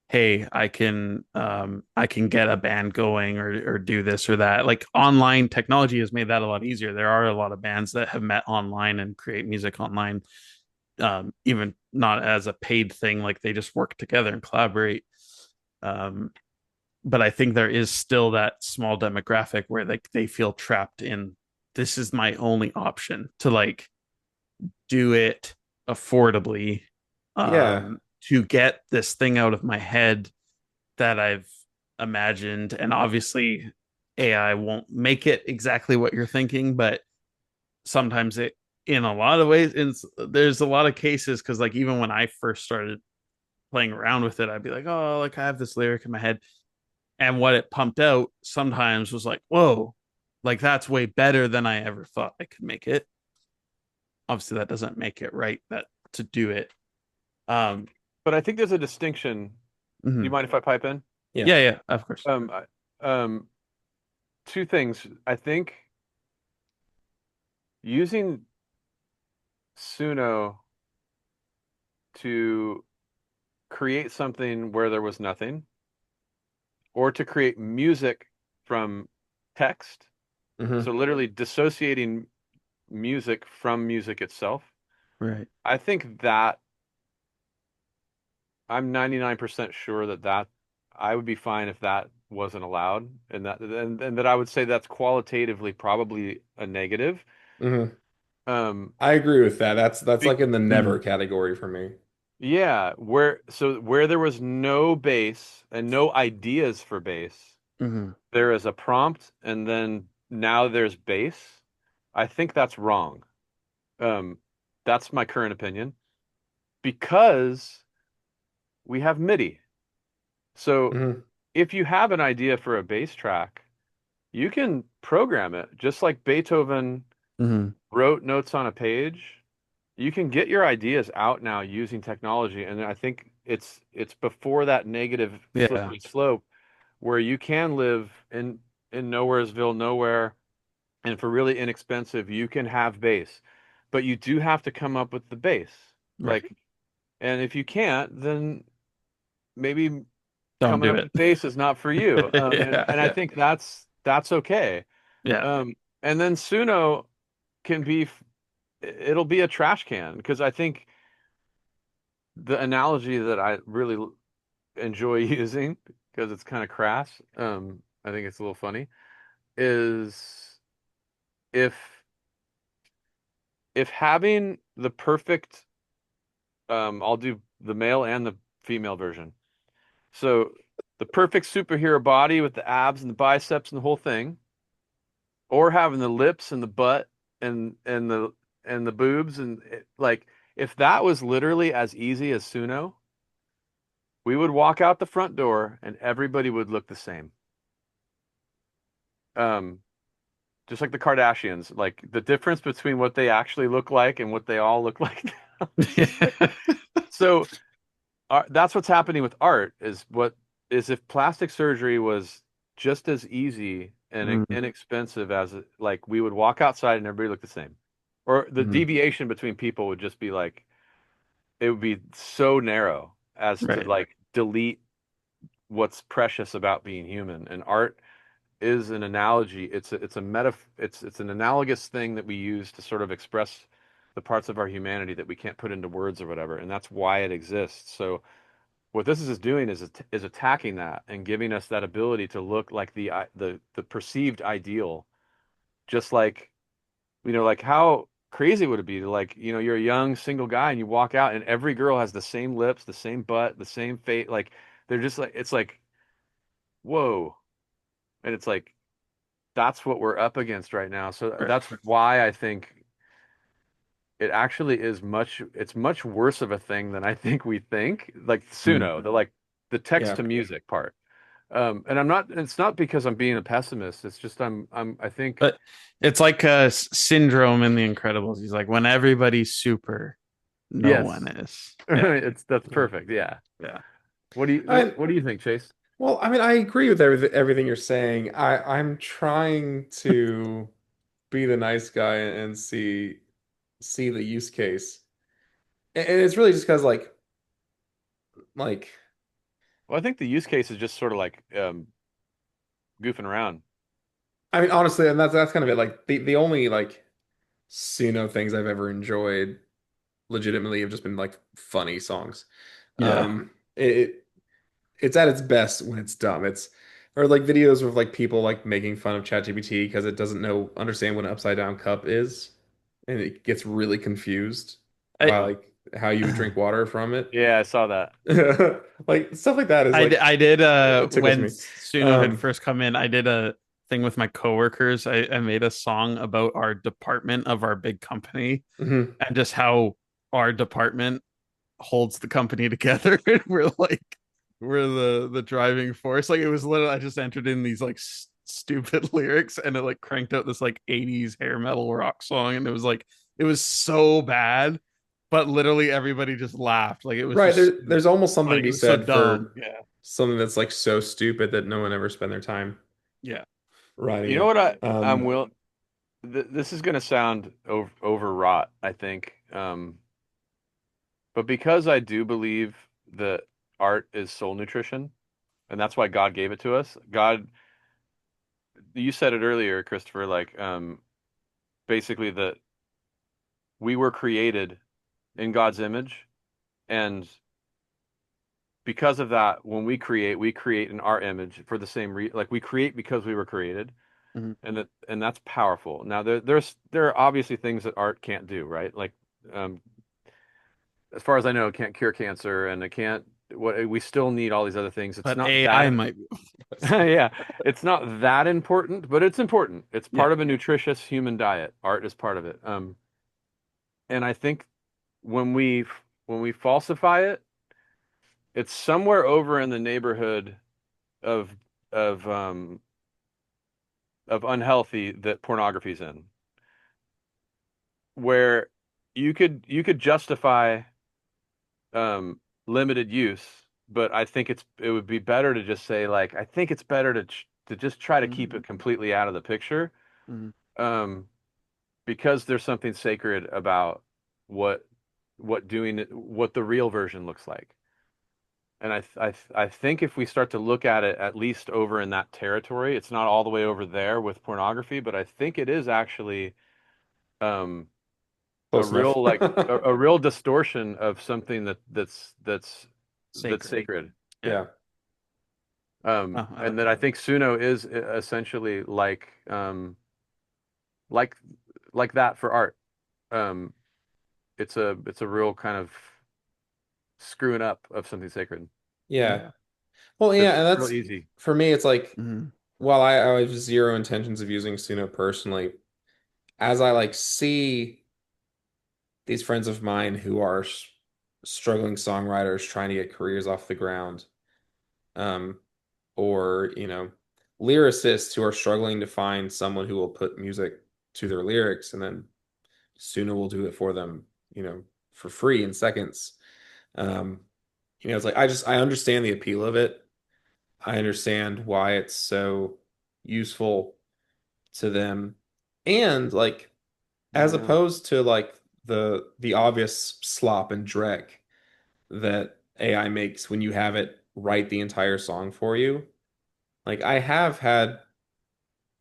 hey, I can get a band going or do this or that. Like online technology has made that a lot easier. There are a lot of bands that have met online and create music online, even not as a paid thing, like they just work together and collaborate. Um, but I think there is still that small demographic where they feel trapped in this is my only option to like do it affordably, Yeah, to get this thing out of my head that I've imagined. And obviously, AI won't make it exactly what you're thinking, but sometimes it, in a lot of ways, there's a lot of cases because, like, even when I first started playing around with it, I'd be like, oh, like I have this lyric in my head. And what it pumped out sometimes was like, whoa, like that's way better than I ever thought I could make it. Obviously, that doesn't make it right that to do it. Um, But I think there's a distinction. Do you mhm. mind if I pipe in? yeah, Yeah, yeah, of course. Um, two things. I think using Suno to create something where there was nothing, or to create music from text. So Hmm. literally dissociating music from music itself. Right. I think that I'm 99% sure that I would be fine if that wasn't allowed, and that I would say that's qualitatively probably a negative. Hmm. Um, I agree with that. That's be, like in the never Mhm. category for me. yeah, where there was no bass and no ideas for bass, Mhm. there is a prompt, and then now there's bass. I think that's wrong. Um, that's my current opinion because we have MIDI. So Hmm. if you have an idea for a bass track, you can program it just like Beethoven Mhm. wrote notes on a page. You can get your ideas out now using technology, and I think it's before that negative Yeah. slippery slope where you can live in Nowheresville, nowhere, and for really inexpensive, you can have bass, but you do have to come up with the bass. Right. Like, and if you can't, then maybe Don't coming do up it. with bass is not for you. Yeah. And I Yeah. think that's okay. Yeah. And then Suno can be it'll be a trash can because I think the analogy that I really enjoy using because it's kind of crass, I think it's a little funny, is if having the perfect I'll do the male and the female version. So the perfect superhero body with the abs and the biceps and the whole thing, or having the lips and the butt and the boobs like if that was literally as easy as Suno, we would walk out the front door and everybody would look the same. Um, just like the Kardashians, like the difference between what they actually look like and what they all look like now. It's just like so that's what's happening with art is if plastic surgery was just as easy and Mhm. inexpensive as like we would walk outside and everybody looked the same, or the Mhm. deviation between people would just be like it would be so narrow as to Right. like delete what's precious about being human. And art is an analogy. It's a it's an analogous thing that we use to sort of express the parts of our humanity that we can't put into words or whatever, and that's why it exists. So what this is doing is attacking that and giving us that ability to look like the perceived ideal, just like like how crazy would it be to like you're a young single guy and you walk out and every girl has the same lips, the same butt, the same face, like they're just like it's like whoa, and it's like that's what we're up against right now. So Right. that's why I think it's much worse of a thing than I think we think. Like Mhm. Suno, the text Yeah. to music part. And it's not because I'm being a pessimist. It's just I think But it's like a syndrome in The Incredibles. He's like, when everybody's super, no one yes, is. Yeah. that's Yeah. perfect. Yeah. Yeah. I What do you think, Chase? Well, I mean, I agree with everything you're saying. I'm trying to be the nice guy and see the use case. And it's really just because like Well, I think the use case is just sort of like goofing around. I mean honestly, and that's kind of it. Like the only like Suno things I've ever enjoyed legitimately have just been like funny songs. Yeah. It it's at its best when it's dumb. It's or like videos of like people like making fun of ChatGPT because it doesn't understand what an upside down cup is, and it gets really confused I by like how you would drink water from it. Yeah, I saw that. Like stuff like that is like I did it tickles when me. Suno had Um, first come in, I did a thing with my coworkers. I made a song about our department of our big company mhm. and just how our department holds the company together. We're like we're the driving force. Like it was literally I just entered in these like stupid lyrics and it like cranked out this like 80s hair metal rock song and it was so bad, but literally everybody just laughed. Like it was Right, just there's almost something to funny. It be was so said dumb. for Yeah. something that's like so stupid that no one ever spend their time Yeah. writing You know it. what I'm will this is going to sound overwrought, I think. But because I do believe that art is soul nutrition, and that's why God gave it to us. God, you said it earlier, Christopher, like basically that we were created in God's image, and because of that, when we create in our image for the same like we create because we were created, Mhm. and that's powerful. Now there are obviously things that art can't do, right? Like um, as far as I know, it can't cure cancer, and it can't. What we still need all these other things. It's But not AI that. might be. Yeah, it's not that important, but it's important. It's Yeah. part of a nutritious human diet. Art is part of it. And I think when we falsify it, it's somewhere over in the neighborhood of of um of unhealthy that pornography's in, where you could justify limited use, but I think it would be better to just say like I think it's better to just try to keep Mhm. it completely out of the picture. Mhm. Um, because there's something sacred about what what the real version looks like. And I think if we start to look at it at least over in that territory, it's not all the way over there with pornography, but I think it is actually um, a Close enough. real like a real distortion of something that's Sacred. sacred. Yeah. Yeah. Oh, I And like that I that. think Suno is essentially like like that for art. Um, it's a real kind of screwing up of something sacred Yeah. Yeah. Well, yeah, because and it's real that's easy. for me, it's like Mhm. while I have zero intentions of using Suno personally, as I like see these friends of mine who are struggling songwriters trying to get careers off the ground, um, or lyricists who are struggling to find someone who will put music to their lyrics, and then Suno will do it for them, for free in seconds. Um, it's like I understand the appeal of it. I understand why it's so useful to them. And like as Yeah. opposed to like the obvious slop and dreck that AI makes when you have it write the entire song for you. Like I have had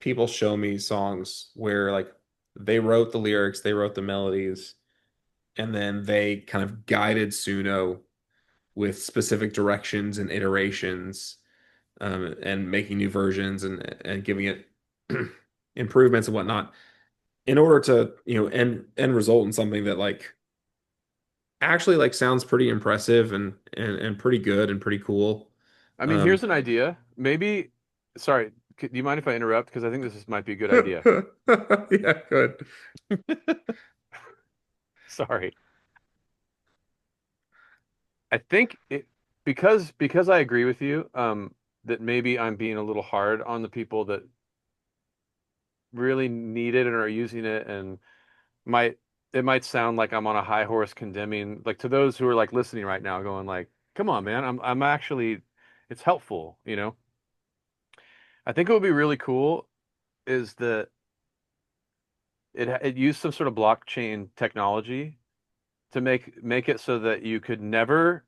people show me songs where like they wrote the lyrics, they wrote the melodies, and then they kind of guided Suno with specific directions and iterations, and making new versions and giving it improvements and whatnot in order to end result in something that like actually like sounds pretty impressive and pretty good and pretty cool. I mean, Um, here's an idea. Maybe, sorry, do you mind if I interrupt? Because I think might be a good idea. yeah, good. Sorry. I think because I agree with you, that maybe I'm being a little hard on the people that really need it and are using it and might it might sound like I'm on a high horse condemning like to those who are like listening right now going like, "Come on, man. I'm actually it's helpful, you know?" I think it would be really cool is that it used some sort of blockchain technology to make it so that you could never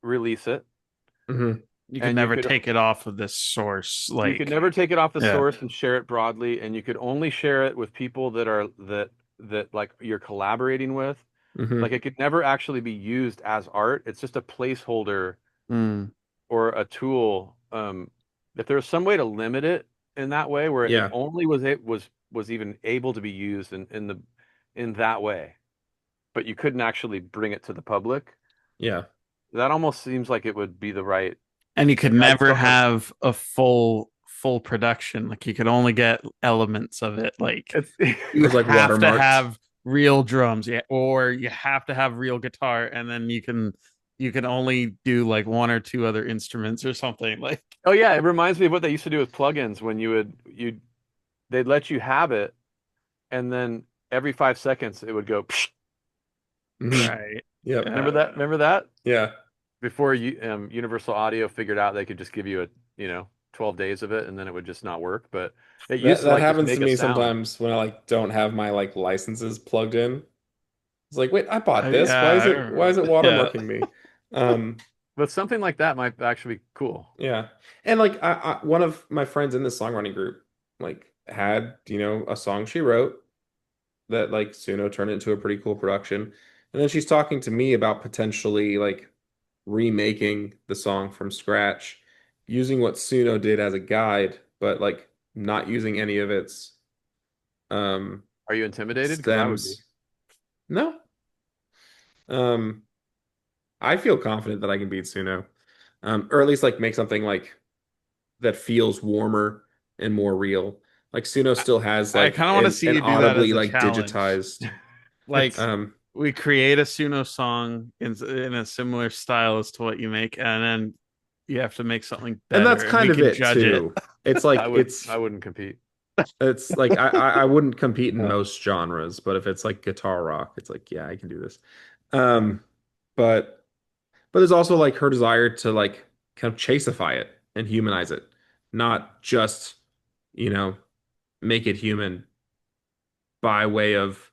release it Hmm. You could and never take it off of this source. you could Like, never take it off the yeah. source and share it broadly, and you could only share it with people that like you're collaborating with. Like Hmm. it could never actually be used as art. It's just a placeholder Mm, or a tool. If there's some way to limit it in that way, where it Yeah, only was even able to be used in that way, but you couldn't actually bring it to the public. yeah, That almost seems like it would be the right. and you could I just never don't know. have a full production. Like you could only get elements of it. Like It's it you was like have to watermarked. have real drums, yeah, or you have to have real guitar, and then you can only do like one or two other instruments or something. Like, oh yeah, it reminds me of what they used to do with plugins when they'd let you have it and then every 5 seconds it would go psh. Hmm. right. Yep. Yeah. Remember that Yeah. before Universal Audio figured out they could just give you a 12 days of it and then it would just not work, but it That used to that like just happens to make a me sound. sometimes when I like don't have my like licenses plugged in. It's like, wait, I bought this. Yeah, Why is I it remember. why is it Yeah. watermarking me? Um, But something like that might actually be cool. Yeah. And like one of my friends in this songwriting group like had, a song she wrote that like Suno turned into a pretty cool production. And then she's talking to me about potentially like remaking the song from scratch using what Suno did as a guide, but like not using any of its um Are you intimidated? Because I would be. stems. No. Um I feel confident that I can beat Suno. Or at least like make something like that feels warmer and more real. Like Suno I, still has I like kind of want to see an you do that as audibly a like challenge. digitized Like um we create a Suno song in a similar style as to what you make, and then you have to make something and that's better, and we kind of can it judge it. too. It's like I wouldn't compete. it's like I wouldn't compete in most genres, but if it's like guitar rock, it's like yeah, I can do this. Um but there's also like her desire to like kind of chaseify it and humanize it, not just, you know, make it human by way of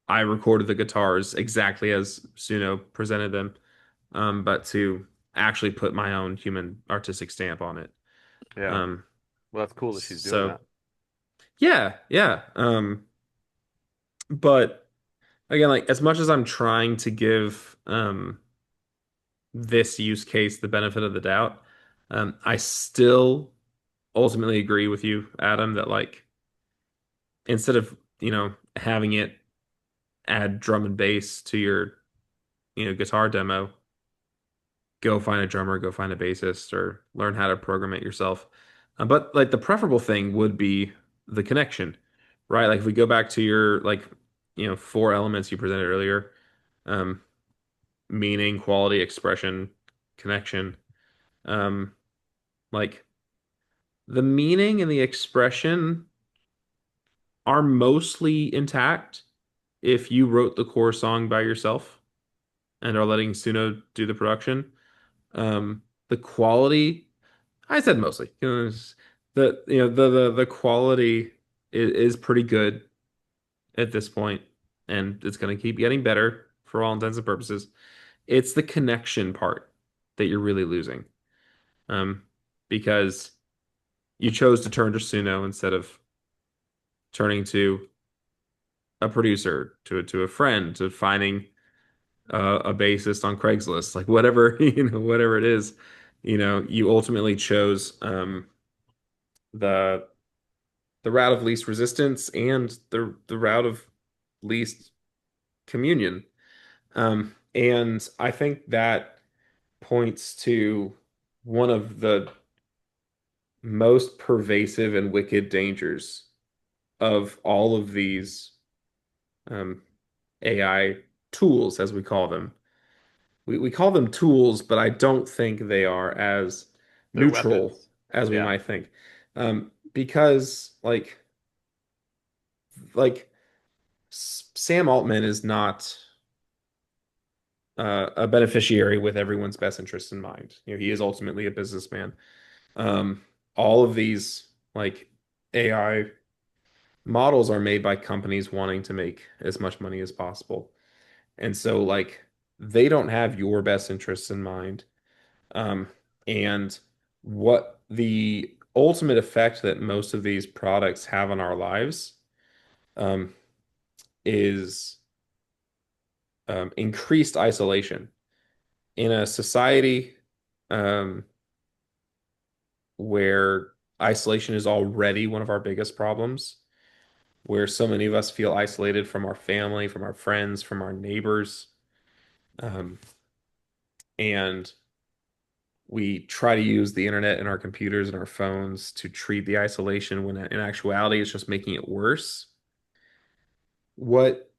I recorded the guitars exactly as Suno presented them, but to actually put my own human artistic stamp on it. Yeah. Um, Well, that's cool that she's doing so that. yeah, yeah. But again, like as much as I'm trying to give this use case the benefit of the doubt, I still ultimately agree with you, Adam, that like instead of, having it add drum and bass to your, guitar demo, go find a drummer, go find a bassist, or learn how to program it yourself. But like the preferable thing would be the connection, right? Like if we go back to your like, four elements you presented earlier, um, meaning, quality, expression, connection. Um, like the meaning and the expression are mostly intact if you wrote the core song by yourself and are letting Suno do the production. The quality, I said mostly, the quality is pretty good at this point, and it's going to keep getting better for all intents and purposes. It's the connection part that you're really losing, um, because you chose to turn to Suno instead of turning a producer, to a friend, to finding a bassist on Craigslist, like whatever, whatever it is, you ultimately chose the route of least resistance and the route of least communion. And I think that points to one of the most pervasive and wicked dangers of all of these um, AI tools, as we call them. We call them tools, but I don't think they are as They're neutral weapons. as we Yeah. might think. Because like Sam Altman is not a beneficiary with everyone's best interests in mind. He is ultimately a businessman. Um, all of these like AI models are made by companies wanting to make as much money as possible. And so like they don't have your best interests in mind. Um, and what the ultimate effect that most of these products have on our lives um, is increased isolation in a society um, where isolation is already one of our biggest problems, where so many of us feel isolated from our family, from our friends, from our neighbors. Um, and we try to use the internet and our computers and our phones to treat the isolation when in actuality it's just making it worse. What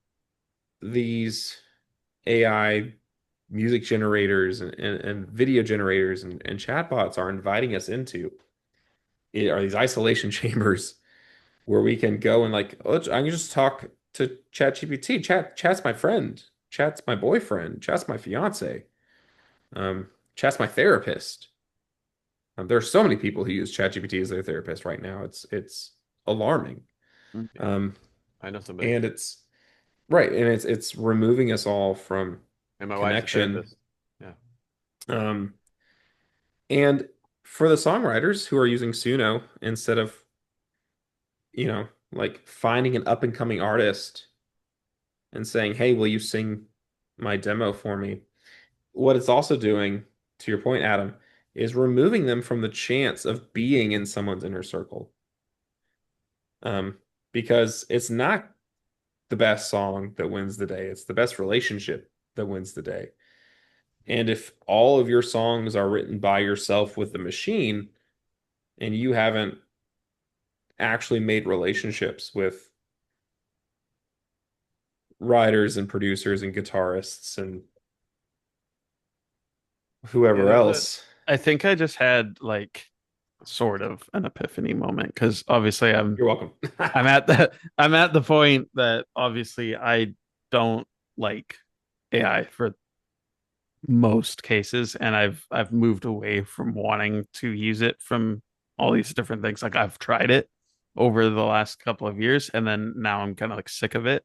these AI music generators and video generators and chatbots are inviting us into are these isolation chambers where we can go and like, oh, I can just talk to ChatGPT. Chat's my friend. Chat's my boyfriend. Chat's my fiance. Chat's my therapist. There are so many people who use ChatGPT as their therapist right now. It's alarming. Yeah. Um, I know somebody. and it's right, and it's removing us all from And my wife's a connection. therapist. Yeah. Um, And for the songwriters who are using Suno instead of, like finding an up and coming artist and saying, "Hey, will you sing my demo for me?" What it's also doing, to your point, Adam, is removing them from the chance of being in someone's inner circle. Um, because it's not the best song that wins the day. It's the best relationship that wins the day. And if all of your songs are written by yourself with the machine and you haven't actually made relationships with writers and producers and guitarists and Yeah, whoever there's a else, I think I just had like sort of an epiphany moment because obviously you're welcome. I'm at the point that obviously I don't like AI for most cases, and I've moved away from wanting to use it from all these different things. Like I've tried it over the last couple of years, and then now I'm kind of like sick of it.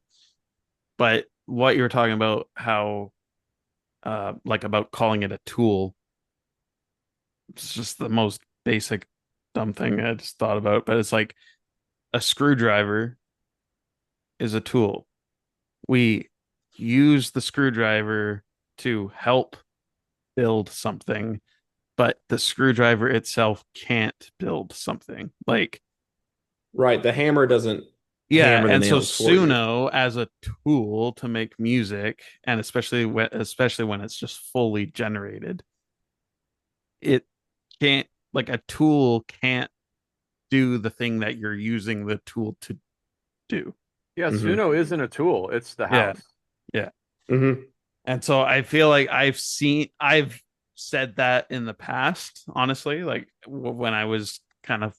But what you were talking about, how like about calling it a tool, it's just the most basic dumb thing I just thought about. But it's like a screwdriver is a tool. We use the screwdriver to help build something, but the screwdriver itself can't build something. Like, Right, the hammer doesn't yeah, hammer the and so nails for you. Suno as a tool to make music, and especially when it's just fully generated, it can't like a tool can't do the thing that you're using the tool to do. Yeah, Hmm. Suno isn't a tool, it's the Yeah, house. yeah. Hmm. And so I feel like I've said that in the past, honestly, like when I was kind of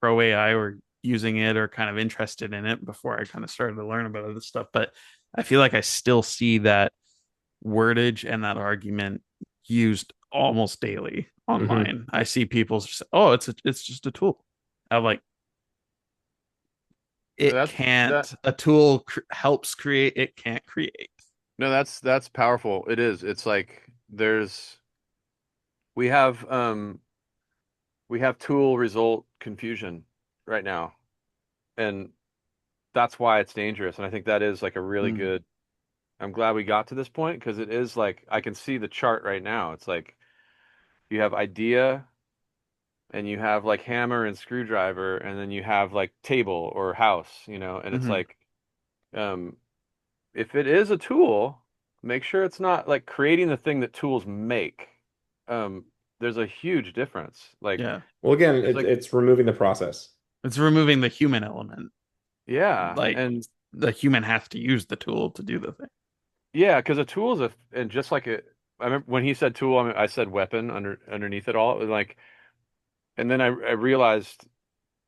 pro AI or using it or kind of interested in it before I kind of started to learn about other stuff. But I feel like I still see that wordage and that argument used almost daily Hmm. online. I see people say, "Oh, it's just a tool." I'm like, it That's that can't. A tool helps create. It can't create. no, that's powerful. It is. It's like there's we have um we have tool result confusion right now. And that's why it's dangerous. And I think that is like a really Mm, good I'm glad we got to this point because it is like I can see the chart right now. It's like you have idea and you have like hammer and screwdriver and then you have like table or house, and it's mhm. like um if it is a tool, make sure it's not like creating the thing that tools make. Um there's a huge difference. Like Yeah, Well, again, it's like it's removing the process. it's removing the human element. yeah, Like and the human has to use the tool to do the thing. yeah, because a tool is and just like I remember when he said tool, I said weapon underneath it all. Like, and then I realized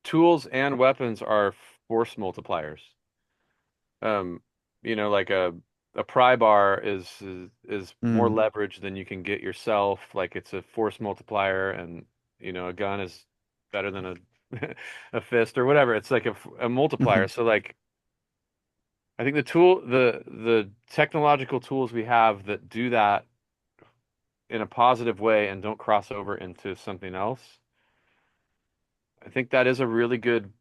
tools and weapons are force multipliers. Um, like a pry bar is more Mm, leverage than you can get yourself. Like it's a force multiplier, and a gun is better than a a fist or whatever. It's like a multiplier. mhm. So like I think the technological tools we have that do that in a positive way and don't cross over into something else, I think that is a really good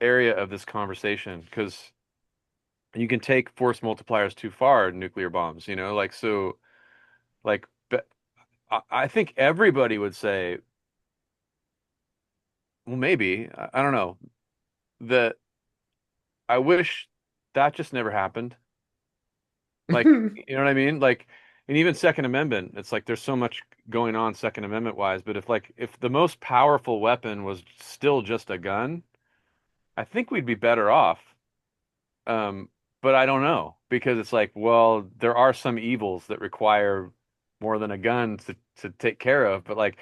area of this conversation because you can take force multipliers too far, nuclear bombs, like so like but I think everybody would say, well, maybe, I don't know, that I wish that just never happened. Like, you know what I mean? Like, and even Second Amendment, it's like there's so much going on Second Amendment wise, but if the most powerful weapon was still just a gun, I think we'd be better off. Um, but I don't know because it's like, well, there are some evils that require more than a gun to take care of. But like,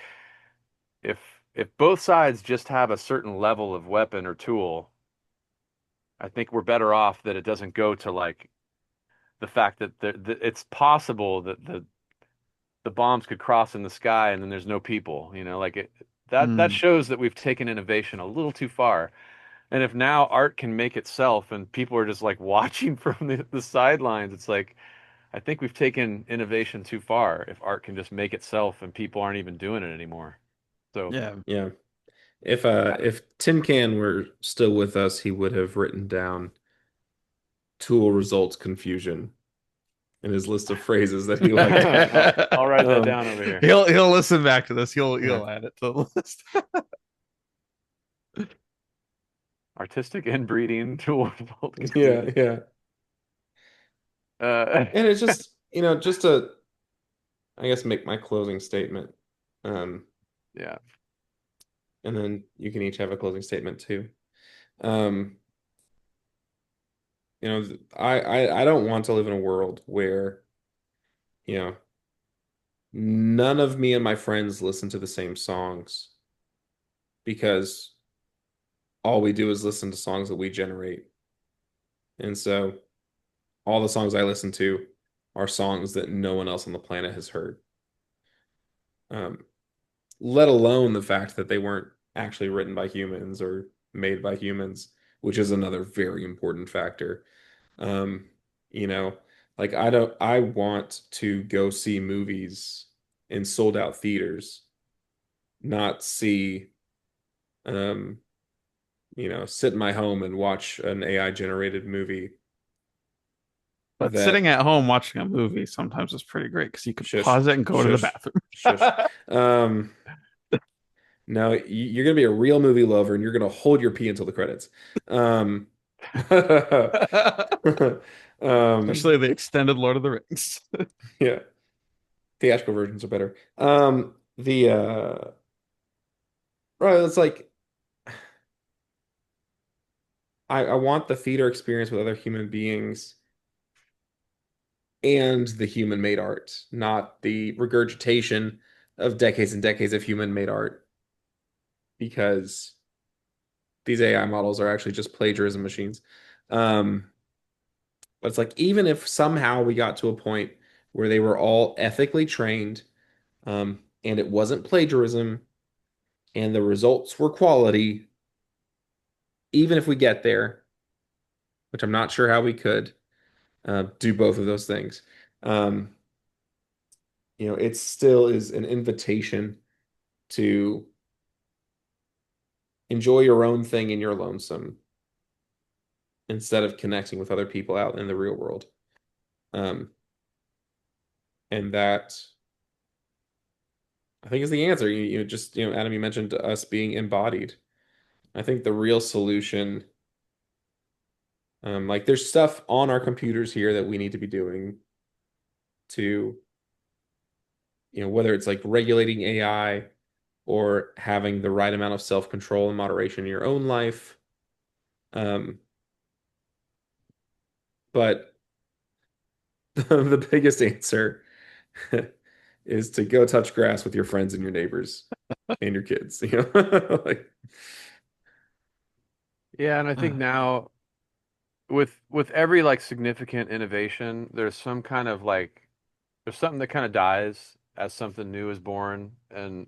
if if both sides just have a certain level of weapon or tool, I think we're better off that it doesn't go to like the fact that it's possible that the bombs could cross in the sky and then there's no people, like that Mm. shows that we've taken innovation a little too far. And if now art can make itself and people are just like watching from the sidelines, it's like I think we've taken innovation too far if art can just make itself and people aren't even doing it anymore. So Yeah. Yeah. I, If Tin Can were still with us, he would have written down tool results confusion in his list of phrases that he liked. I'll write that Um, down over here. He'll listen back to this. yeah, He'll add it to the list. Artistic inbreeding tool result yeah, confusion. yeah. Uh, And it's just, just to, I guess, make my closing statement. Um, yeah. and then you can each have a closing statement too. Um, I don't want to live in a world where, you know, none of me and my friends listen to the same songs because all we do is listen to songs that we generate. And so all the songs I listen to are songs that no one else on the planet has heard. Um, let alone the fact that they weren't actually written by humans or made by humans, which is another very important factor. Um, you know, like I want to go see movies in sold out theaters, not see um, sit in my home and watch an AI generated movie But sitting that at home watching a movie sometimes is pretty great because you could shush, pause it and go to the shush, bathroom. shush. Um, no, you're gonna be a real movie lover and you're gonna hold your pee until the credits. Um, um, Especially the extended Lord of the Rings. yeah, theatrical versions are better. The right, it's like I want the theater experience with other human beings and the human made art, not the regurgitation of decades and decades of human made art, because these AI models are actually just plagiarism machines. Um, but it's like even if somehow we got to a point where they were all ethically trained, and it wasn't plagiarism, and the results were quality, even if we get there, which I'm not sure how we could do both of those things. Um, it still is an invitation to enjoy your own thing in your lonesome instead of connecting with other people out in the real world. Um, and that I think is the answer. Adam, you mentioned us being embodied. I think the real solution, like there's stuff on our computers here that we need to be doing to, whether it's like regulating AI or having the right amount of self-control and moderation in your own life. Um, but the biggest answer is to go touch grass with your friends and your neighbors and your kids, Like, Yeah, and I think now with every like significant innovation, there's some kind of like there's something that kind of dies as something new is born, and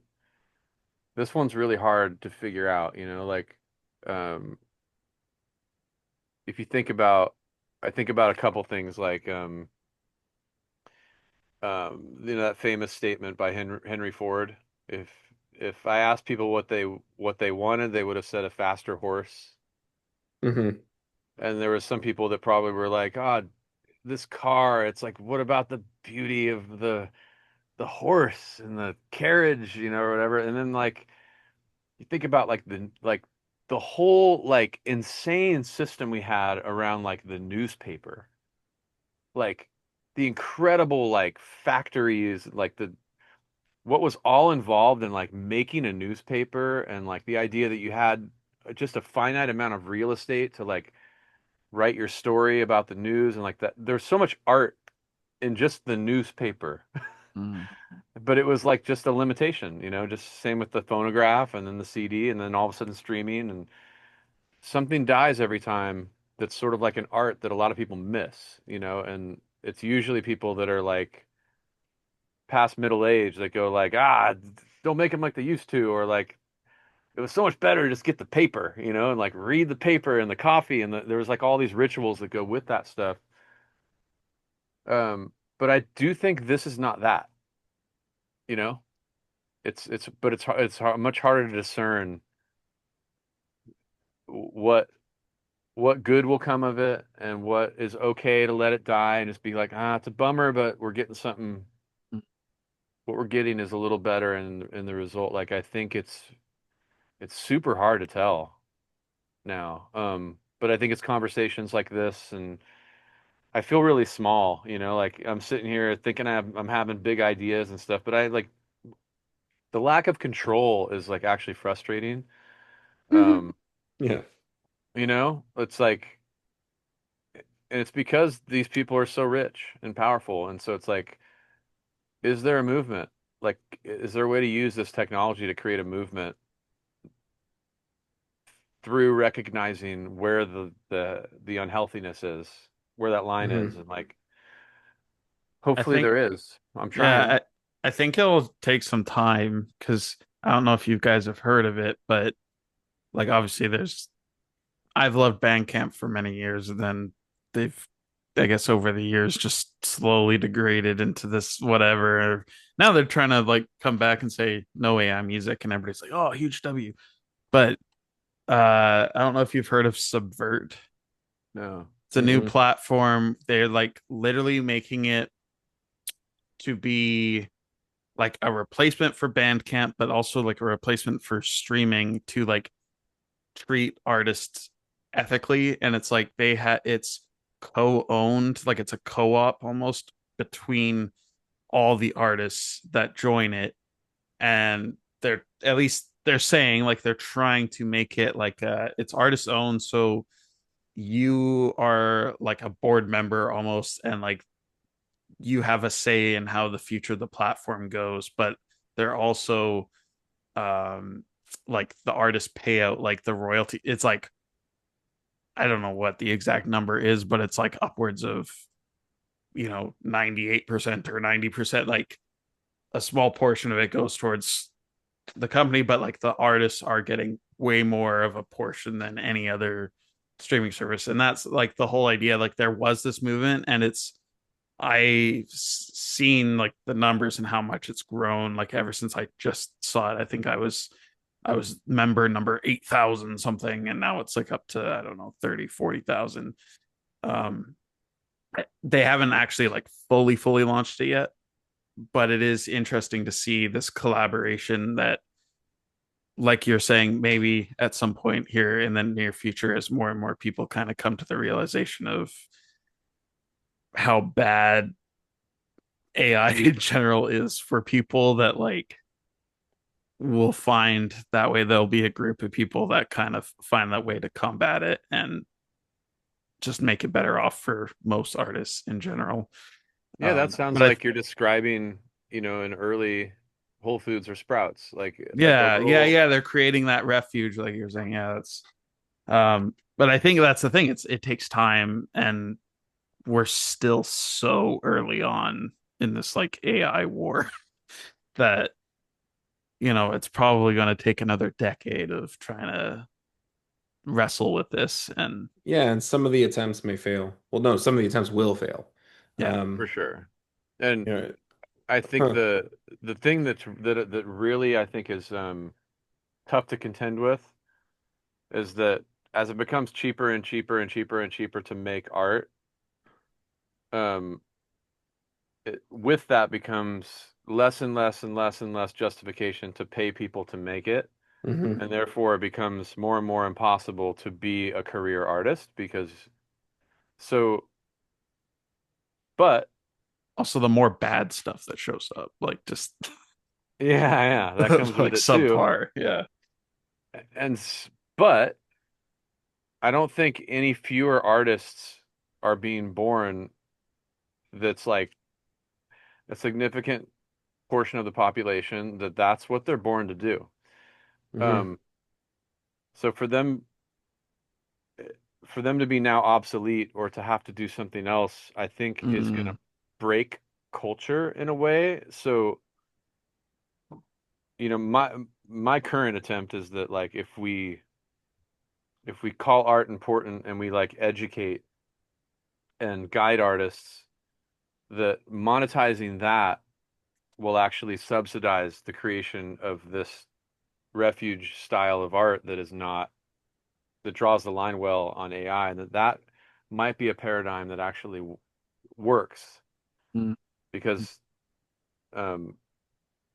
this one's really hard to figure out, like um if you think about I think about a couple things like that famous statement by Henry Ford. If if I asked people what they wanted, they would have said a faster horse. mhm. And there was some people that probably were like, "Oh, this car, it's like, what about the beauty of the horse and the carriage, or whatever." And then like you think about like the whole like insane system we had around like the newspaper, like the incredible like factories, like the what was all involved in like making a newspaper, and like the idea that you had just a finite amount of real estate to like write your story about the news, and like that there's so much art in just the newspaper. Mm. But it was like just a limitation, just same with the phonograph and then the CD and then all of a sudden streaming, and something dies every time that's sort of like an art that a lot of people miss, and it's usually people that are like past middle age that go like, don't make them like they used to, or like it was so much better to just get the paper, and like read the paper and the coffee, and there was like all these rituals that go with that stuff. But I do think this is not that, you know? but much harder to discern what what good will come of it and what is okay to let it die and just be like, ah, it's a bummer, but we're getting something. What we're getting is a little better in the result. Like I think it's super hard to tell now. But I think it's conversations like this, and I feel really small, like I'm sitting here thinking I'm having big ideas and stuff, but I like the lack of control is like actually frustrating. Um, Yeah. it's like, and it's because these people are so rich and powerful, and so it's like, is there a movement? Like, is there a way to use this technology to create a movement through recognizing where the unhealthiness is, where that line is, Hmm. and like, I hopefully think, there is. I'm trying. yeah, I think it'll take some time because I don't know if you guys have heard of it, but like obviously I've loved Bandcamp for many years, and then they've, I guess, over the years just slowly degraded into this whatever. Now they're trying to like come back and say no AI music, and everybody's like, oh, huge W. But I don't know if you've heard of Subvert. No. It's a new Hmm. platform. They're like literally making it to be like a replacement for Bandcamp, but also like a replacement for streaming to like treat artists ethically. And it's like it's co-owned, like it's a co-op almost between all the artists that join it. And they're at least they're saying like they're trying to make it like it's artist owned. So you are like a board member almost, and like you have a say in how the future of the platform goes, but they're also um like the artist payout, like the royalty, it's like I don't know what the exact number is, but it's like upwards of 98% or 90%. Like a small portion of it goes towards the company, but like the artists are getting way more of a portion than any other streaming service. And that's like the whole idea. Like there was this movement, and I've seen like the numbers and how much it's grown like ever since I just saw it. I think I was member number 8,000 something, and now it's like up to, I don't know, 30, 40,000. Um, they haven't actually like fully launched it yet, but it is interesting to see this collaboration that, like you're saying, maybe at some point here in the near future, as more and more people kind of come to the realization of how bad AI in general is for people, that like will find that way there'll be a group of people that kind of find that way to combat it and just make it better off for most artists in general. Yeah, that sounds But I like you're describing, an early Whole Foods or Sprouts, like a yeah, little. they're creating that refuge, like you're saying. Yeah, that's but I think that's the thing. It takes time, and we're still so early on in this like AI war that it's probably going to take another decade of trying to wrestle with this. And Yeah, and some of the attempts may fail. Well, no, some of the attempts will fail. yeah, For sure. And You know, I think huh. the thing that really I think is tough to contend with is that as it becomes cheaper and cheaper and cheaper and cheaper to make art, um, with that becomes less and less and less and less justification to pay people to make it, Hmm. and therefore it becomes more and more impossible to be a career artist because so, but also the more bad stuff that shows up, like just yeah, yeah, that comes with like it too. subpar. Yeah. And but I don't think any fewer artists are being born that's like a significant portion of the population that's what they're born to do. Hmm. Um, so for them to be now obsolete or to have to do something else, I think is going Mm, to break culture in a way. So, my current attempt is that like if we call art important and we like educate and guide artists, that monetizing that will actually subsidize the creation of this refuge style of art that is not that draws the line well on AI, and that might be a paradigm that actually works Mm. because um,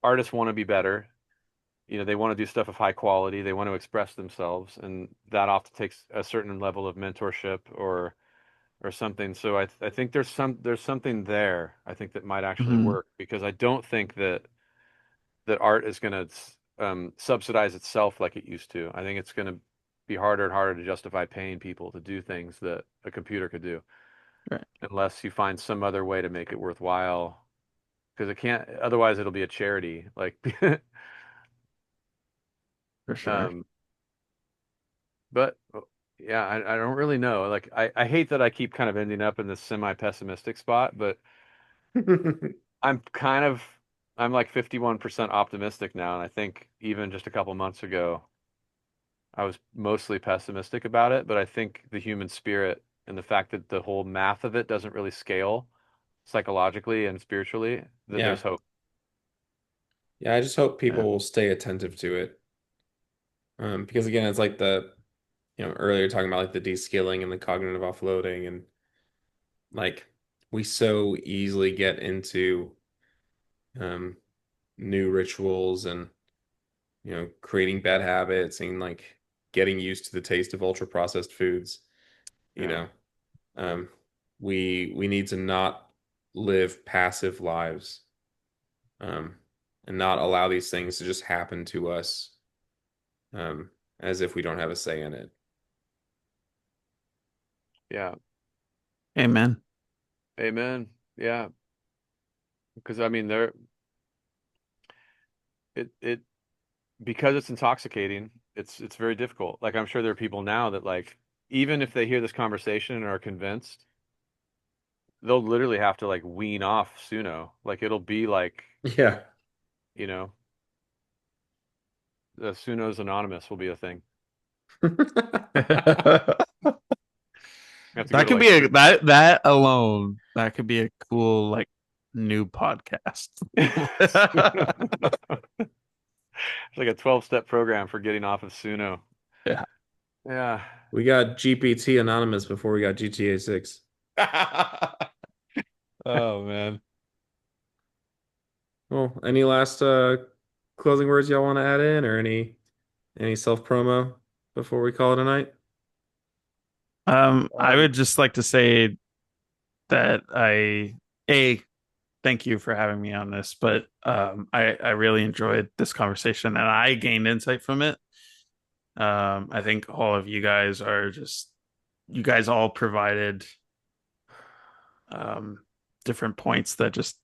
artists want to be better. You know, they want to do stuff of high quality. They want to express themselves, and that often takes a certain level of mentorship or something. So I think there's something there. I think that might actually Mhm. work because I don't think that art is going to subsidize itself like it used to. I think it's going to be harder and harder to justify paying people to do things that a computer could do, Right. unless you find some other way to make it worthwhile. Because it can't, otherwise it'll be a charity. Like, For sure. um, but yeah, I don't really know. Like, I hate that I keep kind of ending up in this semi-pessimistic spot, but I'm kind of, I'm like 51% optimistic now. And I think even just a couple months ago, I was mostly pessimistic about it, but I think the human spirit and the fact that the whole math of it doesn't really scale psychologically and spiritually, that Yeah. there's hope. Yeah, I just hope Yeah. people will stay attentive to it. Because again, it's like earlier talking about like the descaling and the cognitive offloading and like we so easily get into um new rituals and creating bad habits and like getting used to the taste of ultra processed foods, you Yeah. know. Um we need to not live passive lives um and not allow these things to just happen to us um as if we don't have a say in it. Yeah. Amen. Amen. Yeah. Because I mean, it because it's intoxicating, it's very difficult. Like I'm sure there are people now that like even if they hear this conversation and are convinced, they'll literally have to like wean off Suno. Like it'll be like, Yeah. you know, the Suno's Anonymous will be a thing. You have to go That to could like be a that alone, that could be a cool like new podcast. it's like a 12-step program for getting off of Suno. Yeah. Yeah. We got GPT Anonymous before we got GTA 6. Oh man. Well, any last closing words y'all want to add in or any self promo before we call it a night? I Um, would just like to say that a thank you for having me on this, but I really enjoyed this conversation and I gained insight from it. I think all of you guys are just you guys all provided um different points that just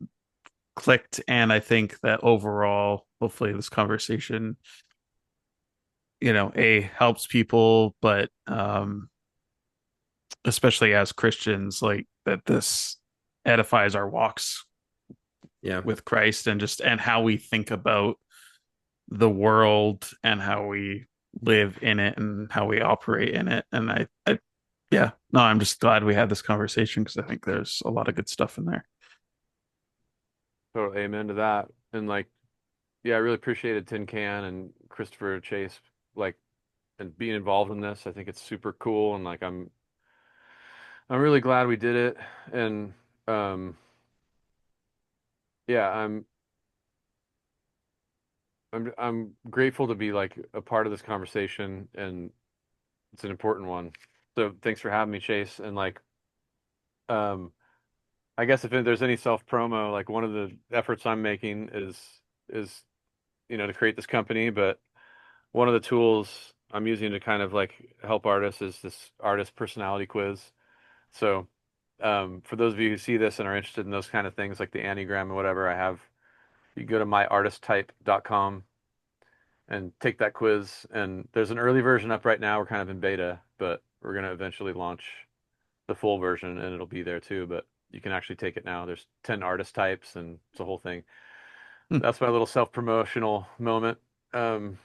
clicked, and I think that overall, hopefully, this conversation, a helps people, but especially as Christians, like that this edifies our walks Yeah. with Christ and just and how we think about the world and how we live in it and how we operate in it. And yeah, no, I'm just glad we had this conversation because I think there's a lot of good stuff in there. totally amen to that. And like, yeah, I really appreciated Tin Can and Christopher Chase, like, and being involved in this. I think it's super cool, and like, I'm really glad we did it. And um, yeah, I'm grateful to be like a part of this conversation, and it's an important one. So thanks for having me, Chase. And like, um, I guess if there's any self promo, like one of the efforts I'm making is to create this company, but one of the tools I'm using to kind of like help artists is this artist personality quiz. So, for those of you who see this and are interested in those kind of things, like the Enneagram and whatever, you go to myartisttype.com and take that quiz. And there's an early version up right now. We're kind of in beta, but we're going to eventually launch the full version and it'll be there too. But you can actually take it now. There's 10 artist types and it's a whole thing. Hmm. That's my little self-promotional moment. Um,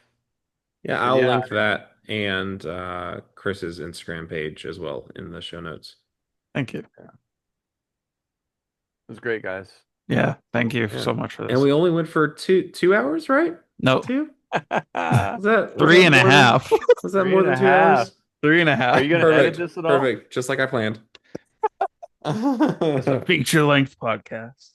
Yeah, and I'll yeah, link that and Chris's Instagram page as well in the show notes. Thank you. it was great, guys. Yeah, thank you Yeah. so much for And this. we only went for 2 hours, right? No, 2? Was three that and a more than half. was that Three more and than a two half. hours? Three and a Are you half. going to edit Perfect. this at all? Perfect. Just like I planned. It's a feature length podcast.